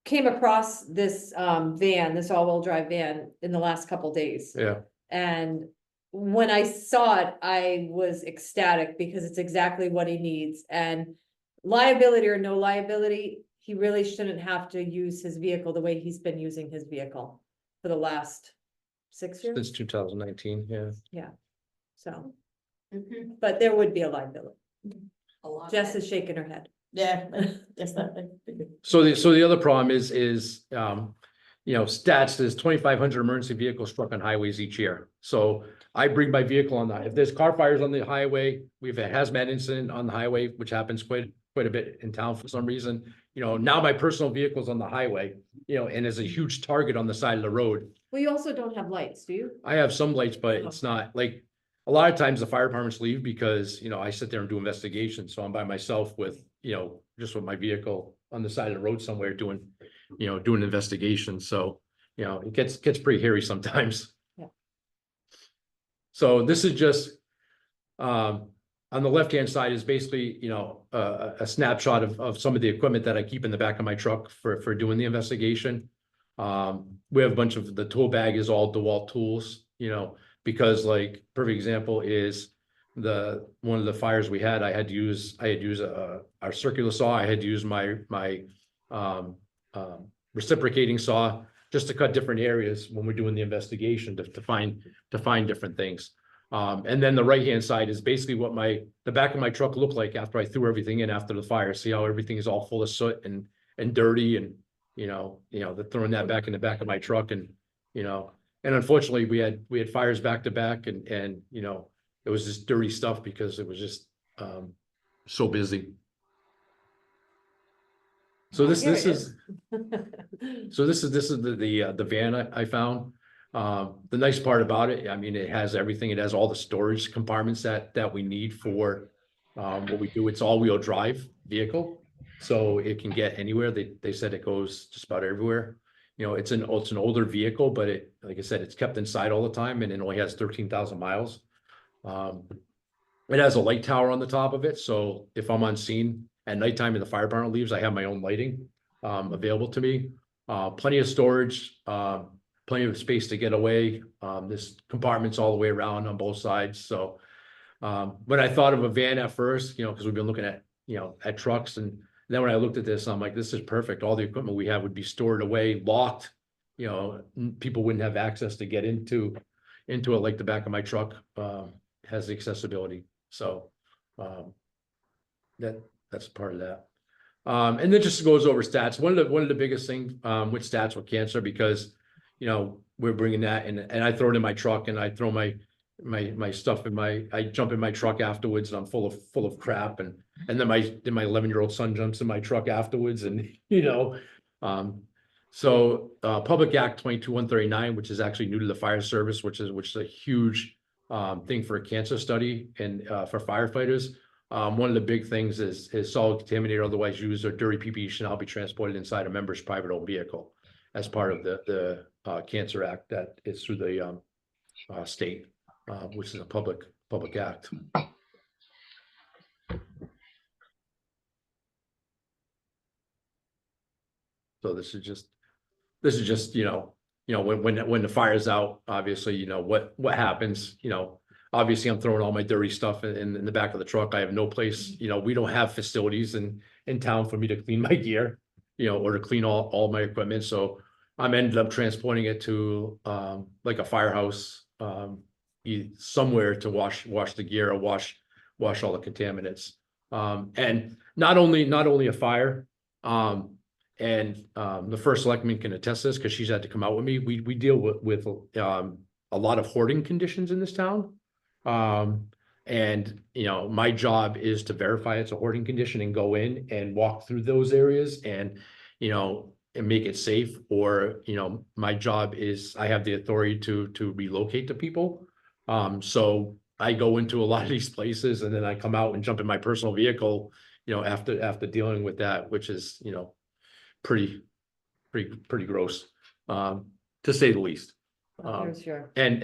Speaker 2: came across this van, this all-wheel drive van in the last couple days.
Speaker 15: yeah,
Speaker 2: And when I saw it, I was ecstatic because it's exactly what he needs. And liability or no liability, he really shouldn't have to use his vehicle the way he's been using his vehicle for the last 6 years.
Speaker 15: since 2019, yeah.
Speaker 2: So,
Speaker 7: Mhm.
Speaker 2: but there would be a liability.
Speaker 7: A lot.
Speaker 2: Jess is shaking her head.
Speaker 7: Yeah, just that.
Speaker 15: So the other problem is, you know, stats, there's 2,500 emergency vehicles struck on highways each year. So I bring my vehicle on if there's car fires on the highway, we have a hazmat incident on the highway, which happens quite a bit in town for some reason. You know, now my personal vehicle's on the highway, you know, and there's a huge target on the side of the road.
Speaker 2: Well, you also don't have lights, do you?
Speaker 15: I have some lights, but it's not like, a lot of times the fire departments leave because, you know, I sit there and do investigations. So I'm by myself with, you know, just with my vehicle on the side of the road somewhere doing investigations. So, you know, it gets pretty hairy sometimes.
Speaker 2: Yeah.
Speaker 15: So this is just, on the left-hand side is basically, you know, a snapshot of some of the equipment that I keep in the back of my truck for doing the investigation. We have a bunch of, the tool bag is all DeWalt tools, you know, because like perfect example is one of the fires we had, I had to use our circular saw. I had to use my reciprocating saw, just to cut different areas when we're doing the investigation to find different things. And then the right-hand side is basically what the back of my truck looked like after I threw everything in after the fire. See how everything is all full of soot and dirty, and they're throwing that back in the back of my truck, and and unfortunately we had fires back to back, and it was just dirty stuff because it was just so busy. So this
Speaker 2: Here it
Speaker 15: is the van I found. The nice part about it, I mean, it has everything. It has all the storage compartments that we need for what we do. It's all-wheel drive vehicle, so it can get anywhere. They said it goes just about everywhere. It's an older vehicle, but like I said, it's kept inside all the time, and it only has 13,000 miles. It has a light tower on the top of it, so if I'm on scene at nighttime and the fire department leaves, I have my own lighting available to me. Plenty of storage, plenty of space to get away. There's compartments all the way around on both sides. So when I thought of a van at first, because we've been looking at at trucks, and then when I looked at this, I'm like, this is perfect. All the equipment we have would be stored away, locked. People wouldn't have access to get into it, like the back of my truck has the accessibility. So that's part of that. And then just goes over stats. One of the biggest things with stats with cancer, because we're bringing that and I throw it in my truck, and I throw my stuff I jump in my truck afterwards, and I'm full of crap, and then my 11-year-old son jumps in my truck afterwards, and so Public Act 22-139, which is actually new to the fire service, which is a huge thing for a cancer study and for firefighters. One of the big things is solid contaminated, otherwise used, or dirty PPE should not be transported inside a member's private owned vehicle as part of the Cancer Act that is through the state, which is a public act. So this is just when the fire's out, obviously, what happens, obviously I'm throwing all my dirty stuff in the back of the truck. I have no place, we don't have facilities in town for me to clean my gear, or to clean all my equipment. So I'm ended up transporting it to like a firehouse, somewhere to wash the gear, or wash all the contaminants. And not only a fire, and the first selectman can attest this because she's had to come out with me. We deal with a lot of hoarding conditions in this town. And my job is to verify it's a hoarding condition and go in and walk through those areas and make it safe. Or my job is I have the authority to relocate the people. So I go into a lot of these places, and then I come out and jump in my personal vehicle after dealing with that, which is pretty gross, to say the least.
Speaker 8: Sure.
Speaker 15: And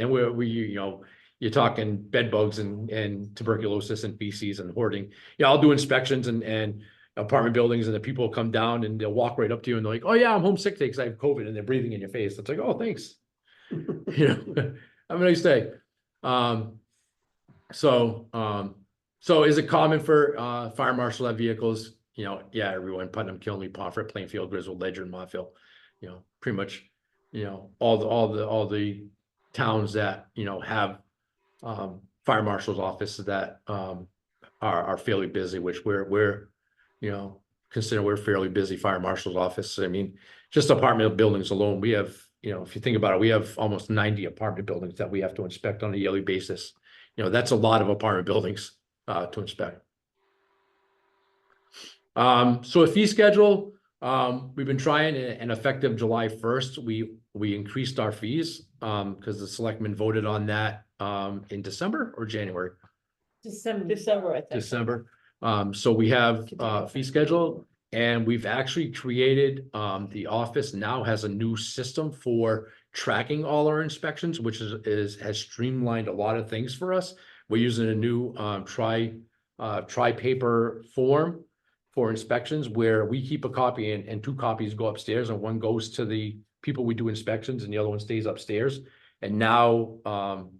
Speaker 15: you're talking bed bugs and tuberculosis and feces and hoarding. I'll do inspections and apartment buildings, and the people come down and they'll walk right up to you and they're like, "Oh yeah, I'm homesick today because I have COVID," and they're breathing in your face. It's like, "Oh, thanks." Have a nice day. So is it common for fire marshal to have vehicles? Yeah, everyone: Putnam, Killenly, Pomfret, Plainfield, Griswold, Ledger, and Montville. Pretty much, all the towns that have fire marshal's offices that are fairly busy, which we're consider we're fairly busy fire marshal's office. I mean, just apartment buildings alone, we have, if you think about it, we have almost 90 apartment buildings that we have to inspect on a yearly basis. That's a lot of apartment buildings to inspect. So a fee schedule, we've been trying, and effective July 1st, we increased our fees because the selectmen voted on that in December or January.
Speaker 8: December, I think.
Speaker 15: December. So we have a fee schedule, and we've actually created, the office now has a new system for tracking all our inspections, which has streamlined a lot of things for us. We're using a new tri-paper form for inspections, where we keep a copy and 2 copies go upstairs, and 1 goes to the people we do inspections and the other one stays upstairs. And now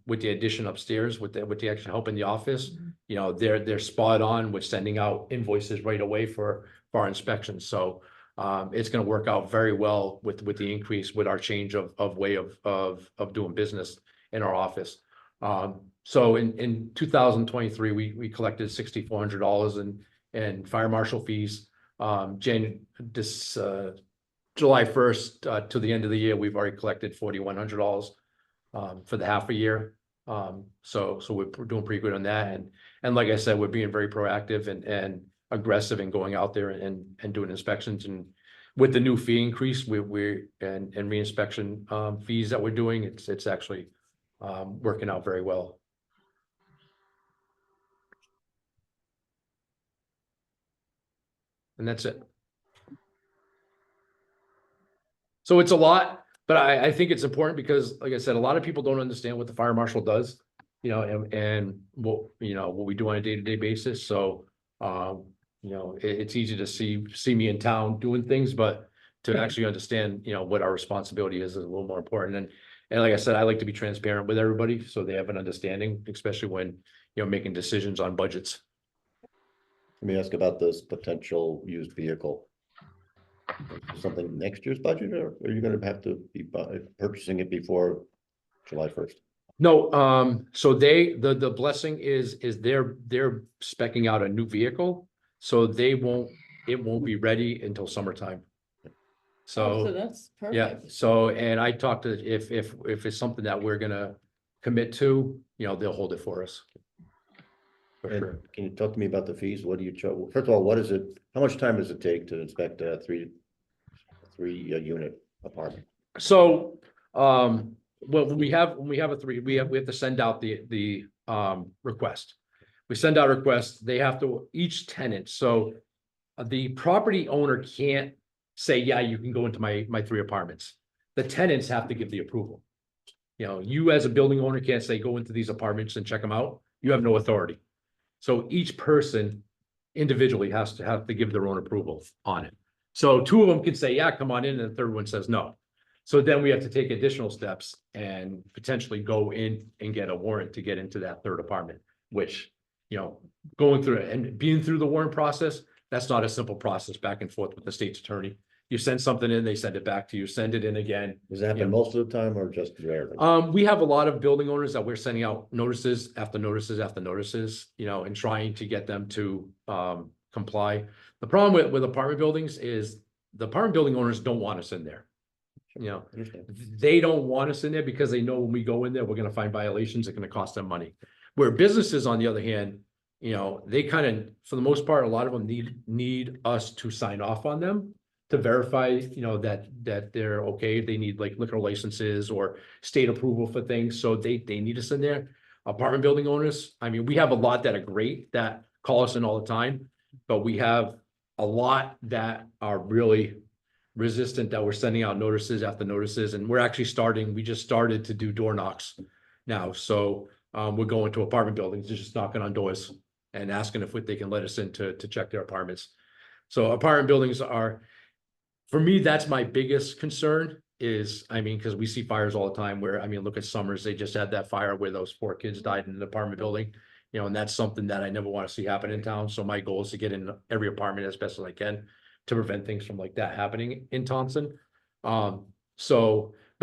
Speaker 15: with the addition upstairs, with the extra help in the office, they're spot on with sending out invoices right away for our inspections. So it's gonna work out very well with the increase, with our change of way of doing business in our office. So in 2023, we collected $6,400 in fire marshal fees. July 1st to the end of the year, we've already collected $4,100 for the half a year. So we're doing pretty good on that. And like I said, we're being very proactive and aggressive in going out there and doing inspections. And with the new fee increase, and re-inspection fees that we're doing, it's actually working out very well. And that's it. So it's a lot, but I think it's important because, like I said, a lot of people don't understand what the fire marshal does, and what, what we do on a day-to-day basis. So, it's easy to see me in town doing things, but to actually understand, what our responsibility is a little more important. And like I said, I like to be transparent with everybody so they have an understanding, especially when, making decisions on budgets.
Speaker 4: Let me ask about this potential used vehicle. Something next year's budget, or are you gonna have to be purchasing it before July 1st?
Speaker 15: No, so the blessing is they're speccing out a new vehicle, so it won't be ready until summertime.
Speaker 8: So
Speaker 15: So,
Speaker 8: that's
Speaker 15: yeah,
Speaker 8: perfect.
Speaker 15: so, and I talked to, if it's something that we're gonna commit to, they'll hold it for us. For
Speaker 4: And
Speaker 15: sure.
Speaker 4: can you talk to me about the fees? What do you charge? First of all, what is it? How much time does it take to inspect a three unit apartment?
Speaker 15: So, well, when we have a three, we have to send out the request. We send out requests, they have to, each tenant, so the property owner can't say, yeah, you can go into my 3 apartments. The tenants have to give the approval. You as a building owner can't say, go into these apartments and check them out. You have no authority. So each person individually has to give their own approval on it. So 2 of them can say, yeah, come on in, and the 3rd one says no. So then we have to take additional steps and potentially go in and get a warrant to get into that 3rd apartment, which, going through it and being through the warrant process, that's not a simple process back and forth with the state's attorney. You send something in, they send it back to you, send it in again.
Speaker 4: Does it happen most of the time or just rarely?
Speaker 15: We have a lot of building owners that we're sending out notices after notices after notices, and trying to get them to comply. The problem with apartment buildings is the apartment building owners don't want us in there.
Speaker 4: Understand.
Speaker 15: They don't want us in there because they know when we go in there, we're gonna find violations, it's gonna cost them money. Where businesses, on the other hand, they kind of, for the most part, a lot of them need us to sign off on them to verify, that they're okay. They need like liquor licenses or state approval for things, so they need us in there. Apartment building owners, I mean, we have a lot that are great, that call us in all the time, but we have a lot that are really resistant, that we're sending out notices after notices, and we just started to do door knocks now. So we're going to apartment buildings, just knocking on doors and asking if they can let us in to check their apartments. So apartment buildings are, for me, that's my biggest concern is, because we see fires all the time where, look at Summers, they just had that fire where those 4 kids died in an apartment building, and that's something that I never want to see happen in town. So my goal is to get in every apartment as best as I can to prevent things from like that happening in Taunton. But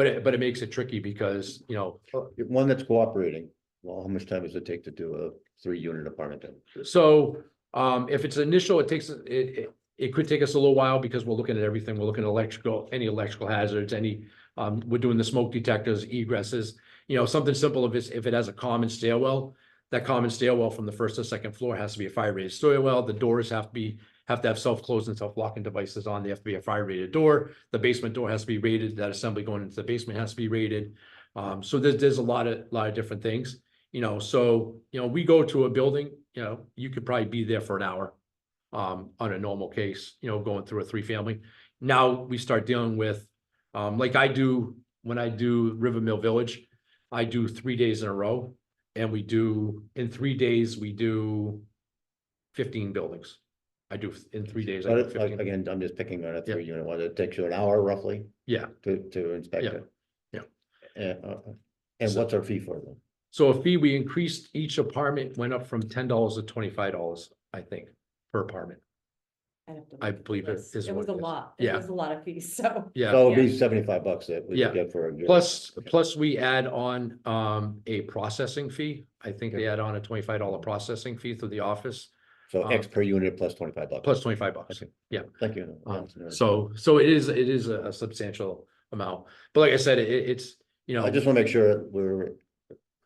Speaker 15: it makes it tricky because,
Speaker 4: One that's cooperating, well, how much time does it take to do a 3-unit apartment then?
Speaker 15: so if it's initial, it could take us a little while because we're looking at everything. We're looking at any electrical hazards, we're doing the smoke detectors, egresses, something simple. If it has a common stairwell, that common stairwell from the 1st to 2nd floor has to be a fire rated stairwell. The doors have to have self-closing and self-locking devices on. They have to be a fire rated door. The basement door has to be rated. That assembly going into the basement has to be rated. So there's a lot of different things, so, we go to a building, you could probably be there for an hour. On a normal case, going through a 3-family. Now we start dealing with, like I do, when I do River Mill Village, I do 3 days in a row. And in 3 days, we do 15 buildings. I do in 3 days. I do 15.
Speaker 4: Again, I'm just picking on a 3-unit one. It takes you an hour roughly
Speaker 15: Yeah.
Speaker 4: to inspect
Speaker 15: Yeah.
Speaker 4: it.
Speaker 15: Yeah.
Speaker 4: And what's our fee for them?
Speaker 15: So a fee, we increased, each apartment went up from $10 to $25, I think, per apartment.
Speaker 2: have to
Speaker 15: I
Speaker 2: look at the
Speaker 15: believe it
Speaker 2: list.
Speaker 15: is
Speaker 2: It was
Speaker 15: what
Speaker 2: a
Speaker 15: it is.
Speaker 2: lot.
Speaker 15: Yeah.
Speaker 2: It was a lot of fees, so.
Speaker 15: Yeah.
Speaker 4: So it'd be $75 that we
Speaker 15: Yeah.
Speaker 4: could get for a year.
Speaker 15: Plus we add on a processing fee. I think they add on a $25 processing fee through the office,
Speaker 4: So X per unit plus $25.
Speaker 15: plus $25.
Speaker 4: Okay.
Speaker 15: Yeah.
Speaker 4: Thank you.
Speaker 15: So it is a substantial amount. But like I said, it's, you know.
Speaker 4: I just want to make sure we're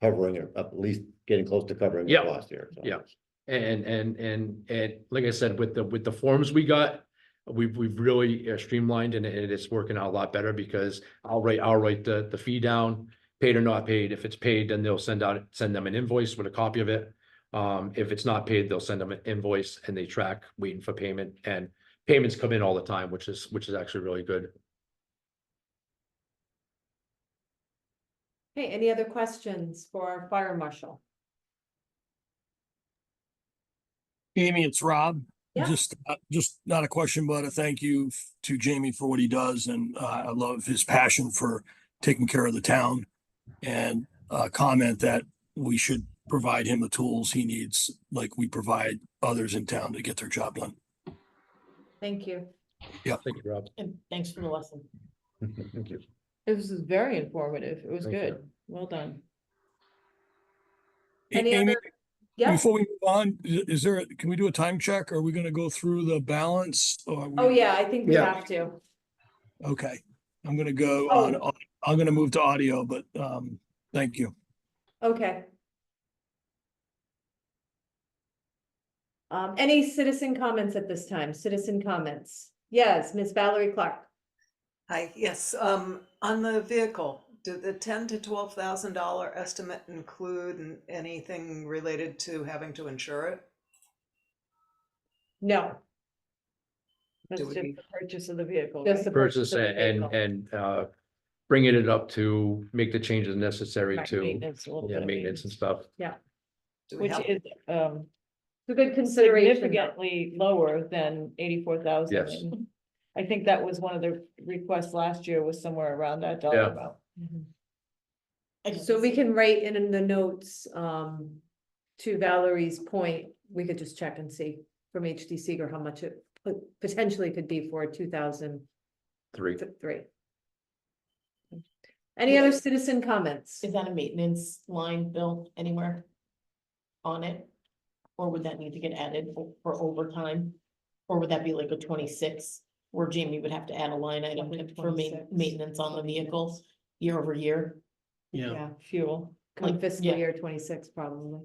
Speaker 4: covering it, at least getting close to covering the
Speaker 15: Yeah.
Speaker 4: cost here. so.
Speaker 15: Yeah. And like I said, with the forms we got, we've really streamlined and it's working out a lot better because I'll write the fee down, paid or not paid. If it's paid, then they'll send them an invoice with a copy of it. If it's not paid, they'll send them an invoice and they track waiting for payment, and payments come in all the time, which is actually really good.
Speaker 2: Okay, any other questions for our fire marshal?
Speaker 3: Amy, it's Rob.
Speaker 2: Yeah.
Speaker 3: Just not a question, but a thank you to Jamie for what he does. And I love his passion for taking care of the town, and comment that we should provide him the tools he needs, like we provide others in town to get their job done.
Speaker 2: Thank you.
Speaker 3: Yeah.
Speaker 15: Thank you, Rob.
Speaker 7: And thanks for the lesson.
Speaker 4: Thank you.
Speaker 8: It was very informative. It was
Speaker 15: Thank you.
Speaker 8: good. Well done.
Speaker 2: Any
Speaker 3: Amy,
Speaker 2: other? Yeah.
Speaker 3: before we move on, is there, can we do a time check? Are we gonna go through the balance? Or are we-
Speaker 2: Oh, yeah, I think we
Speaker 6: Yeah.
Speaker 2: have to.
Speaker 3: Okay, I'm gonna go
Speaker 2: Oh.
Speaker 3: on, I'm gonna move to audio, but thank you.
Speaker 2: Okay. Any citizen comments at this time? Citizen comments? Yes, Miss Valerie Clark.
Speaker 10: Hi, yes, on the vehicle, did the $10,000 to $12,000 estimate include anything related to having to insure it?
Speaker 2: No,
Speaker 8: That's
Speaker 10: Do we
Speaker 8: just
Speaker 10: need-
Speaker 8: the purchase of the vehicle.
Speaker 2: Just
Speaker 8: right?
Speaker 2: the
Speaker 15: Purchase
Speaker 2: of the vehicle.
Speaker 15: and bringing it up to make the changes necessary
Speaker 8: Right,
Speaker 15: to,
Speaker 8: maintenance, a little
Speaker 15: yeah,
Speaker 8: bit of
Speaker 15: maintenance and stuff.
Speaker 10: Do we
Speaker 8: Which
Speaker 10: have-
Speaker 8: is,
Speaker 2: It's a good consideration. though.
Speaker 8: significantly lower than 84,000.
Speaker 15: Yes.
Speaker 8: I think that was one of the requests last year, was somewhere around that dollar
Speaker 15: Yeah.
Speaker 8: amount.
Speaker 2: So we can write in the notes, to Valerie's point, we could just check and see from HD Seeger how much it potentially could be for 2003.
Speaker 15: 3.
Speaker 2: Any other citizen comments?
Speaker 7: Is that a maintenance line, Bill, anywhere on it? Or would that need to get added for overtime? Or would that be like a 26, where Jamie would have to add a line item
Speaker 2: Probably
Speaker 7: for
Speaker 2: 26.
Speaker 7: maintenance on the vehicles year over year?
Speaker 6: Yeah.
Speaker 8: Fuel.
Speaker 2: Come
Speaker 7: like,
Speaker 2: fiscal
Speaker 7: yeah.
Speaker 2: year 26, probably.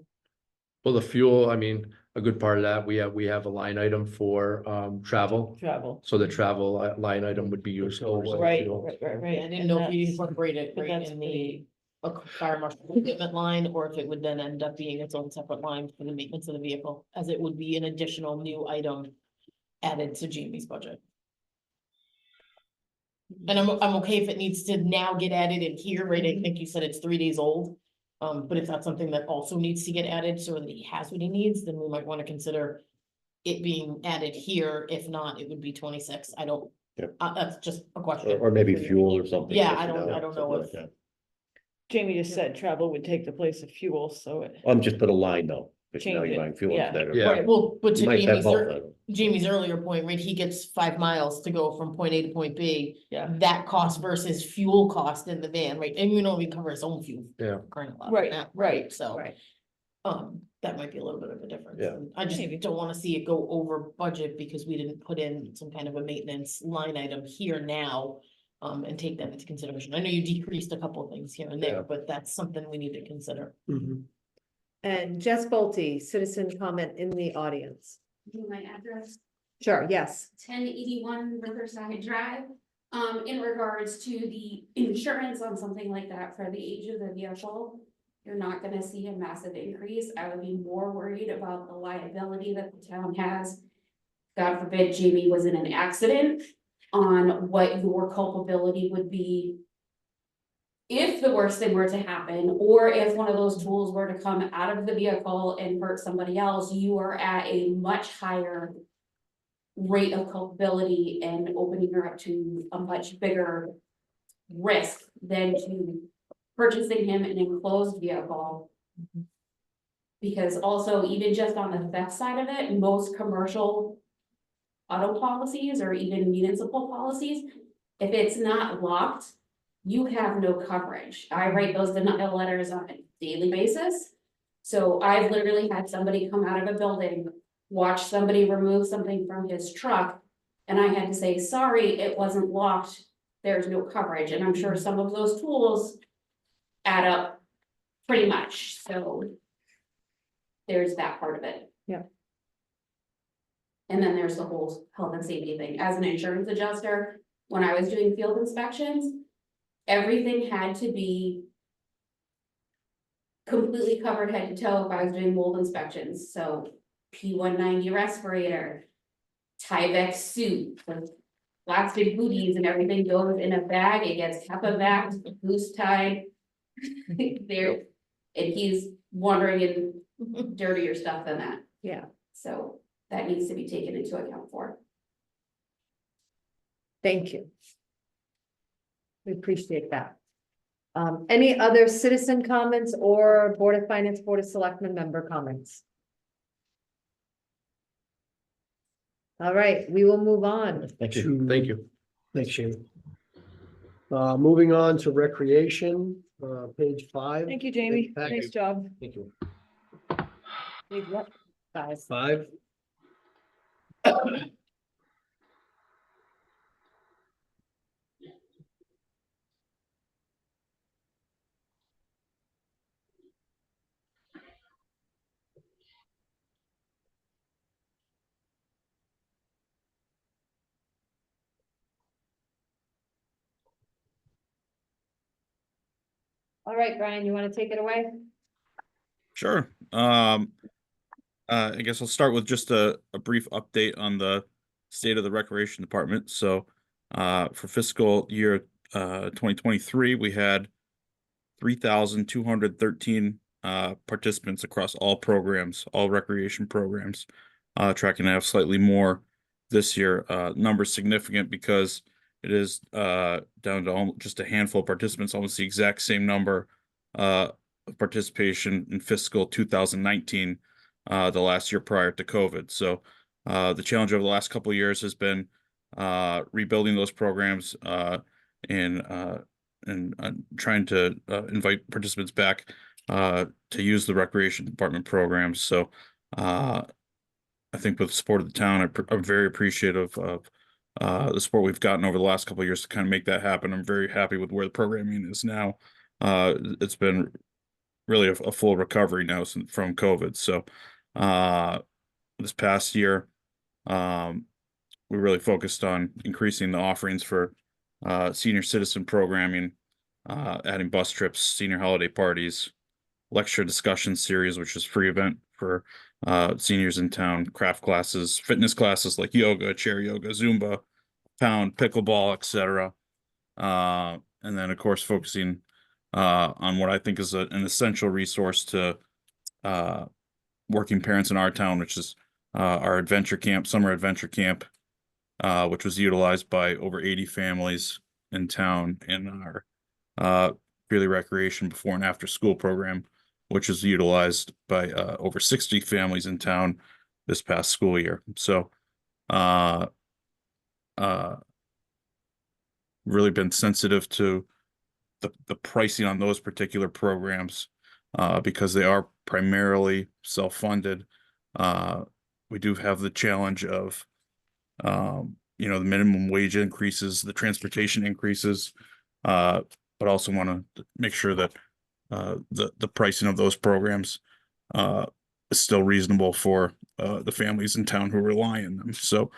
Speaker 15: Well, the fuel, I mean, a good part of that, we have a line item for travel.
Speaker 8: Travel.
Speaker 15: So the travel line item would be used towards the
Speaker 8: Right,
Speaker 15: fuel.
Speaker 8: right.
Speaker 7: I didn't
Speaker 8: And
Speaker 7: know if you
Speaker 8: that's-
Speaker 7: incorporate it
Speaker 8: but
Speaker 7: right
Speaker 8: that's
Speaker 7: in
Speaker 8: pretty-
Speaker 7: the fire marshal equipment line, or if it would then end up being its own separate line for the maintenance of the vehicle, as it would be an additional new item added to Jamie's budget. And I'm okay if it needs to now get added in here, right? I think you said it's 3 days old. But if that's something that also needs to get added so that he has what he needs, then we might want to consider it being added here. If not, it would be 26. I don't,
Speaker 4: Yep.
Speaker 7: that's just a question.
Speaker 4: Or maybe fuel or something.
Speaker 7: Yeah,
Speaker 4: just,
Speaker 7: I
Speaker 4: you
Speaker 7: don't know
Speaker 4: something like
Speaker 7: if-
Speaker 4: that.
Speaker 8: Jamie just said travel would take the place of fuel, so it.
Speaker 4: Just put a line though, because now
Speaker 8: Change
Speaker 4: you're
Speaker 8: it,
Speaker 4: buying fuel
Speaker 8: yeah.
Speaker 4: instead of.
Speaker 15: Yeah.
Speaker 7: Right, well, but to
Speaker 4: You might have
Speaker 7: Jamie's,
Speaker 4: both, I don't-
Speaker 7: Jamie's earlier point, right, he gets 5 miles to go from point A to point B.
Speaker 8: Yeah.
Speaker 7: That cost versus fuel cost in the van, right, and you know, we cover his own fuel.
Speaker 15: Yeah.
Speaker 7: Current lot
Speaker 8: Right,
Speaker 7: now,
Speaker 8: right,
Speaker 7: so.
Speaker 2: Right.
Speaker 7: That might be a little bit of a difference.
Speaker 4: Yeah.
Speaker 7: And I just
Speaker 8: Maybe.
Speaker 7: don't wanna see it go over budget because we didn't put in some kind of a maintenance line item here now. And take that into consideration. I know you decreased a couple of things here and
Speaker 15: Yeah.
Speaker 7: there, but that's something we need to consider.
Speaker 2: And Jess Bolte, citizen comment in the audience.
Speaker 16: My address,
Speaker 2: Sure, yes.
Speaker 16: 1081 Riverside Drive. In regards to the insurance on something like that for the age of the vehicle, you're not gonna see a massive increase. I would be more worried about the liability that the town has. God forbid Jamie was in an accident, on what your culpability would be if the worst thing were to happen, or if one of those tools were to come out of the vehicle and hurt somebody else, you are at a much higher rate of culpability and opening her up to a much bigger risk than to purchasing him an enclosed vehicle. Because also, even just on the theft side of it, most commercial auto policies or even municipal policies, if it's not locked, you have no coverage. I write those denial letters on a daily basis. So I've literally had somebody come out of a building, watch somebody remove something from his truck, and I had to say, sorry, it wasn't locked, there's no coverage, and I'm sure some of those tools add up pretty much, so there's that part of it.
Speaker 2: Yeah.
Speaker 16: And then there's the whole health and safety thing. As an insurance adjuster, when I was doing field inspections, everything had to be completely covered head to toe if I was doing mold inspections, so P190 respirator, Tyvek suit, the plastic booties and everything goes in a bag, it gets HEPA-vaxxed, goose tied. There, and he's wandering in dirtier stuff than that,
Speaker 2: Yeah,
Speaker 16: so that needs to be taken into account for.
Speaker 2: thank you. We appreciate that. Any other citizen comments or Board of Finance, Board of Selectmen member comments? All right, we will move on.
Speaker 4: Thank you. Thank you.
Speaker 13: Thanks, Shane. Moving on to recreation, page 5.
Speaker 8: Thank you, Jamie.
Speaker 13: Thank
Speaker 8: Nice
Speaker 13: you.
Speaker 8: job.
Speaker 13: Thank you.
Speaker 2: Yep, guys.
Speaker 13: 5.
Speaker 2: All right, Brian, you want to take it away?
Speaker 17: Sure. I guess I'll start with just a brief update on the state of the Recreation Department. So, for fiscal year 2023, we had 3,213 participants across all programs, all recreation programs. Tracking to have slightly more this year. Number significant because it is down to just a handful of participants, almost the exact same number of participation in fiscal 2019, the last year prior to COVID. So the challenge over the last couple of years has been rebuilding those programs and trying to invite participants back to use the recreation department programs. So I think with the support of the town, I'm very appreciative of the support we've gotten over the last couple of years to kind of make that happen. I'm very happy with where the programming is now. It's been really a full recovery now from COVID. So this past year, we really focused on increasing the offerings for senior citizen programming, adding bus trips, senior holiday parties, lecture discussion series, which is free event for seniors in town, craft classes, fitness classes like yoga, chair yoga, Zumba, pound, pickleball, etc. And then of course focusing on what I think is an essential resource to working parents in our town, which is our adventure camp, summer adventure camp, which was utilized by over 80 families in town in our Greeley Recreation before and after school program, which is utilized by over 60 families in town this past school year. So really been sensitive to the pricing on those particular programs because they are primarily self-funded. We do have the challenge of the minimum wage increases, the transportation increases, but also want to make sure that the pricing of those programs is still reasonable for the families in town who rely on them. So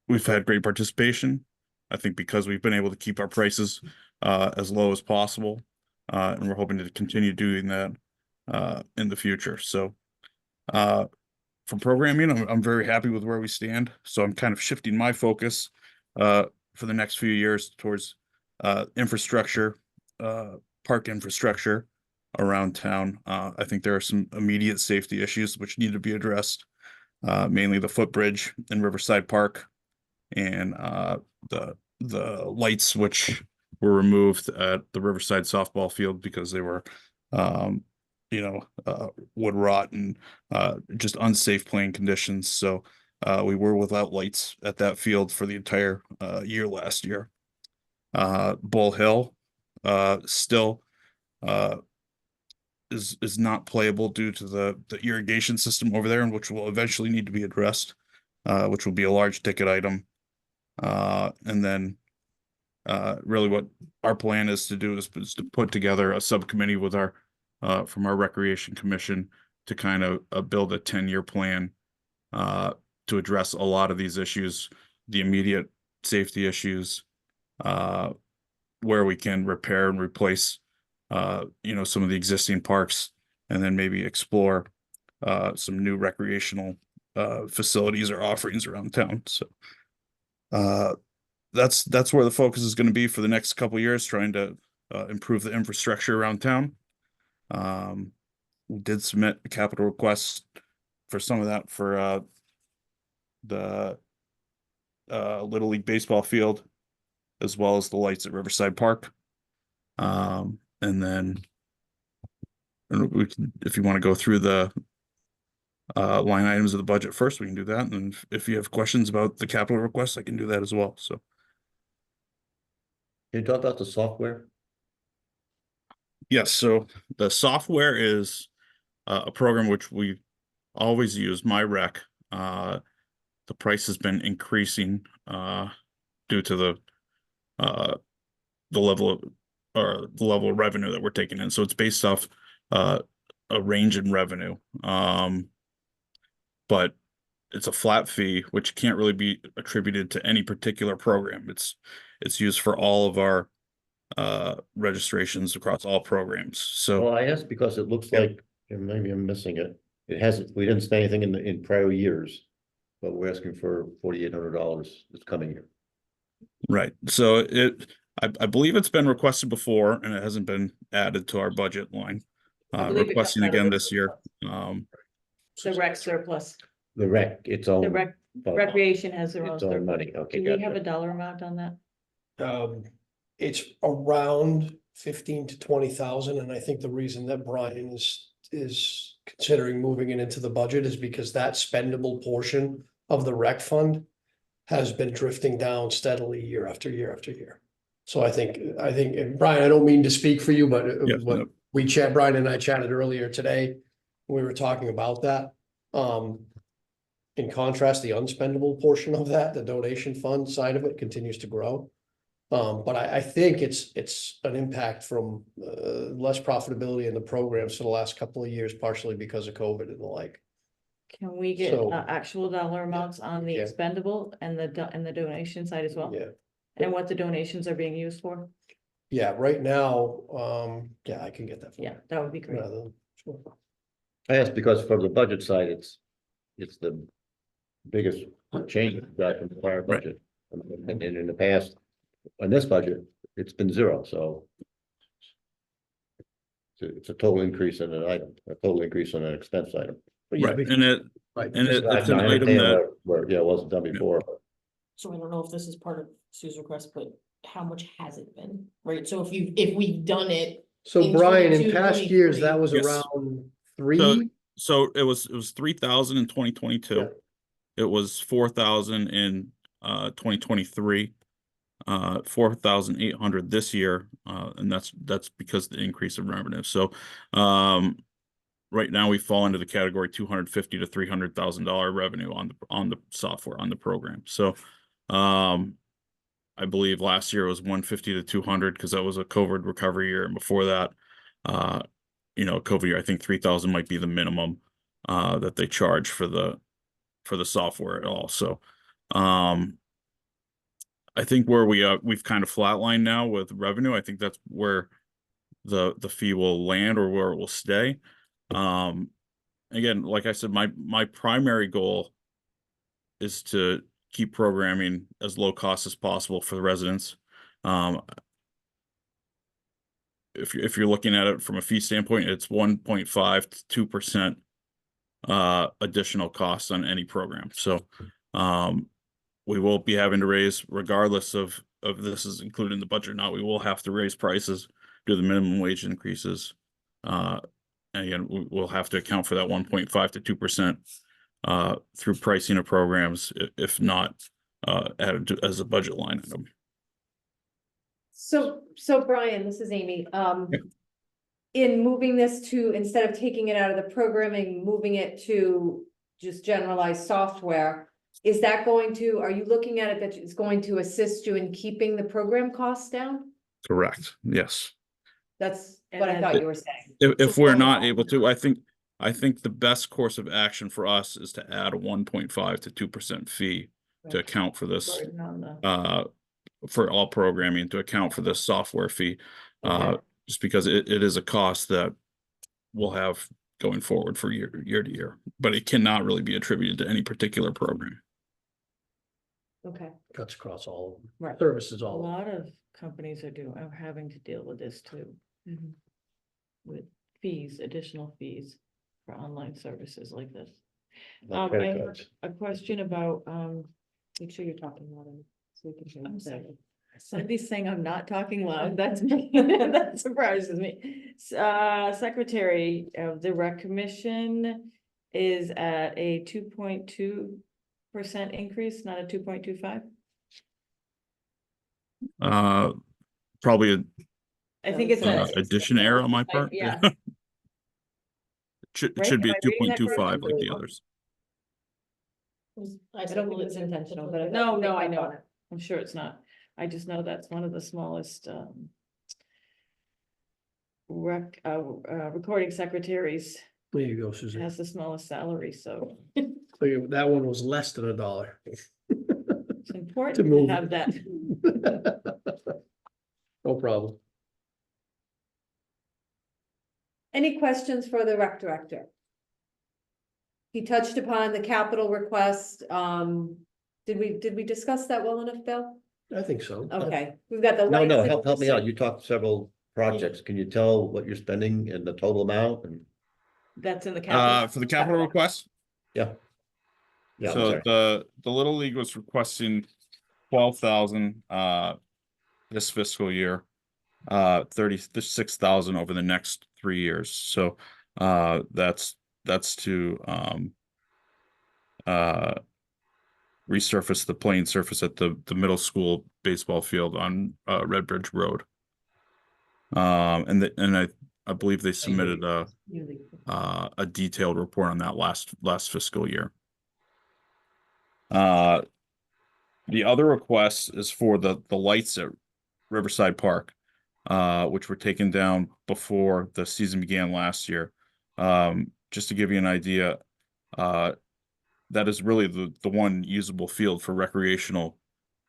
Speaker 17: we've had great participation. I think because we've been able to keep our prices as low as possible, and we're hoping to continue doing that in the future. So for programming, I'm very happy with where we stand. So I'm kind of shifting my focus for the next few years towards infrastructure, park infrastructure around town. I think there are some immediate safety issues which need to be addressed, mainly the footbridge in Riverside Park and the lights which were removed at the Riverside softball field because they were wood rot and just unsafe playing conditions. So We were without lights at that field for the entire year last year. Bull Hill still is not playable due to the irrigation system over there, and which will eventually need to be addressed, which will be a large ticket item. And then really what our plan is to do is to put together a subcommittee with our from our Recreation Commission to kind of build a 10-year plan to address a lot of these issues, the immediate safety issues, where we can repair and replace some of the existing parks, and then maybe explore some new recreational facilities or offerings around town. So that's where the focus is going to be for the next couple of years, trying to improve the infrastructure around town. We did submit a capital request for some of that for the Little League baseball field, as well as the lights at Riverside Park. And then we can, if you want to go through the line items of the budget first, we can do that. And if you have questions about the capital requests, I can do that as well. So.
Speaker 4: Can you talk about the software?
Speaker 17: Yes, so the software is a program which we always use, MyRec. The price has been increasing due to the level of revenue that we're taking in. So it's based off a range in revenue, but it's a flat fee, which can't really be attributed to any particular program. It's used for all of our registrations across all programs. So
Speaker 4: Well, I asked because it looks like, and maybe I'm missing it. It hasn't, we didn't spend anything in prior years, but we're asking for $4,800 this coming year.
Speaker 17: right. So I believe it's been requested before and it hasn't been added to our budget line.
Speaker 8: I believe it
Speaker 17: Requesting
Speaker 8: got
Speaker 17: again
Speaker 8: better.
Speaker 17: this year.
Speaker 8: The rec surplus,
Speaker 4: The rec, its own.
Speaker 8: the recreation has their own
Speaker 4: Its own
Speaker 8: surplus.
Speaker 4: money, okay,
Speaker 8: Do we have a
Speaker 4: gotcha.
Speaker 8: dollar amount on that?
Speaker 6: It's around 15 to 20,000, and I think the reason that Brian is considering moving it into the budget is because that spendable portion of the rec fund has been drifting down steadily year after year after year. So I think, and Brian, I don't mean to speak for you, but
Speaker 17: Yeah,
Speaker 6: what
Speaker 17: no.
Speaker 6: Brian and I chatted earlier today, we were talking about that. In contrast, the unspendable portion of that, the donation fund side of it continues to grow. But I think it's an impact from less profitability in the programs for the last couple of years, partially because of COVID and the like.
Speaker 8: Can we get
Speaker 6: So-
Speaker 8: actual dollar amounts on the
Speaker 6: Yeah.
Speaker 8: expendable and the donation side as well?
Speaker 6: Yeah,
Speaker 8: And what the donations are being used for?
Speaker 6: yeah, right now, yeah, I can get that. for you.
Speaker 8: Yeah, that would be great.
Speaker 6: Rather than- sure.
Speaker 4: I asked because for the budget side, it's the biggest change we've got from the prior
Speaker 17: Right.
Speaker 4: budget. And in the past, on this budget, it's been zero, so. It's a total increase in an item, a total increase in an expense item.
Speaker 6: Yeah,
Speaker 17: Right,
Speaker 6: because-
Speaker 17: and it's an
Speaker 4: I
Speaker 17: item
Speaker 4: understand
Speaker 17: that,
Speaker 4: where, yeah, it wasn't done before, but
Speaker 7: So I don't know if this is part of Sue's request, but how much has it been, right? So if we've done it.
Speaker 6: So
Speaker 7: in
Speaker 6: Brian, in
Speaker 7: 22,
Speaker 6: past years, that
Speaker 7: 23.
Speaker 6: was
Speaker 17: Yes.
Speaker 6: around 3.
Speaker 17: so it was 3,000 in 2022.
Speaker 6: Yeah.
Speaker 17: It was 4,000 in 2023. 4,800 this year, and that's because of the increase in revenue. So right now we fall into the category $250,000 to $300,000 revenue on the software, on the program. So I believe last year was 150 to 200 because that was a COVID recovery year, and before that, COVID year, I think 3,000 might be the minimum that they charge for the software at all. So I think where we've kind of flatlined now with revenue. I think that's where the fee will land or where it will stay. Again, like I said, my primary goal is to keep programming as low cost as possible for the residents. If you're looking at it from a fee standpoint, it's 1.5 to 2% additional costs on any program. So we will be having to raise, regardless of this is included in the budget or not, we will have to raise prices, do the minimum wage increases. And again, we'll have to account for that 1.5 to 2% through pricing of programs, if not, added as a budget line item.
Speaker 2: So Brian, this is Amy, in moving this to, instead of taking it out of the programming, moving it to just generalized software, is that going to, are you looking at it that it's going to assist you in keeping the program costs down?
Speaker 17: Correct, yes.
Speaker 2: That's what I thought you were saying.
Speaker 17: If we're not able to, I think the best course of action for us is to add a 1.5 to 2% fee to account for this,
Speaker 8: Burden on the-
Speaker 17: for all programming, to account for this software fee. Just because it is a cost that we'll have going forward for year to year, but it cannot really be attributed to any particular program.
Speaker 2: Okay.
Speaker 13: Cuts across all
Speaker 2: Right.
Speaker 13: services,
Speaker 8: A
Speaker 13: all.
Speaker 8: lot of companies are having to deal with this too. With fees, additional fees for online services like this.
Speaker 4: Like
Speaker 8: I
Speaker 4: credit
Speaker 8: have
Speaker 4: cards.
Speaker 8: a question about, make sure you're talking loud. So we can hear you say it. Somebody's saying I'm not talking loud, that's me, that surprises me. Secretary of the Rec Commission is at a 2.2% increase, not a 2.25.
Speaker 17: Probably a
Speaker 8: I think it's a.
Speaker 17: addition error on my part.
Speaker 8: Yeah.
Speaker 17: It should
Speaker 8: Right?
Speaker 17: be
Speaker 8: Am
Speaker 17: a
Speaker 8: I reading that
Speaker 17: 2.25
Speaker 8: correctly?
Speaker 17: like the others.
Speaker 2: I don't think it was intentional, but.
Speaker 8: No, I know. I'm sure it's not. I just know that's one of the smallest, recording secretaries
Speaker 13: There you go, Susan.
Speaker 8: has the smallest salary, so
Speaker 13: That one was less than $1.
Speaker 8: it's important
Speaker 13: To
Speaker 8: to
Speaker 13: move.
Speaker 8: have that.
Speaker 13: No problem.
Speaker 2: Any questions for the rec director? He touched upon the capital request. Did we discuss that well enough, Bill?
Speaker 13: I think so.
Speaker 2: Okay, we've got the.
Speaker 4: No,
Speaker 2: lights.
Speaker 4: help me out. You talked several projects. Can you tell what you're spending and the total amount and?
Speaker 8: That's in the capital.
Speaker 17: For the capital request,
Speaker 4: Yeah. Yeah, I'm
Speaker 17: so
Speaker 4: sorry.
Speaker 17: the Little League was requesting 12,000 this fiscal year, 36,000 over the next 3 years. So that's to resurface the playing surface at the middle school baseball field on Red Bridge Road. And I believe they submitted a detailed report on that last fiscal year. The other request is for the lights at Riverside Park, which were taken down before the season began last year. Just to give you an idea, that is really the one usable field for recreational,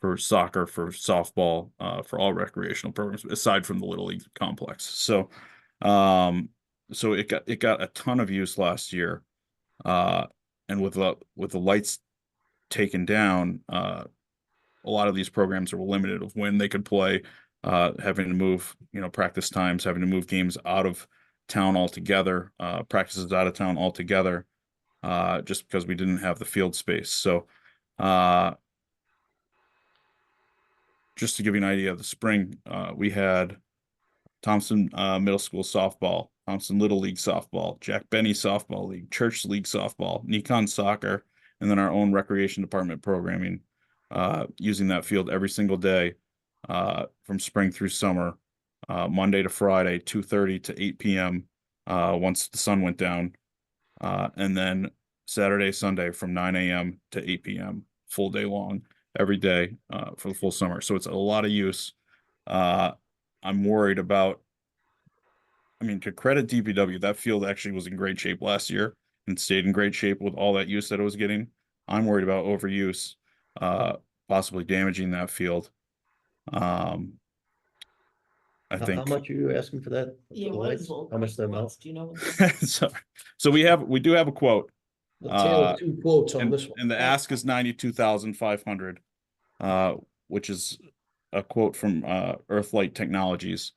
Speaker 17: for soccer, for softball, for all recreational programs, aside from the Little League complex. So it got a ton of use last year. And with the lights taken down, a lot of these programs are limited of when they could play, having to move, practice times, having to move games out of town altogether, practices out of town altogether, just because we didn't have the field space. So just to give you an idea of the spring, we had Thompson Middle School softball, Thompson Little League softball, Jack Benny softball league, Church League softball, Nikon soccer, and then our own recreation department programming, using that field every single day, from spring through summer, Monday to Friday, 2:30 to 8 p.m. Once the sun went down, and then Saturday, Sunday from 9 a.m. to 8 p.m. full day long, every day, for the full summer. So it's a lot of use. I'm worried about, to credit DPW, that field actually was in great shape last year and stayed in great shape with all that use that it was getting. I'm worried about overuse, possibly damaging that field. I
Speaker 4: How
Speaker 17: think.
Speaker 4: much are you asking for that?
Speaker 8: Yeah,
Speaker 4: The
Speaker 8: what
Speaker 4: lights?
Speaker 8: is Volvo?
Speaker 4: How much the amount?
Speaker 8: Do you know?
Speaker 17: So we do have a quote.
Speaker 13: The tale of two quotes on this one.
Speaker 17: And the ask is 92,500, which is a quote from Earthlight Technologies.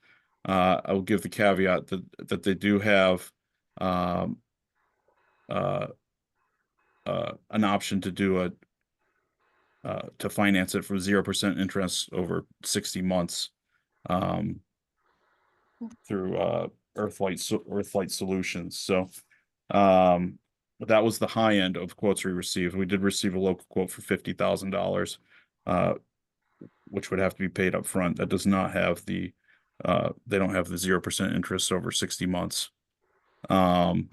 Speaker 17: I will give the caveat that they do have an option to do to finance it for 0% interest over 60 months, through Earthlight Solutions. So that was the high end of quotes we received. We did receive a local quote for $50,000, which would have to be paid up front. That does not have the, they don't have the 0% interest over 60 months. So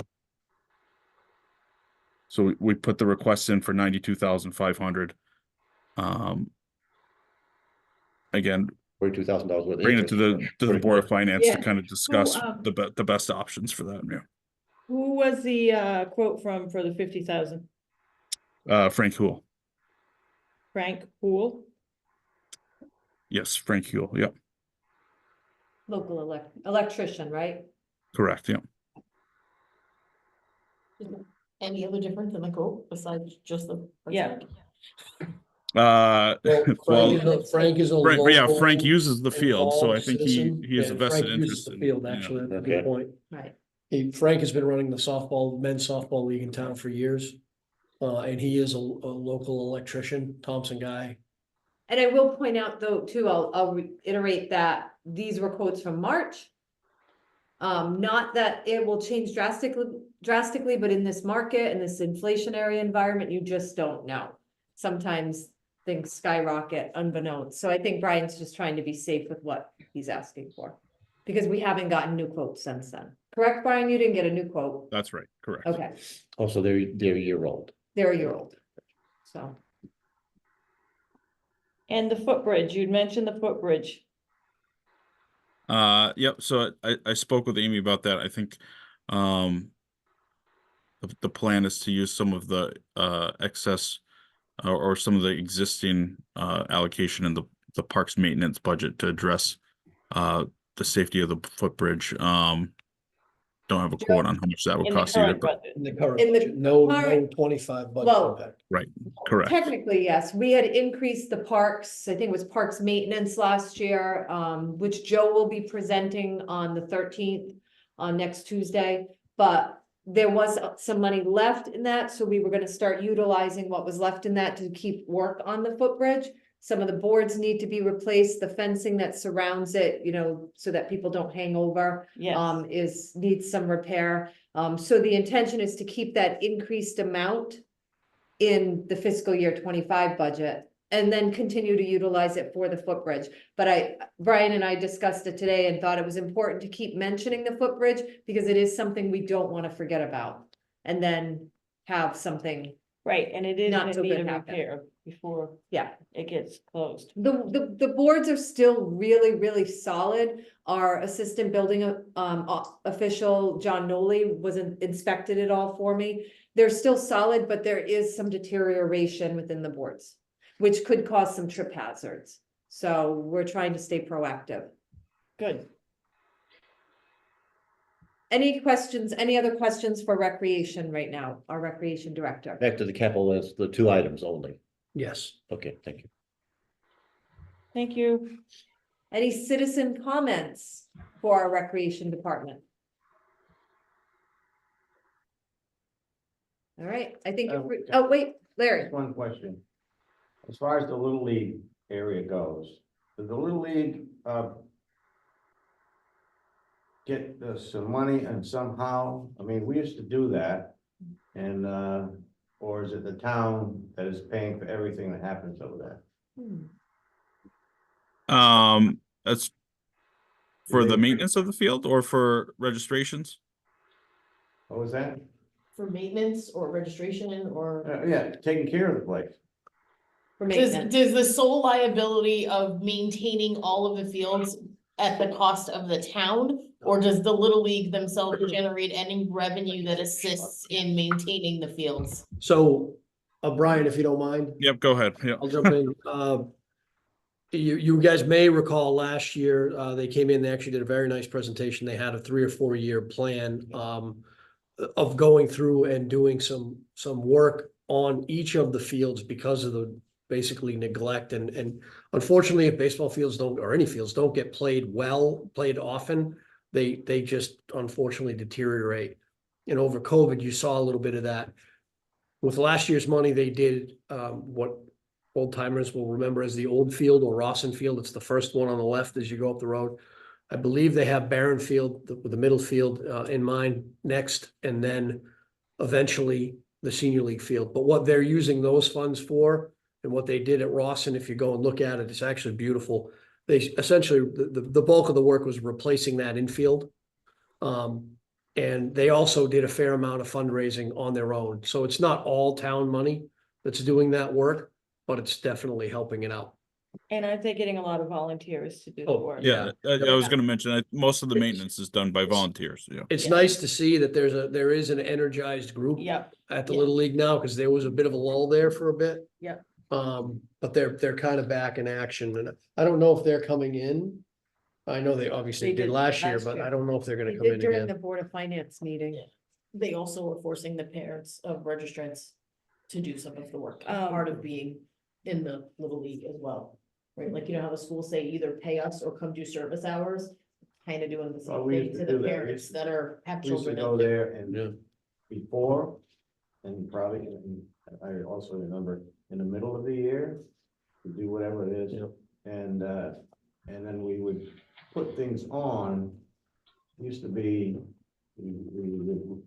Speaker 17: we put the request in for 92,500. Again,
Speaker 4: $42,000 worth. of
Speaker 17: bring it to
Speaker 4: interest.
Speaker 17: the Board of Finance
Speaker 8: Yeah.
Speaker 17: to kind of discuss
Speaker 8: Who,
Speaker 17: the best options for that. Yeah.
Speaker 8: Who was the quote from for the 50,000?
Speaker 17: Frank Hool.
Speaker 8: Frank Poole?
Speaker 17: Yes, Frank Hool. Yep.
Speaker 2: Local electrician, right?
Speaker 17: Correct. Yep.
Speaker 7: Any other difference in the quote besides just the?
Speaker 8: Yeah.
Speaker 17: Well,
Speaker 13: Frank is a
Speaker 17: yeah,
Speaker 13: local
Speaker 17: Frank uses the field, so I
Speaker 13: involved
Speaker 17: think
Speaker 13: citizzen.
Speaker 17: he has a
Speaker 13: Yeah,
Speaker 17: vested
Speaker 13: Frank uses
Speaker 17: interest
Speaker 13: the
Speaker 17: in.
Speaker 13: field,
Speaker 17: yeah.
Speaker 13: actually, that's a
Speaker 4: Okay.
Speaker 13: good point.
Speaker 2: Right.
Speaker 13: Frank has been running the men's softball league in town for years. And he is a local electrician, Thompson guy.
Speaker 2: And I will point out though, too, I'll reiterate that these were quotes from March. Not that it will change drastically, but in this market, in this inflationary environment, you just don't know. Sometimes things skyrocket unbeknownst. So I think Brian's just trying to be safe with what he's asking for. Because we haven't gotten new quotes since then. Correct, Brian? You didn't get a new quote.
Speaker 17: That's right. Correct.
Speaker 2: Okay,
Speaker 4: Also, they're a year old.
Speaker 2: they're a year old. So.
Speaker 8: And the footbridge, you'd mentioned the footbridge.
Speaker 17: Yep. So I spoke with Amy about that. I think, the plan is to use some of the, excess or some of the existing, allocation in the parks maintenance budget to address, the safety of the footbridge. Don't have a quote on how much that would
Speaker 8: In the
Speaker 17: cost either,
Speaker 8: current
Speaker 17: but
Speaker 8: budget.
Speaker 13: In the current
Speaker 2: In the
Speaker 13: budget, no
Speaker 2: current-
Speaker 13: 25 budget
Speaker 2: Well,
Speaker 13: impact.
Speaker 17: right, correct.
Speaker 2: Technically, yes, we had increased the parks, I think it was parks maintenance last year, which Joe will be presenting on the 13th, on next Tuesday. But there was some money left in that, so we were gonna start utilizing what was left in that to keep work on the footbridge. Some of the boards need to be replaced, the fencing that surrounds it, so that people don't hang over.
Speaker 8: Yes.
Speaker 2: Needs some repair. So the intention is to keep that increased amount in the fiscal year 25 budget and then continue to utilize it for the footbridge. But Brian and I discussed it today and thought it was important to keep mentioning the footbridge because it is something we don't want to forget about. And then have something,
Speaker 8: Right, and it is
Speaker 2: Not
Speaker 8: in
Speaker 2: so
Speaker 8: need
Speaker 2: good
Speaker 8: of
Speaker 2: happen.
Speaker 8: repair before
Speaker 2: yeah.
Speaker 8: it gets closed.
Speaker 2: The boards are still really, really solid. Our assistant building official, John Noley, was inspected it all for me. They're still solid, but there is some deterioration within the boards, which could cause some trip hazards. So we're trying to stay proactive.
Speaker 8: Good.
Speaker 2: Any questions, any other questions for recreation right now? Our recreation director.
Speaker 4: Back to the capital list, the 2 items only.
Speaker 13: Yes.
Speaker 4: Okay, thank you.
Speaker 8: Thank you.
Speaker 2: Any citizen comments for our recreation department? All right, I think, oh, wait, Larry.
Speaker 14: Just one question. As far as the Little League area goes, did the Little League, get some money and somehow, I mean, we used to do that. And, or is it the town that is paying for everything that happens over there?
Speaker 17: That's for the maintenance of the field or for registrations?
Speaker 14: What was that?
Speaker 7: For maintenance or registration or?
Speaker 14: Yeah, taking care of the place.
Speaker 2: For
Speaker 7: Does
Speaker 2: maintenance.
Speaker 7: the sole liability of maintaining all of the fields at the cost of the town? Or does the Little League themselves generate any revenue that assists in maintaining the fields?
Speaker 13: So, Brian, if you don't mind,
Speaker 17: Yep, go ahead. Yep.
Speaker 13: I'll jump in. You guys may recall last year, they came in, they actually did a very nice presentation. They had a 3 or 4 year plan of going through and doing some work on each of the fields because of the basically neglect and unfortunately, if baseball fields don't, or any fields don't get played often, they just unfortunately deteriorate. And over COVID, you saw a little bit of that. With last year's money, they did what old timers will remember as the old field or Rawson Field. It's the first one on the left as you go up the road. I believe they have Barron Field with the middle field in mind next, and then eventually the senior league field. But what they're using those funds for and what they did at Rawson, if you go and look at it, it's actually beautiful. They essentially, the bulk of the work was replacing that infield. And they also did a fair amount of fundraising on their own. So it's not all town money that's doing that work, but it's definitely helping it out.
Speaker 8: And aren't they getting a lot of volunteers to do the
Speaker 13: Oh,
Speaker 8: work?
Speaker 17: Yeah, I was gonna mention that most of the maintenance is done by volunteers, yeah.
Speaker 13: It's
Speaker 8: Yeah.
Speaker 13: nice to see that there is an energized group
Speaker 8: Yep,
Speaker 13: at the
Speaker 8: Yeah.
Speaker 13: Little League now, because there was a bit of a lull there for a bit.
Speaker 8: yep.
Speaker 13: But they're kind of back in action, and I don't know if they're coming in. I know they obviously
Speaker 8: They
Speaker 13: did
Speaker 8: did
Speaker 13: last year,
Speaker 8: last
Speaker 13: but
Speaker 8: year.
Speaker 13: I don't know if they're gonna
Speaker 2: They
Speaker 13: come in
Speaker 2: did during the
Speaker 13: again.
Speaker 2: Board of Finance meeting.
Speaker 7: They also were forcing the parents of registrants to do some of the work, part of being in the Little League as well. Right, like, you know how the schools say either pay us or come do service hours, kind of doing the
Speaker 14: Well,
Speaker 7: same
Speaker 14: we
Speaker 7: thing
Speaker 14: used
Speaker 7: to
Speaker 14: to
Speaker 7: the
Speaker 14: do that. We
Speaker 7: parents
Speaker 14: used-
Speaker 7: that have
Speaker 14: We used to
Speaker 7: children.
Speaker 14: go
Speaker 7: in-
Speaker 14: there and before, and probably, I also remember in the middle of the year, to do whatever it is. And then we would put things on, used to be, we would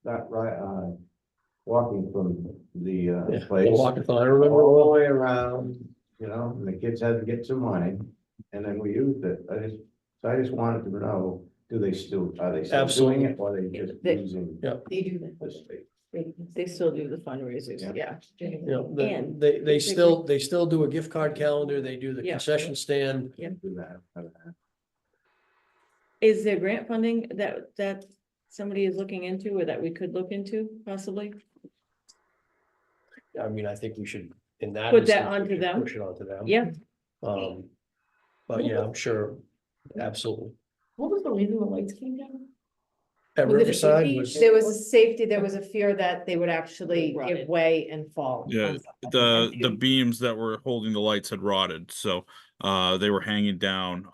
Speaker 14: not right, walking from the place.
Speaker 13: Walkathon, I remember.
Speaker 14: All the way around, you know, and the kids had to get some money, and then we used it. I just wanted to know, are they still
Speaker 13: Absolutely.
Speaker 14: doing it, or are they just
Speaker 8: They-
Speaker 14: using
Speaker 7: They do that.
Speaker 14: the space?
Speaker 8: They still do the fundraisers,
Speaker 14: Yeah.
Speaker 8: yeah.
Speaker 13: Yeah,
Speaker 8: And
Speaker 13: they still do a gift card calendar, they do the
Speaker 8: Yeah.
Speaker 13: concession stand.
Speaker 8: Yeah.
Speaker 14: Do that.
Speaker 8: Is there grant funding that somebody is looking into or that we could look into possibly?
Speaker 13: I mean, I think we should, in that.
Speaker 8: Put that
Speaker 13: instance, we
Speaker 8: onto
Speaker 13: should
Speaker 8: them?
Speaker 13: Push it onto them.
Speaker 8: Yeah,
Speaker 13: But yeah, I'm sure, absolutely.
Speaker 7: What was the reason the lights came down?
Speaker 13: At
Speaker 7: Was it a
Speaker 13: Riverside
Speaker 7: safety
Speaker 13: was,
Speaker 2: There was a safety, there was a fear that they would actually
Speaker 8: Right.
Speaker 2: give way and fall.
Speaker 17: Yeah, the beams that were holding the lights had rotted, so they were hanging down,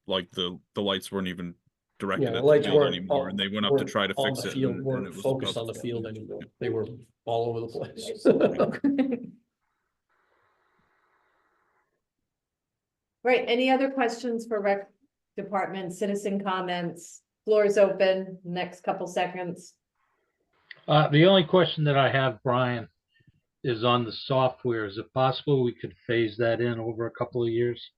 Speaker 17: like the lights weren't even directed
Speaker 13: yeah,
Speaker 17: at
Speaker 13: the
Speaker 17: the
Speaker 13: lights
Speaker 17: field
Speaker 13: weren't.
Speaker 17: anymore, and they went up to try to fix it. and
Speaker 13: Weren't
Speaker 17: it was
Speaker 13: focused
Speaker 17: about
Speaker 13: on the
Speaker 17: to fall.
Speaker 13: field anymore. They were all over the place.
Speaker 2: Right, any other questions for rec department, citizen comments? Floor is open, next couple seconds.
Speaker 9: The only question that I have, Brian, is on the software. Is it possible we could phase that in over a couple of years?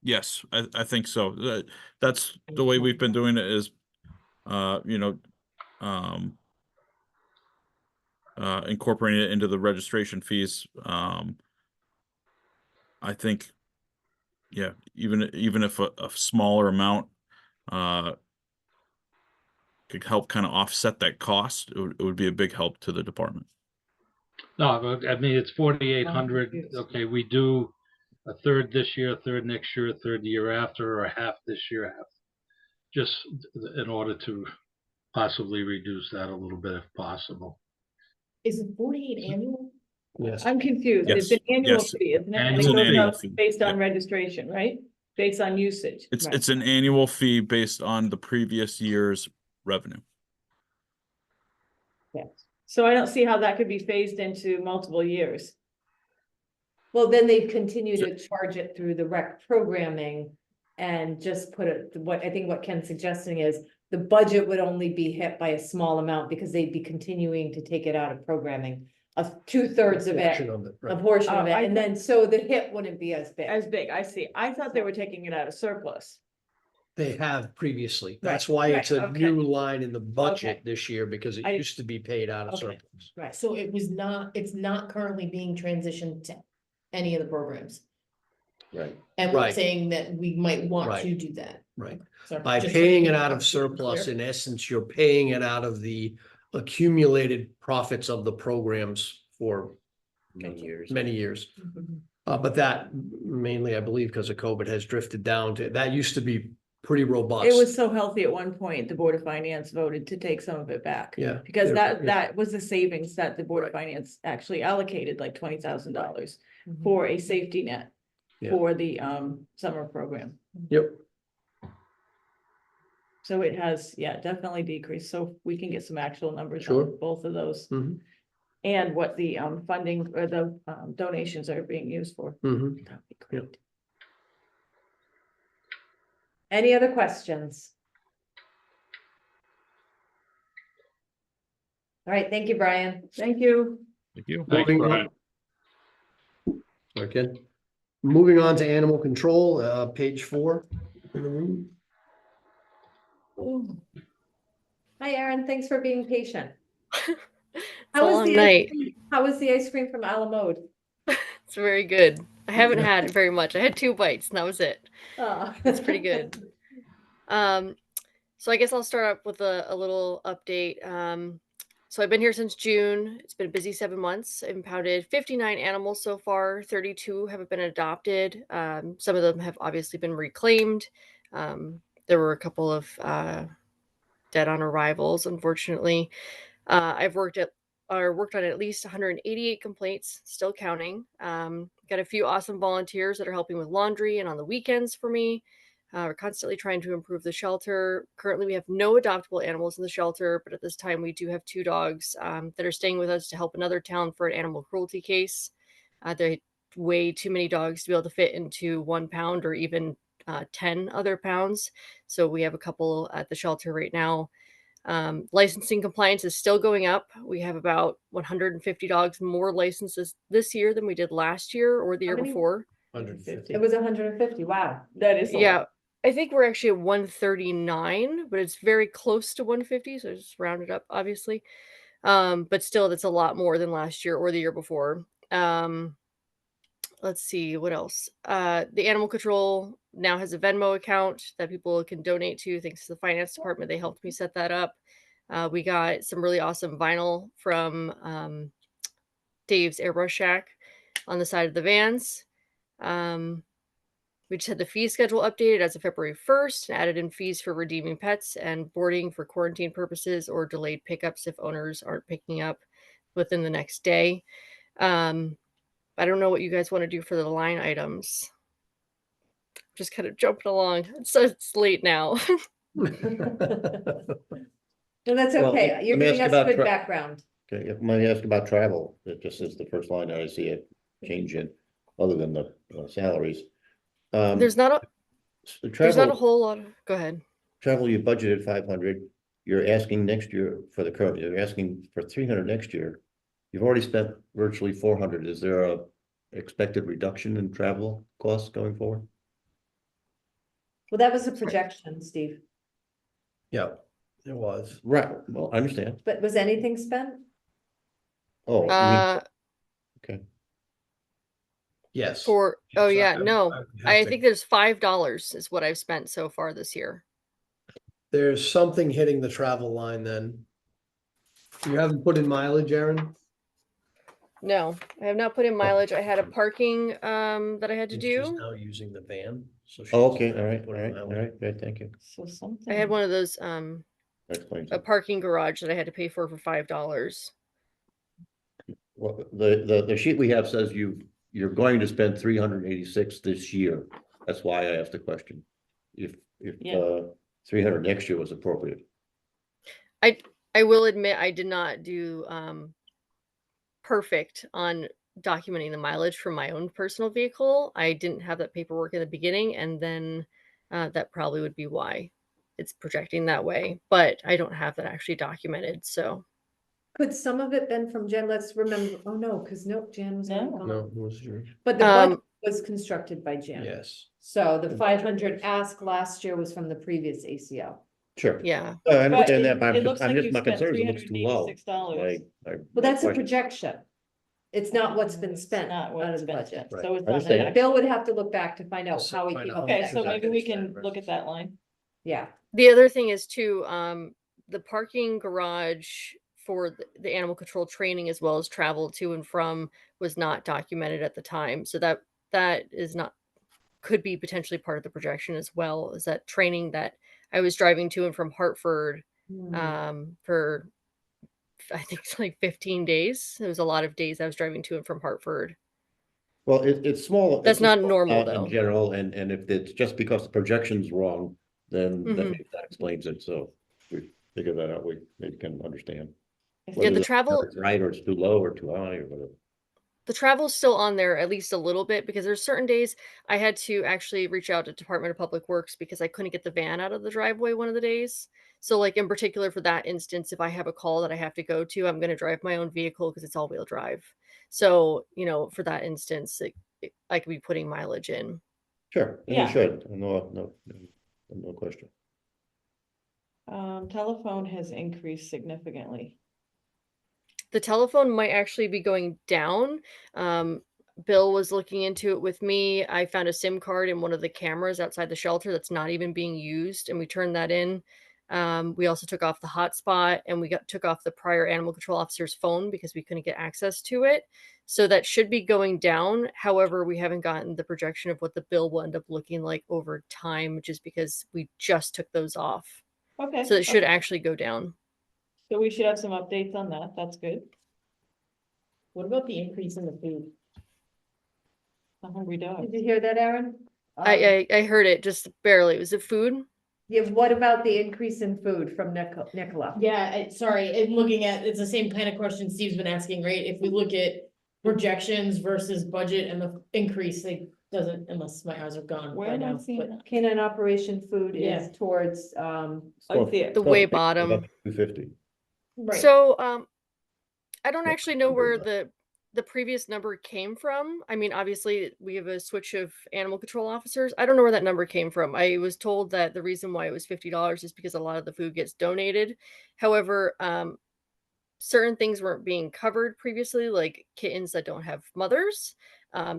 Speaker 17: Yes, I think so. That's the way we've been doing it is, incorporating it into the registration fees. I think, yeah, even if a smaller amount, could help kind of offset that cost, it would be a big help to the department.
Speaker 9: No, but I mean, it's 4,800. Okay, we do a third this year, a third next year, a third the year after, or a half this year, half. Just in order to possibly reduce that a little bit if possible.
Speaker 7: Is it 48 annual?
Speaker 13: Yes.
Speaker 8: I'm confused. It's
Speaker 17: Yes,
Speaker 8: an annual
Speaker 17: yes.
Speaker 8: fee, isn't it? And
Speaker 17: It's
Speaker 8: it
Speaker 17: an
Speaker 8: goes
Speaker 17: annual
Speaker 8: up
Speaker 17: fee,
Speaker 8: based on
Speaker 17: yeah.
Speaker 8: registration, right? Based on usage.
Speaker 17: It's
Speaker 8: Right.
Speaker 17: it's an annual fee based on the previous year's revenue.
Speaker 8: Yes. So I don't see how that could be phased into multiple years.
Speaker 2: Well, then they'd continue to charge it through the rec programming and just put it, I think what Ken's suggesting is the budget would only be hit by a small amount because they'd be continuing to take it out of programming. 2/3 of
Speaker 13: Portion
Speaker 2: it,
Speaker 13: of it,
Speaker 2: a
Speaker 13: right.
Speaker 2: portion of it,
Speaker 8: I
Speaker 2: and then so the hit wouldn't be as big.
Speaker 8: As big, I see. I thought they were taking it out of surplus.
Speaker 13: They have previously.
Speaker 8: Right,
Speaker 13: That's why it's
Speaker 8: right,
Speaker 13: a
Speaker 8: okay.
Speaker 13: new line in the budget
Speaker 8: Okay.
Speaker 13: this year, because it
Speaker 8: I-
Speaker 13: used to be paid out of
Speaker 8: Okay.
Speaker 13: surplus.
Speaker 8: Right.
Speaker 7: So it's not currently being transitioned to any of the programs.
Speaker 14: Right.
Speaker 7: And we're
Speaker 13: Right.
Speaker 7: saying that we might want
Speaker 13: Right.
Speaker 7: to do that.
Speaker 13: Right.
Speaker 7: So
Speaker 13: By
Speaker 7: just
Speaker 13: paying
Speaker 7: to
Speaker 13: it
Speaker 7: make
Speaker 13: out of
Speaker 7: it
Speaker 13: surplus,
Speaker 7: clear.
Speaker 13: in essence, you're paying it out of the accumulated profits of the programs for
Speaker 4: Many years.
Speaker 13: many years.
Speaker 7: Mhm.
Speaker 13: But that mainly, I believe, because of COVID has drifted down to, that used to be pretty robust.
Speaker 8: It was so healthy at one point, the Board of Finance voted to take some of it back.
Speaker 13: Yeah.
Speaker 8: Because
Speaker 13: Yeah,
Speaker 8: that was the savings that the Board of Finance actually allocated, like $20,000
Speaker 2: Mhm.
Speaker 8: for a safety net
Speaker 13: Yeah.
Speaker 8: for the summer program.
Speaker 13: Yep.
Speaker 8: So it has, yeah, definitely decreased. So we can get some actual numbers
Speaker 13: Sure.
Speaker 8: on both of those.
Speaker 13: Mhm.
Speaker 8: And what the funding or the donations are being used for.
Speaker 13: Mhm.
Speaker 8: That'd be great.
Speaker 2: Any other questions? All right, thank you, Brian.
Speaker 8: Thank you.
Speaker 17: Thank you.
Speaker 6: Moving on. Okay. Moving on to animal control, page 4. in the room.
Speaker 2: Hi, Erin. Thanks for being patient.
Speaker 18: It's a long night.
Speaker 2: How was the ice cream from Alamode?
Speaker 18: It's very good. I haven't had very much. I had 2 bites and that was it.
Speaker 2: Oh.
Speaker 18: It's pretty good. So I guess I'll start up with a little update. So I've been here since June. It's been a busy 7 months. I've impounded 59 animals so far. 32 have been adopted. Some of them have obviously been reclaimed. There were a couple of dead on arrivals, unfortunately. I've worked on at least 188 complaints, still counting. Got a few awesome volunteers that are helping with laundry and on the weekends for me. We're constantly trying to improve the shelter. Currently, we have no adoptable animals in the shelter, but at this time, we do have 2 dogs that are staying with us to help another town for an animal cruelty case. There are way too many dogs to be able to fit into 1 pound or even 10 other pounds. So we have a couple at the shelter right now. Licensing compliance is still going up. We have about 150 dogs more licenses this year than we did last year or the year before.
Speaker 6: 150.
Speaker 2: It was 150. Wow.
Speaker 8: That is a
Speaker 18: Yeah,
Speaker 8: lot.
Speaker 18: I think we're actually at 139, but it's very close to 150, so I just rounded up, obviously. But still, that's a lot more than last year or the year before. Let's see what else. The animal control now has a Venmo account that people can donate to. Thanks to the finance department, they helped me set that up. We got some really awesome vinyl from Dave's Airbrush Shack on the side of the vans. We just had the fee schedule updated as of February 1st and added in fees for redeeming pets and boarding for quarantine purposes or delayed pickups if owners aren't picking up within the next day. I don't know what you guys want to do for the line items. Just kind of jumping along. It's late now.
Speaker 2: No, that's
Speaker 4: Well,
Speaker 2: okay.
Speaker 4: let
Speaker 2: You're
Speaker 4: me
Speaker 2: giving
Speaker 4: ask
Speaker 2: us
Speaker 4: about
Speaker 2: good background.
Speaker 4: Okay, if I may ask about travel, it just is the first line that I see it change in, other than the salaries.
Speaker 18: There's not a
Speaker 4: Travel,
Speaker 18: whole lot of, go ahead.
Speaker 4: travel, you budgeted 500, you're asking next year for the current, you're asking for 300 next year. You've already spent virtually 400. Is there a expected reduction in travel costs going forward?
Speaker 2: Well, that was a projection, Steve.
Speaker 6: Yeah, it was.
Speaker 4: Right, well, I understand.
Speaker 2: But was anything spent?
Speaker 4: Oh, you mean- okay.
Speaker 6: Yes.
Speaker 18: Oh
Speaker 6: Yes,
Speaker 18: yeah,
Speaker 6: I
Speaker 18: no.
Speaker 6: would have
Speaker 18: I
Speaker 6: to-
Speaker 18: think there's $5 is what I've spent so far this year.
Speaker 6: There's something hitting the travel line then. You haven't put in mileage, Aaron?
Speaker 18: No, I have not put in mileage. I had a parking that I had to
Speaker 6: She's
Speaker 18: do.
Speaker 6: now using the van. So
Speaker 4: Oh,
Speaker 6: she's-
Speaker 4: okay, all right, great, thank you.
Speaker 8: So something.
Speaker 18: I had one of those
Speaker 4: That explains
Speaker 18: a
Speaker 4: it.
Speaker 18: parking garage that I had to pay for $5.
Speaker 4: Well, the sheet we have says you're going to spend 386 this year. That's why I asked the question. If
Speaker 8: Yeah.
Speaker 4: 300 next year was appropriate.
Speaker 18: I will admit I did not do perfect on documenting the mileage for my own personal vehicle. I didn't have that paperwork in the beginning, and then that probably would be why it's projecting that way. But I don't have that actually documented, so.
Speaker 2: Could some of it been from Jan? Let's remember, oh no, because nope, Jan was already
Speaker 8: No.
Speaker 2: gone.
Speaker 6: No, it was yours.
Speaker 2: But the budget was constructed by Jan.
Speaker 6: Yes.
Speaker 2: So the 500 ask last year was from the previous ACO.
Speaker 4: Sure.
Speaker 18: Yeah.
Speaker 4: I understand
Speaker 8: But
Speaker 4: that, but
Speaker 8: it looks
Speaker 4: I'm
Speaker 8: like
Speaker 4: just,
Speaker 8: you
Speaker 4: my
Speaker 8: spent
Speaker 4: concern is it looks too low.
Speaker 8: $386.
Speaker 2: Well, that's a
Speaker 4: question-
Speaker 2: projection. It's not what's been spent
Speaker 8: Not
Speaker 2: out
Speaker 8: what's
Speaker 2: of the
Speaker 8: been
Speaker 2: budget.
Speaker 8: spent,
Speaker 6: Right.
Speaker 8: so it's
Speaker 4: I
Speaker 8: not.
Speaker 4: understand.
Speaker 8: an
Speaker 2: Bill would have to look back to find out
Speaker 6: Just
Speaker 2: how he
Speaker 6: find
Speaker 2: came
Speaker 6: out
Speaker 2: up
Speaker 6: how
Speaker 2: with
Speaker 8: Okay,
Speaker 6: much
Speaker 2: that.
Speaker 8: so maybe we
Speaker 6: exactly
Speaker 8: can
Speaker 6: spent
Speaker 8: look at that line.
Speaker 2: Yeah,
Speaker 18: The other thing is too, the parking garage for the animal control training as well as travel to and from was not documented at the time. So that is not, could be potentially part of the projection as well, is that training that I was driving to and from Hartford for I think it's like 15 days. It was a lot of days I was driving to and from Hartford.
Speaker 4: Well, it's small.
Speaker 18: That's
Speaker 4: it's a
Speaker 18: not
Speaker 4: small
Speaker 18: normal,
Speaker 4: amount
Speaker 18: though.
Speaker 4: In general, and if it's just because the projection's wrong, then
Speaker 18: Mhm.
Speaker 4: maybe that explains it. So we figure that out, we maybe can understand.
Speaker 18: Yeah,
Speaker 4: whether
Speaker 18: the travel,
Speaker 4: it's right, or it's too low or too high or whatever.
Speaker 18: The travel's still on there at least a little bit because there's certain days I had to actually reach out to Department of Public Works because I couldn't get the van out of the driveway one of the days. So like in particular for that instance, if I have a call that I have to go to, I'm going to drive my own vehicle because it's all-wheel drive. So, you know, for that instance, I could be putting mileage in.
Speaker 4: Sure, and
Speaker 8: Yeah.
Speaker 4: you should, no question.
Speaker 8: Telephone has increased significantly.
Speaker 18: The telephone might actually be going down. Bill was looking into it with me. I found a SIM card in one of the cameras outside the shelter that's not even being used, and we turned that in. We also took off the hotspot, and we took off the prior animal control officer's phone because we couldn't get access to it. So that should be going down. However, we haven't gotten the projection of what the bill will end up looking like over time, just because we just took those off.
Speaker 8: Okay.
Speaker 18: So it should
Speaker 8: okay.
Speaker 18: actually go down.
Speaker 8: So we should have some updates on that. That's good.
Speaker 7: What about the increase in the food?
Speaker 8: The hungry dog.
Speaker 2: Did you hear that, Aaron?
Speaker 18: I heard it just barely. Was it food?
Speaker 2: Yeah, what about the increase in food from Nicola?
Speaker 7: Yeah, sorry, I'm looking at, it's the same kind of question Steve's been asking, right? If we look at projections versus budget and the increase, like, doesn't, unless my eyes are gone
Speaker 8: Where
Speaker 7: by
Speaker 8: am I
Speaker 7: now,
Speaker 8: seeing
Speaker 7: but.
Speaker 8: that?
Speaker 2: Canine operation food
Speaker 7: Yeah.
Speaker 2: is towards,
Speaker 8: I see it.
Speaker 18: The way bottom.
Speaker 4: 250.
Speaker 7: Right.
Speaker 18: So, I don't
Speaker 4: Yeah,
Speaker 18: actually know
Speaker 4: something
Speaker 18: where
Speaker 4: like
Speaker 18: the previous number came from. I mean, obviously we have a switch of animal control officers. I don't know where that number came from. I was told that the reason why it was $50 is because a lot of the food gets donated. However, certain things weren't being covered previously, like kittens that don't have mothers.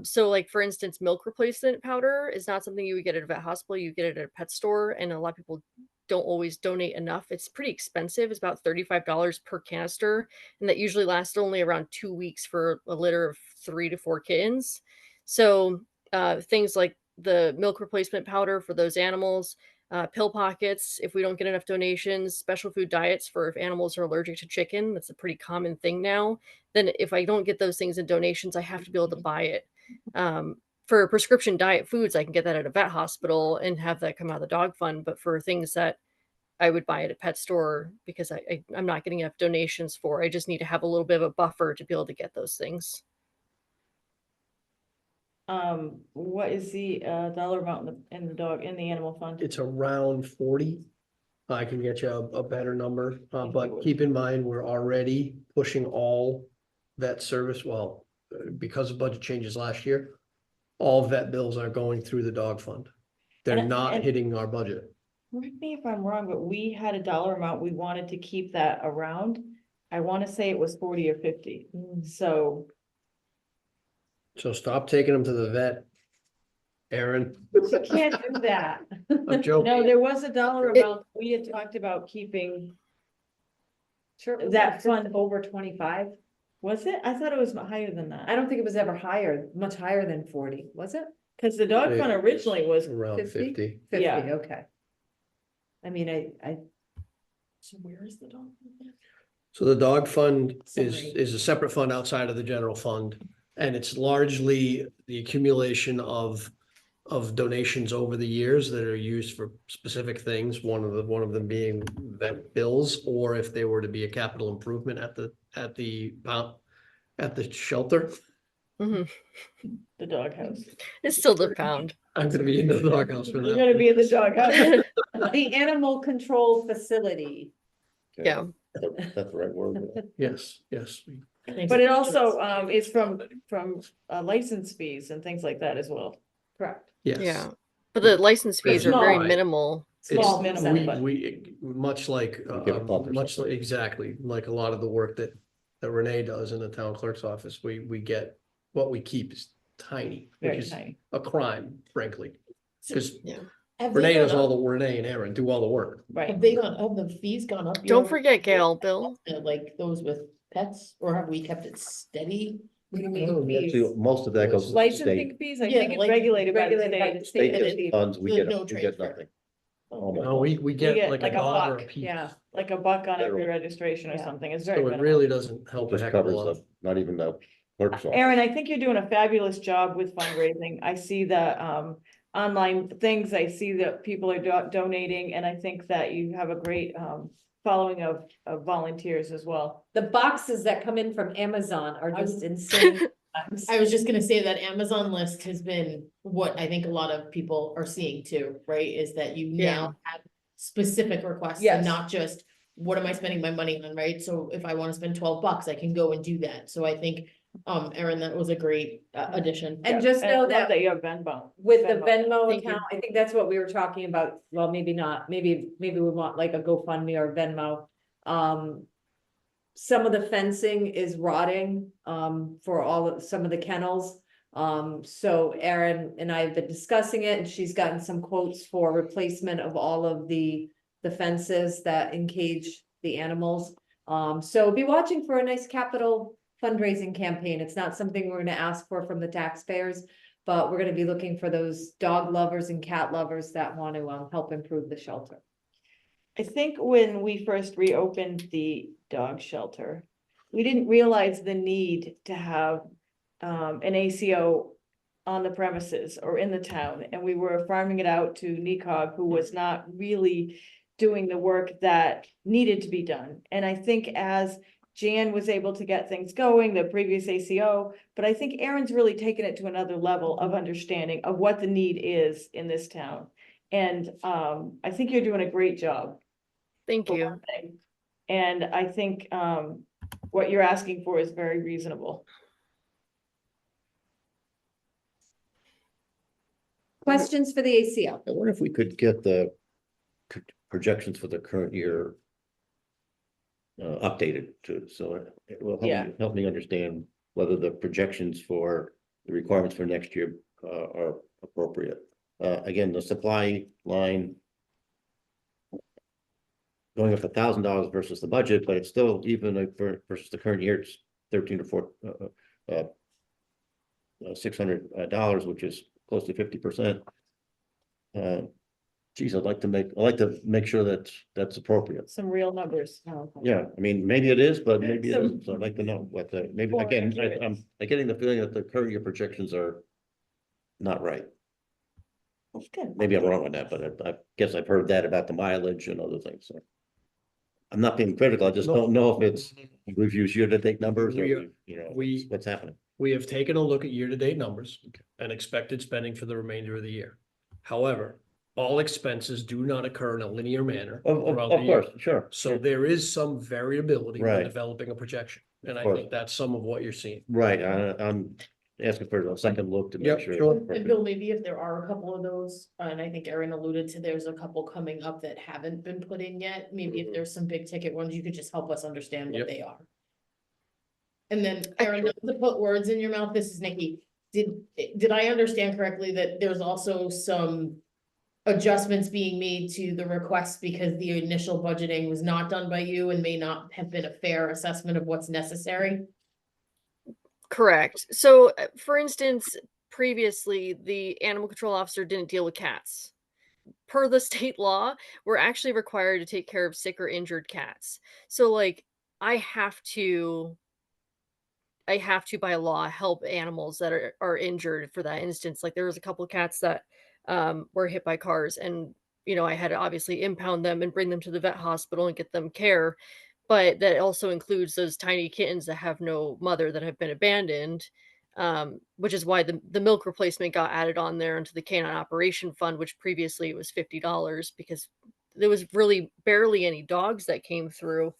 Speaker 18: So like for instance, milk replacement powder is not something you would get at a vet hospital. You get it at a pet store, and a lot of people don't always donate enough. It's pretty expensive. It's about $35 per canister, and that usually lasts only around 2 weeks for a litter of 3 to 4 kittens. So things like the milk replacement powder for those animals, pill pockets if we don't get enough donations, special food diets for if animals are allergic to chicken. That's a pretty common thing now. Then if I don't get those things in donations, I have to be able to buy it. For prescription diet foods, I can get that at a vet hospital and have that come out of the dog fund. But for things that I would buy at a pet store because I'm not getting enough donations for, I just need to have a little bit of a buffer to be able to get those things.
Speaker 8: What is the dollar amount in the animal fund?
Speaker 13: It's around 40. I can get you a better number, but keep in mind, we're already pushing all vet service, well, because of budget changes last year, all vet bills are going through the dog fund. They're
Speaker 8: And-
Speaker 13: not
Speaker 8: and-
Speaker 13: hitting our budget.
Speaker 8: Correct me if I'm wrong, but we had a dollar amount we wanted to keep that around. I want to say it was 40 or 50. So
Speaker 13: So stop taking them to the vet, Aaron.
Speaker 8: you can't do that.
Speaker 13: I'm joking.
Speaker 8: No, there was a dollar amount we had talked about keeping.
Speaker 2: Sure,
Speaker 8: That fund
Speaker 2: over 25.
Speaker 8: Was it? I thought it was higher than that.
Speaker 2: I don't think it was ever higher, much higher than 40, was it?
Speaker 8: Because the dog fund originally was
Speaker 13: Around 50.
Speaker 2: 50,
Speaker 8: Yeah.
Speaker 2: okay. I mean, I,
Speaker 7: So where is the dog?
Speaker 13: So the dog fund
Speaker 7: Sorry.
Speaker 13: is a separate fund outside of the general fund. And it's largely the accumulation of donations over the years that are used for specific things. One of them being vet bills, or if they were to be a capital improvement at the shelter.
Speaker 18: Mhm.
Speaker 8: the doghouse.
Speaker 18: It's still the pound.
Speaker 13: I'm gonna be into the doghouse for
Speaker 8: You're
Speaker 13: that.
Speaker 8: gonna be in the doghouse.
Speaker 2: the animal control facility.
Speaker 18: Yeah.
Speaker 4: That's the right word.
Speaker 13: Yes, yes.
Speaker 8: But it also is from license fees and things like that as well.
Speaker 2: Correct.
Speaker 13: Yes.
Speaker 18: Yeah. But the license fees
Speaker 13: It's
Speaker 18: are very
Speaker 13: not.
Speaker 18: minimal.
Speaker 8: Small
Speaker 13: It's,
Speaker 8: minimum, but-
Speaker 13: we, much like,
Speaker 4: get a bump or
Speaker 13: much like, exactly, like a lot of the work that Renee does in the town clerk's office, we get, what we keep is tiny, which
Speaker 8: Very
Speaker 13: is
Speaker 8: tiny.
Speaker 13: a crime, frankly. Because
Speaker 18: Yeah.
Speaker 7: Have they
Speaker 13: Renee does
Speaker 7: gone
Speaker 13: all
Speaker 7: up?
Speaker 13: the, Renee and Aaron do all the work.
Speaker 8: Right.
Speaker 7: Have the fees gone up?
Speaker 18: Don't
Speaker 7: year-
Speaker 18: forget Gail, Bill.
Speaker 7: Like those with pets, or have we kept it steady?
Speaker 2: What do you
Speaker 13: Oh,
Speaker 2: mean fees?
Speaker 4: Actually, most of that goes to the
Speaker 8: Licensing
Speaker 4: state.
Speaker 8: fees, I
Speaker 7: Yeah,
Speaker 8: think it's
Speaker 7: like-
Speaker 8: regulated by the
Speaker 2: regulated by the
Speaker 8: state.
Speaker 2: state.
Speaker 4: State just funds, we
Speaker 7: There's
Speaker 4: get,
Speaker 7: no
Speaker 4: we get
Speaker 7: transfer.
Speaker 4: nothing.
Speaker 13: No, we get like a dollar a
Speaker 8: buck,
Speaker 13: piece.
Speaker 8: yeah, like a buck on every
Speaker 4: Federal.
Speaker 8: registration or
Speaker 2: Yeah.
Speaker 8: something. It's very
Speaker 13: So it
Speaker 8: minimal.
Speaker 13: really doesn't help a
Speaker 4: Just
Speaker 13: heck of a
Speaker 4: covers
Speaker 13: lot.
Speaker 4: the, not even the clerk's office.
Speaker 8: Aaron, I think you're doing a fabulous job with fundraising. I see the online things, I see that people are donating, and I think that you have a great following of volunteers as well.
Speaker 2: The boxes that come in from Amazon are just insane.
Speaker 7: I was just gonna say that Amazon list has been what I think a lot of people are seeing too, right? Is that you
Speaker 5: Yeah.
Speaker 7: now have specific requests
Speaker 2: Yes.
Speaker 7: and not just, what am I spending my money on, right? So if I wanna spend $12, I can go and do that. So I think, Erin, that was a great addition.
Speaker 2: And
Speaker 8: Yeah,
Speaker 2: just
Speaker 8: I
Speaker 2: know
Speaker 8: love
Speaker 2: that
Speaker 8: you have Venmo.
Speaker 2: with the Venmo
Speaker 7: Thank you.
Speaker 2: account, I think that's what we were talking about. Well, maybe not, maybe we want like a GoFundMe or Venmo. Some of the fencing is rotting, for some of the kennels. So Erin and I have been discussing it, and she's gotten some quotes for replacement of all of the fences that encage the animals. So be watching for a nice capital fundraising campaign. It's not something we're gonna ask for from the taxpayers, but we're gonna be looking for those dog lovers and cat lovers that want to, help improve the shelter.
Speaker 8: I think when we first reopened the dog shelter, we didn't realize the need to have an ACO on the premises or in the town, and we were farming it out to NECOG, who was not really doing the work that needed to be done. And I think as Jan was able to get things going, the previous ACO, but I think Erin's really taken it to another level of understanding of what the need is in this town. And I think you're doing a great job.
Speaker 18: Thank
Speaker 8: for
Speaker 18: you.
Speaker 8: one thing. And I think what you're asking for is very reasonable.
Speaker 2: Questions for the ACO?
Speaker 4: I wonder if we could get the projections for the current year updated too, so it will help me understand whether the projections for the requirements for next year are appropriate. Again, the supply line going up $1,000 versus the budget, but it's still even versus the current year, it's $600, which is close to 50%. Geez, I'd like to make sure that that's appropriate.
Speaker 8: Some real numbers.
Speaker 4: Yeah, I mean, maybe it is, but maybe it
Speaker 8: Some-
Speaker 4: isn't. So I'd like to know what maybe,
Speaker 8: More
Speaker 4: again,
Speaker 8: accurate.
Speaker 4: I'm getting the feeling that the current year projections are not right.
Speaker 8: That's good.
Speaker 4: Maybe I'm wrong on that, but I guess I've heard that about the mileage and other things, so. I'm not being critical, I just don't know if we've used year-to-date numbers or, what's happening.
Speaker 13: We have taken a look at year-to-date numbers and expected spending for the remainder of the year. However, all expenses do not occur in a linear manner.
Speaker 4: Of
Speaker 13: throughout the
Speaker 4: course,
Speaker 13: year.
Speaker 4: sure.
Speaker 13: So there is some variability when
Speaker 4: Right.
Speaker 13: developing a projection, and I
Speaker 4: course.
Speaker 13: think that's some of what you're seeing.
Speaker 4: Right, I'm asking for a second look to
Speaker 13: Yep,
Speaker 4: make sure. it's
Speaker 13: sure.
Speaker 7: And
Speaker 4: appropriate.
Speaker 7: Bill, maybe if there are a couple of those, and I think Erin alluded to, there's a couple coming up that haven't been put in yet. Maybe if there's some big ticket ones, you could just help us understand what
Speaker 13: Yep.
Speaker 7: they are. And then Erin, not to put words in your mouth, this is Nikki. Did I understand correctly that there's also some adjustments being made to the request because the initial budgeting was not done by you and may not have been a fair assessment of what's necessary?
Speaker 18: Correct. So, for instance, previously the animal control officer didn't deal with cats. Per the state law, we're actually required to take care of sick or injured cats. So, like, I have to by law help animals that are injured for that instance. Like there was a couple of cats that were hit by cars, and I had to obviously impound them and bring them to the vet hospital and get them care. But that also includes those tiny kittens that have no mother that have been abandoned, which is why the milk replacement got added on there into the canine operation fund, which previously it was $50 because there was really barely any dogs that came through.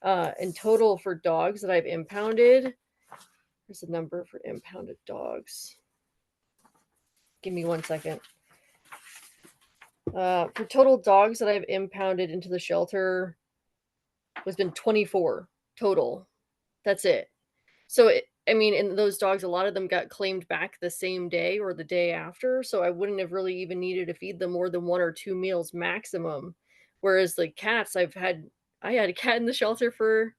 Speaker 18: In total for dogs that I've impounded, there's a number for impounded dogs. Give me 1 second. For total dogs that I've impounded into the shelter was been 24 total. That's it. So in those dogs, a lot of them got claimed back the same day or the day after. So I wouldn't have really even needed to feed them more than 1 or 2 meals maximum. Whereas the cats, I had a cat in the shelter for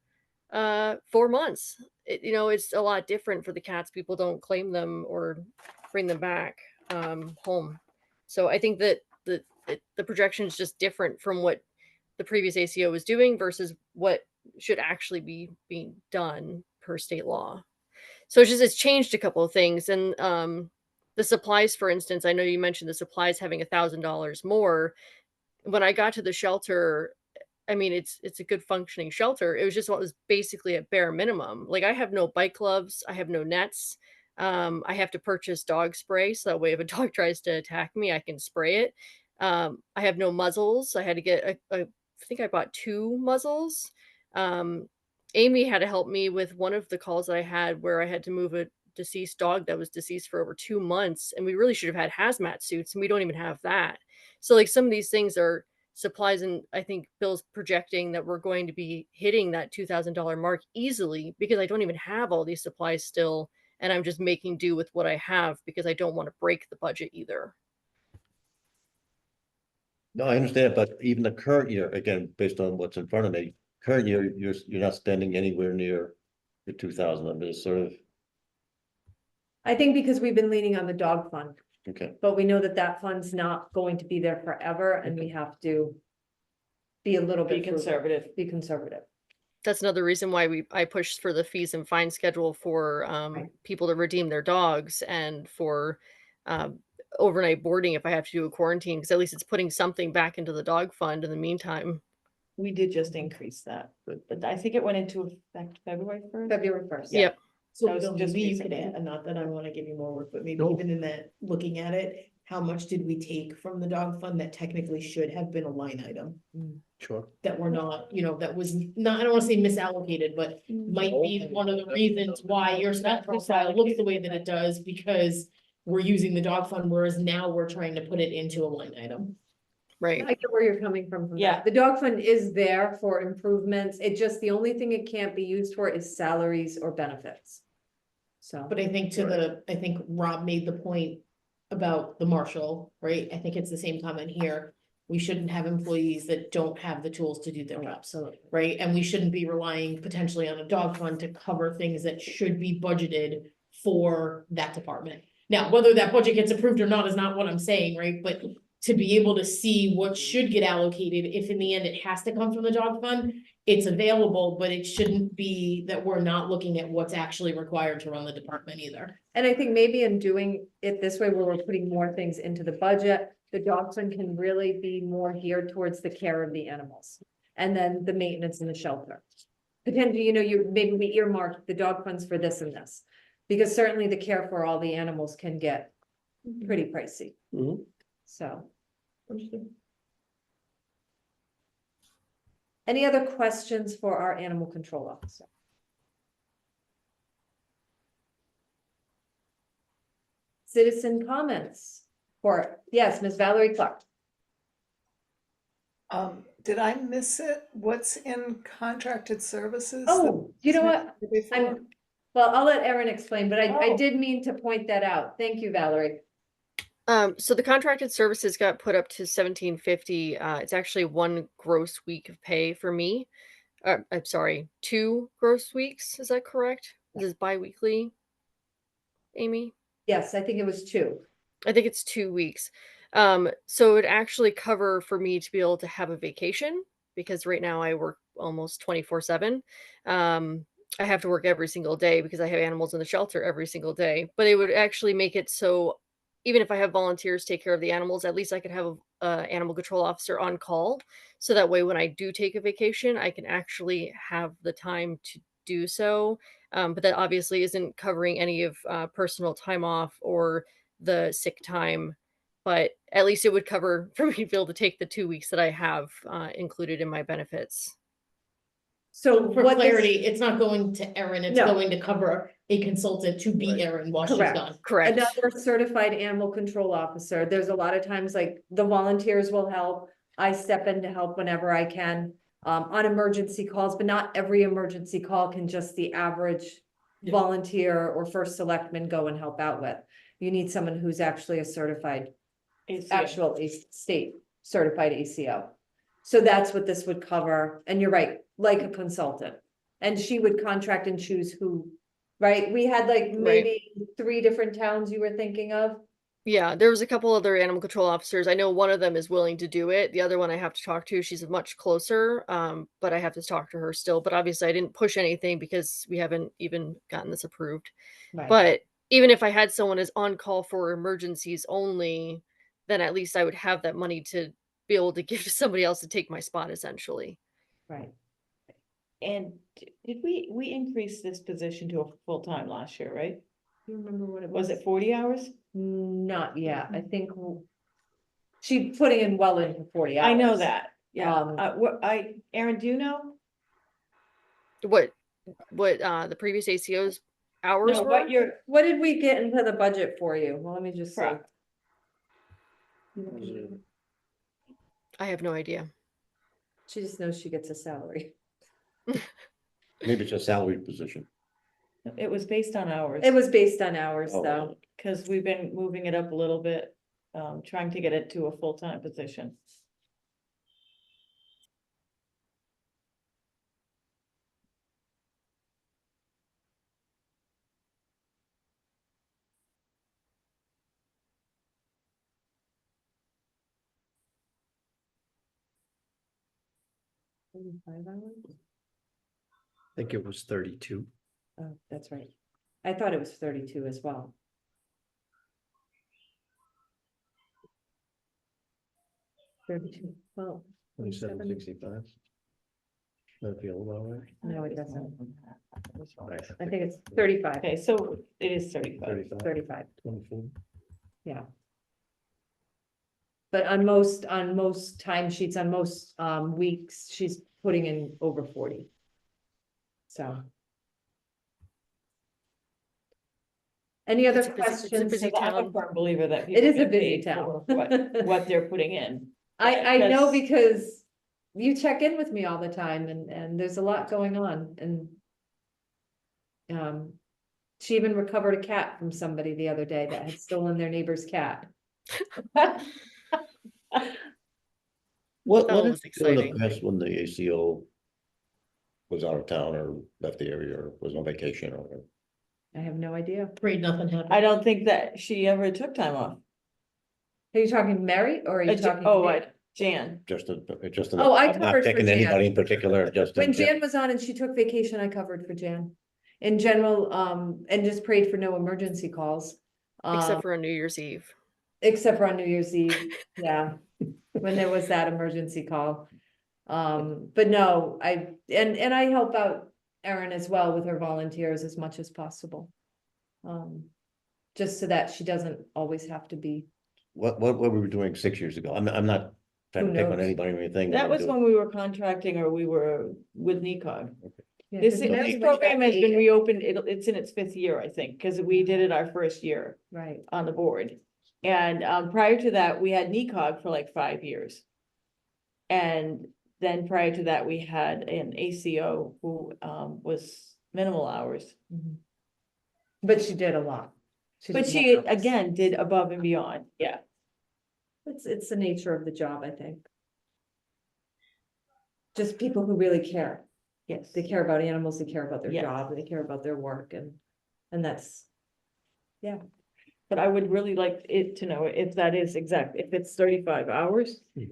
Speaker 18: 4 months. It's a lot different for the cats. People don't claim them or bring them back home. So I think that the projection is just different from what the previous ACO was doing versus what should actually be being done per state law. So it's changed a couple of things. And the supplies, for instance, I know you mentioned the supplies having $1,000 more. When I got to the shelter, it's a good functioning shelter. It was just what was basically at bare minimum. Like I have no bike gloves, I have no nets, I have to purchase dog spray, so that way if a dog tries to attack me, I can spray it. I have no muzzles. I had to get I think I bought 2 muzzles. Um, Amy had to help me with one of the calls that I had where I had to move a deceased dog that was deceased for over 2 months, and we really should have had hazmat suits, and we don't even have that. So, like, some of these things are supplies, and I think Bill's projecting that we're going to be hitting that $2,000 mark easily because I don't even have all these supplies still, and I'm just making do with what I have because I don't want to break the budget either.
Speaker 4: No, I understand, but even the current year, again, based on what's in front of me, current year, you're not spending anywhere near the 2,000. I mean, it's sort of,
Speaker 2: I think because we've been leaning on the dog fund,
Speaker 4: okay.
Speaker 2: but we know that that fund's not going to be there forever and we have to be a little
Speaker 8: Be
Speaker 2: bit frugal,
Speaker 8: conservative.
Speaker 2: be conservative.
Speaker 18: That's another reason why I pushed for the fees and fine schedule for people to redeem their dogs and for overnight boarding if I have to do a quarantine, because at least it's putting something back into the dog fund in the meantime.
Speaker 8: We did just increase that, but I think it went into effect February 1st.
Speaker 2: February 1st.
Speaker 18: Yep.
Speaker 19: So
Speaker 8: That was
Speaker 19: Bill,
Speaker 8: just
Speaker 19: maybe you could
Speaker 8: recently.
Speaker 19: add, not that I wanna give you more work, but maybe
Speaker 4: No.
Speaker 19: even in that, looking at it, how much did we take from the dog fund that technically should have been a line item?
Speaker 13: Sure.
Speaker 19: That we're not, that was not, I don't wanna say misallocated, but might be one of the reasons why your spend profile looks the way that it does, because we're using the dog fund, whereas now we're trying to put it into a line item.
Speaker 18: Right.
Speaker 2: I get where you're coming from.
Speaker 8: Yeah.
Speaker 2: That. The dog fund is there for improvements. It just, the only thing it can't be used for is salaries or benefits. So.
Speaker 19: But I think I think Rob made the point about the marshal, right? I think it's the same comment here. We shouldn't have employees that don't have the tools to do their job.
Speaker 2: Absolutely.
Speaker 19: Right? And we shouldn't be relying potentially on a dog fund to cover things that should be budgeted for that department. Now, whether that budget gets approved or not is not what I'm saying, right? But to be able to see what should get allocated, if in the end it has to come from the dog fund, it's available, but it shouldn't be that we're not looking at what's actually required to run the department either.
Speaker 2: And I think maybe in doing it this way, where we're putting more things into the budget, the dog fund can really be more geared towards the care of the animals. And then the maintenance in the shelter. Potentially, maybe we earmark the dog funds for this and this. Because certainly the care for all the animals can get pretty pricey.
Speaker 13: Mhm.
Speaker 2: So. Any other questions for our animal control officer? Citizen comments for, yes, Ms. Valerie Clark.
Speaker 10: Did I miss it? What's in contracted services?
Speaker 2: Oh, you know what?
Speaker 10: Before?
Speaker 2: Well, I'll let Erin explain, but I
Speaker 10: Oh.
Speaker 2: did mean to point that out. Thank you, Valerie.
Speaker 18: So the contracted services got put up to 1750. It's actually 1 gross week of pay for me. I'm sorry, 2 gross weeks. Is that correct? This is bi-weekly, Amy?
Speaker 2: Yes, I think it was 2.
Speaker 18: I think it's 2 weeks. So it actually cover for me to be able to have a vacation because right now I work almost 24/7. I have to work every single day because I have animals in the shelter every single day, but it would actually make it so even if I have volunteers take care of the animals, at least I could have a animal control officer on call. So that way, when I do take a vacation, I can actually have the time to do so. But that obviously isn't covering any of personal time off or the sick time. But at least it would cover for me to be able to take the 2 weeks that I have included in my benefits.
Speaker 2: So
Speaker 19: For
Speaker 2: what this-
Speaker 19: clarity, it's not going to Erin, it's
Speaker 2: No.
Speaker 19: going to cover a consultant to be Erin while she's
Speaker 2: Correct.
Speaker 19: gone.
Speaker 18: Correct.
Speaker 2: Another certified animal control officer. There's a lot of times like the volunteers will help. I step in to help whenever I can on emergency calls, but not every emergency call can just the average volunteer or first selectman go and help out with. You need someone who's actually a certified, actual state certified ACO. So that's what this would cover. And you're right, like a consultant. And she would contract and choose who, right? We had like maybe 3 different towns you were thinking of.
Speaker 18: Yeah, there was a couple other animal control officers. I know one of them is willing to do it. The other one I have to talk to. She's much closer, but I have to talk to her still. But obviously, I didn't push anything because we haven't even gotten this approved.
Speaker 2: Right.
Speaker 18: But even if I had someone as on call for emergencies only, then at least I would have that money to be able to give to somebody else to take my spot, essentially.
Speaker 2: Right.
Speaker 8: And did we increase this position to a full-time last year, right?
Speaker 2: You remember what it
Speaker 8: Was it 40 hours?
Speaker 2: Not yet, I think she's putting in well into 40 hours.
Speaker 8: I know that, yeah.
Speaker 2: Um,
Speaker 8: Aaron, do you know?
Speaker 18: What the previous ACO's hours
Speaker 8: No,
Speaker 18: were?
Speaker 2: what did we get into the budget for you? Well, let me just see.
Speaker 8: Correct.
Speaker 18: I have no idea.
Speaker 2: She just knows she gets a salary.
Speaker 4: Maybe it's a salaried position.
Speaker 8: It was based on hours.
Speaker 2: It was based on hours,
Speaker 4: Oh,
Speaker 2: though.
Speaker 8: Because we've been moving it up a little bit, trying to get it to a full-time position.
Speaker 13: I think it was 32.
Speaker 2: Oh, that's right. I thought it was 32 as well. Well,
Speaker 4: 2765. That feel about right?
Speaker 2: no, it doesn't. I think it's 35.
Speaker 8: Okay, so it is 35.
Speaker 2: 35,
Speaker 4: 24.
Speaker 2: yeah. But on most timesheets, on most weeks, she's putting in over 40. So. Any other
Speaker 18: It's a busy
Speaker 2: questions?
Speaker 18: busy
Speaker 8: I'm a
Speaker 18: town.
Speaker 8: firm believer that.
Speaker 2: It is
Speaker 8: people
Speaker 2: a
Speaker 8: get
Speaker 2: busy
Speaker 8: paid for
Speaker 2: town.
Speaker 8: What they're putting in.
Speaker 2: I know
Speaker 8: Because-
Speaker 2: because you check in with me all the time and there's a lot going on and. She even recovered a cat from somebody the other day that had stolen their neighbor's cat.
Speaker 4: What
Speaker 18: Oh,
Speaker 4: did
Speaker 18: it's
Speaker 4: you do in the
Speaker 18: exciting.
Speaker 4: past when the ACO was out of town or left the area or was on vacation or whatever?
Speaker 2: I have no idea.
Speaker 19: Afraid nothing happened.
Speaker 8: I don't think that she ever took time off.
Speaker 2: Are you talking Mary or are you talking? Jan?
Speaker 8: Jan.
Speaker 4: Just
Speaker 2: Oh, I
Speaker 4: I'm not
Speaker 2: covered for
Speaker 4: picking
Speaker 2: Jan.
Speaker 4: anybody in particular, just.
Speaker 2: When Jan was on and she took vacation, I covered for Jan. In general, and just prayed for no emergency calls.
Speaker 18: Except for on New Year's Eve.
Speaker 2: Except for on New Year's Eve, yeah, when there was that emergency call. But no, and I help out Erin as well with her volunteers as much as possible. Just so that she doesn't always have to be.
Speaker 4: What were we doing 6 years ago? I'm not trying
Speaker 2: Who
Speaker 4: to pick on
Speaker 2: knows?
Speaker 4: anybody or anything.
Speaker 8: That was
Speaker 4: We're
Speaker 8: when we were contracting or we were with NECOG.
Speaker 2: Yeah,
Speaker 8: This
Speaker 2: 'cause that's when
Speaker 8: program
Speaker 2: she
Speaker 8: has
Speaker 2: got
Speaker 8: been
Speaker 2: paid.
Speaker 8: reopened, it's in its 5th year, I think, because we did it our first year
Speaker 2: Right,
Speaker 8: on the board. And prior to that, we had NECOG for like 5 years. And then prior to that, we had an ACO who was minimal hours.
Speaker 2: mhm. But she did a lot.
Speaker 8: But
Speaker 2: did
Speaker 8: she,
Speaker 2: more hours.
Speaker 8: again, did above and beyond, yeah.
Speaker 2: It's the nature of the job, I think. Just people who really care.
Speaker 8: Yes.
Speaker 2: They care about animals, they care about their
Speaker 8: Yes.
Speaker 2: job, they care about their work and that's. Yeah,
Speaker 8: But I would really like it to know if that is exact, if it's 35 hours,
Speaker 13: It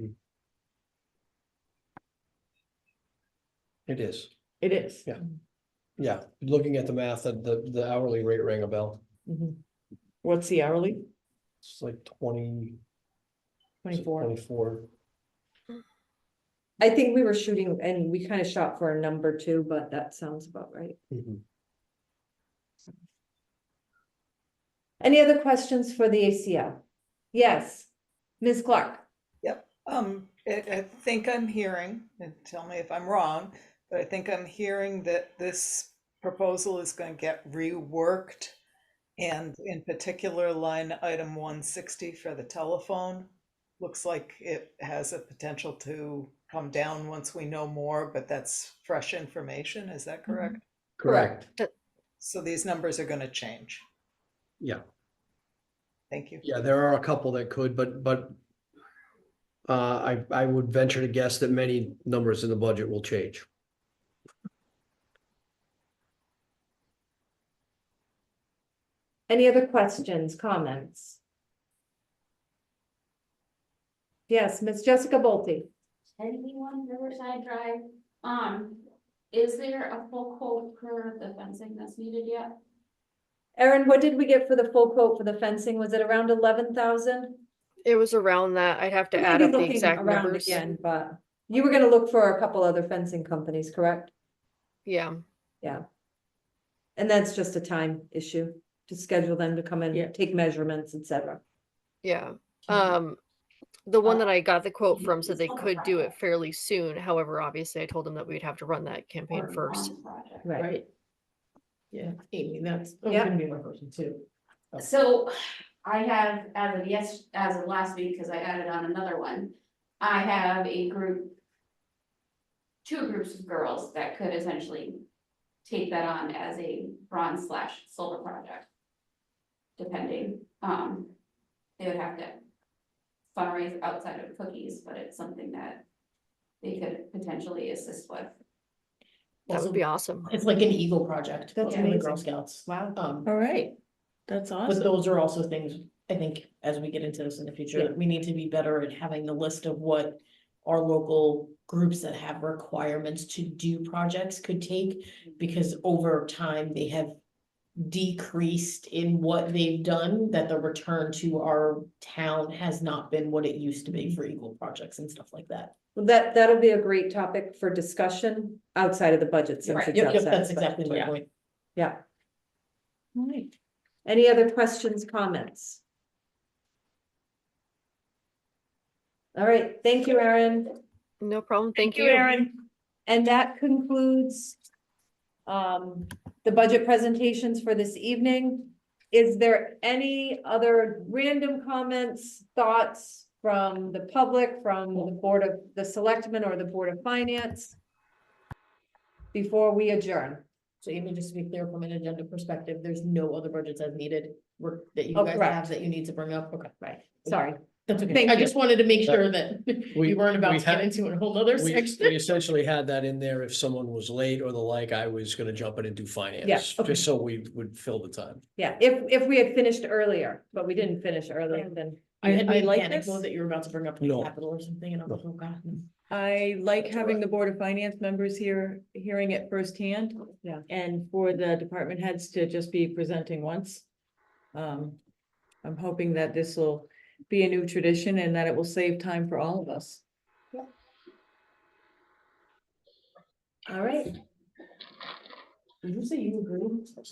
Speaker 13: is.
Speaker 8: it is.
Speaker 13: Yeah. Yeah, looking at the math, the hourly rate rang a bell.
Speaker 2: mhm.
Speaker 8: What's the hourly?
Speaker 13: It's like
Speaker 2: 24.
Speaker 13: 24.
Speaker 2: I think we were shooting and we kind of shot for a number too, but that sounds about right.
Speaker 13: Mhm.
Speaker 2: Any other questions for the ACO? Yes, Ms. Clark.
Speaker 10: Yep, I think I'm hearing, and tell me if I'm wrong, but I think I'm hearing that this proposal is going to get reworked. And in particular, line item 160 for the telephone, looks like it has a potential to come down once we know more, but that's fresh information, is that correct?
Speaker 13: Correct.
Speaker 10: So these numbers are going to change.
Speaker 13: Yeah,
Speaker 10: Thank you.
Speaker 13: yeah, there are a couple that could, but I would venture to guess that many numbers in the budget will change.
Speaker 2: Any other questions, comments? Yes, Ms. Jessica Bolte.
Speaker 16: 71 Riverside Drive, is there a full quote for the fencing that's needed yet?
Speaker 2: Erin, what did we get for the full quote for the fencing? Was it around 11,000?
Speaker 18: It was around that. I'd have to add up the exact numbers.
Speaker 2: Again, but you were gonna look for a couple other fencing companies, correct?
Speaker 18: Yeah.
Speaker 2: Yeah. And that's just a time issue. to schedule them to come
Speaker 19: Yeah.
Speaker 2: and take measurements, et cetera.
Speaker 18: Yeah. The one that I got the quote from said they could do it fairly soon. However, obviously I told them that we'd have to run that campaign first.
Speaker 19: Right. Yeah, Amy, that's
Speaker 2: Yeah.
Speaker 19: gonna be my person too.
Speaker 16: So I have, as of last week, because I added on another one, I have a group. 2 groups of girls that could essentially take that on as a bronze/silver project. Depending, they would have to fundraise outside of cookies, but it's something that they could potentially assist with.
Speaker 18: That would be awesome.
Speaker 19: It's like an Eagle project,
Speaker 2: That's
Speaker 19: but from the Girl
Speaker 2: amazing.
Speaker 19: Scouts.
Speaker 2: Wow.
Speaker 8: All right, that's
Speaker 19: But
Speaker 8: awesome.
Speaker 19: those are also things, I think, as we get into this in the future,
Speaker 2: Yeah.
Speaker 19: we need to be better at having the list of what our local groups that have requirements to do projects could take, because over time they have decreased in what they've done, that the return to our town has not been what it used to be for Eagle projects and stuff like that.
Speaker 2: Well, that'll be a great topic for discussion outside of the budget, since it's
Speaker 19: Yep,
Speaker 2: outside.
Speaker 19: that's
Speaker 2: of the
Speaker 19: exactly
Speaker 2: budget.
Speaker 19: my point.
Speaker 2: Yeah. All right. Any other questions, comments? All right, thank you, Erin.
Speaker 18: No problem. Thank you.
Speaker 2: Erin. And that concludes the budget presentations for this evening. Is there any other random comments, thoughts from the public, from the Board of the Selectmen or the Board of Finance before we adjourn?
Speaker 19: So Amy, just to be clear, from an agenda perspective, there's no other budgets as needed that you
Speaker 2: Oh,
Speaker 19: guys
Speaker 2: correct.
Speaker 19: have that you need to bring up? Okay,
Speaker 2: Right, sorry.
Speaker 19: that's okay.
Speaker 2: Thank
Speaker 19: I
Speaker 2: you.
Speaker 19: just wanted to make sure that
Speaker 13: We-
Speaker 19: you weren't about
Speaker 13: we
Speaker 19: to get
Speaker 13: had-
Speaker 19: into a whole nother
Speaker 13: We
Speaker 19: section.
Speaker 13: essentially had that in there. If someone was late or the like, I was gonna jump in and do finance,
Speaker 2: okay.
Speaker 13: just so we would fill the time.
Speaker 2: Yeah, if we had finished earlier, but we didn't finish earlier, then.
Speaker 19: I had
Speaker 8: I
Speaker 19: made
Speaker 8: like
Speaker 19: panic
Speaker 8: this.
Speaker 19: mode that you were about to bring up
Speaker 13: No.
Speaker 19: capital or something, and I'm like, oh god.
Speaker 8: I like having the Board of Finance members here, hearing it firsthand.
Speaker 2: Yeah.
Speaker 8: And for the department heads to just be presenting once. I'm hoping that this will be a new tradition and that it will save time for all of us.
Speaker 2: All right.
Speaker 19: Did you say you agree?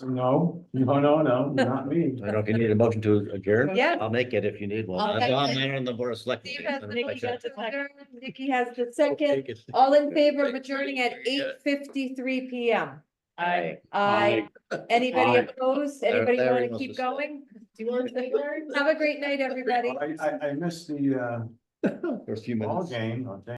Speaker 14: No, not me.
Speaker 4: I don't know if you need a motion to adjourn.
Speaker 2: Yeah.
Speaker 4: I'll make it if you need one.
Speaker 2: Okay.
Speaker 4: I'm not on the board of selectmen.
Speaker 2: Steve has,
Speaker 4: I
Speaker 2: Nikki
Speaker 4: check.
Speaker 2: has the third, Nikki has the second.
Speaker 4: Take it.
Speaker 2: All in favor of adjourning at 8:53 PM?
Speaker 8: I.
Speaker 2: Aye. Anybody
Speaker 14: Aye.
Speaker 2: opposed? Anybody
Speaker 4: Larry
Speaker 2: want to
Speaker 4: wants
Speaker 2: keep
Speaker 4: to say.
Speaker 2: going?
Speaker 19: Do you want to say, Larry?
Speaker 2: Have a great night, everybody.
Speaker 14: I missed the,
Speaker 4: For a few minutes.
Speaker 14: ball game, I'll tell you.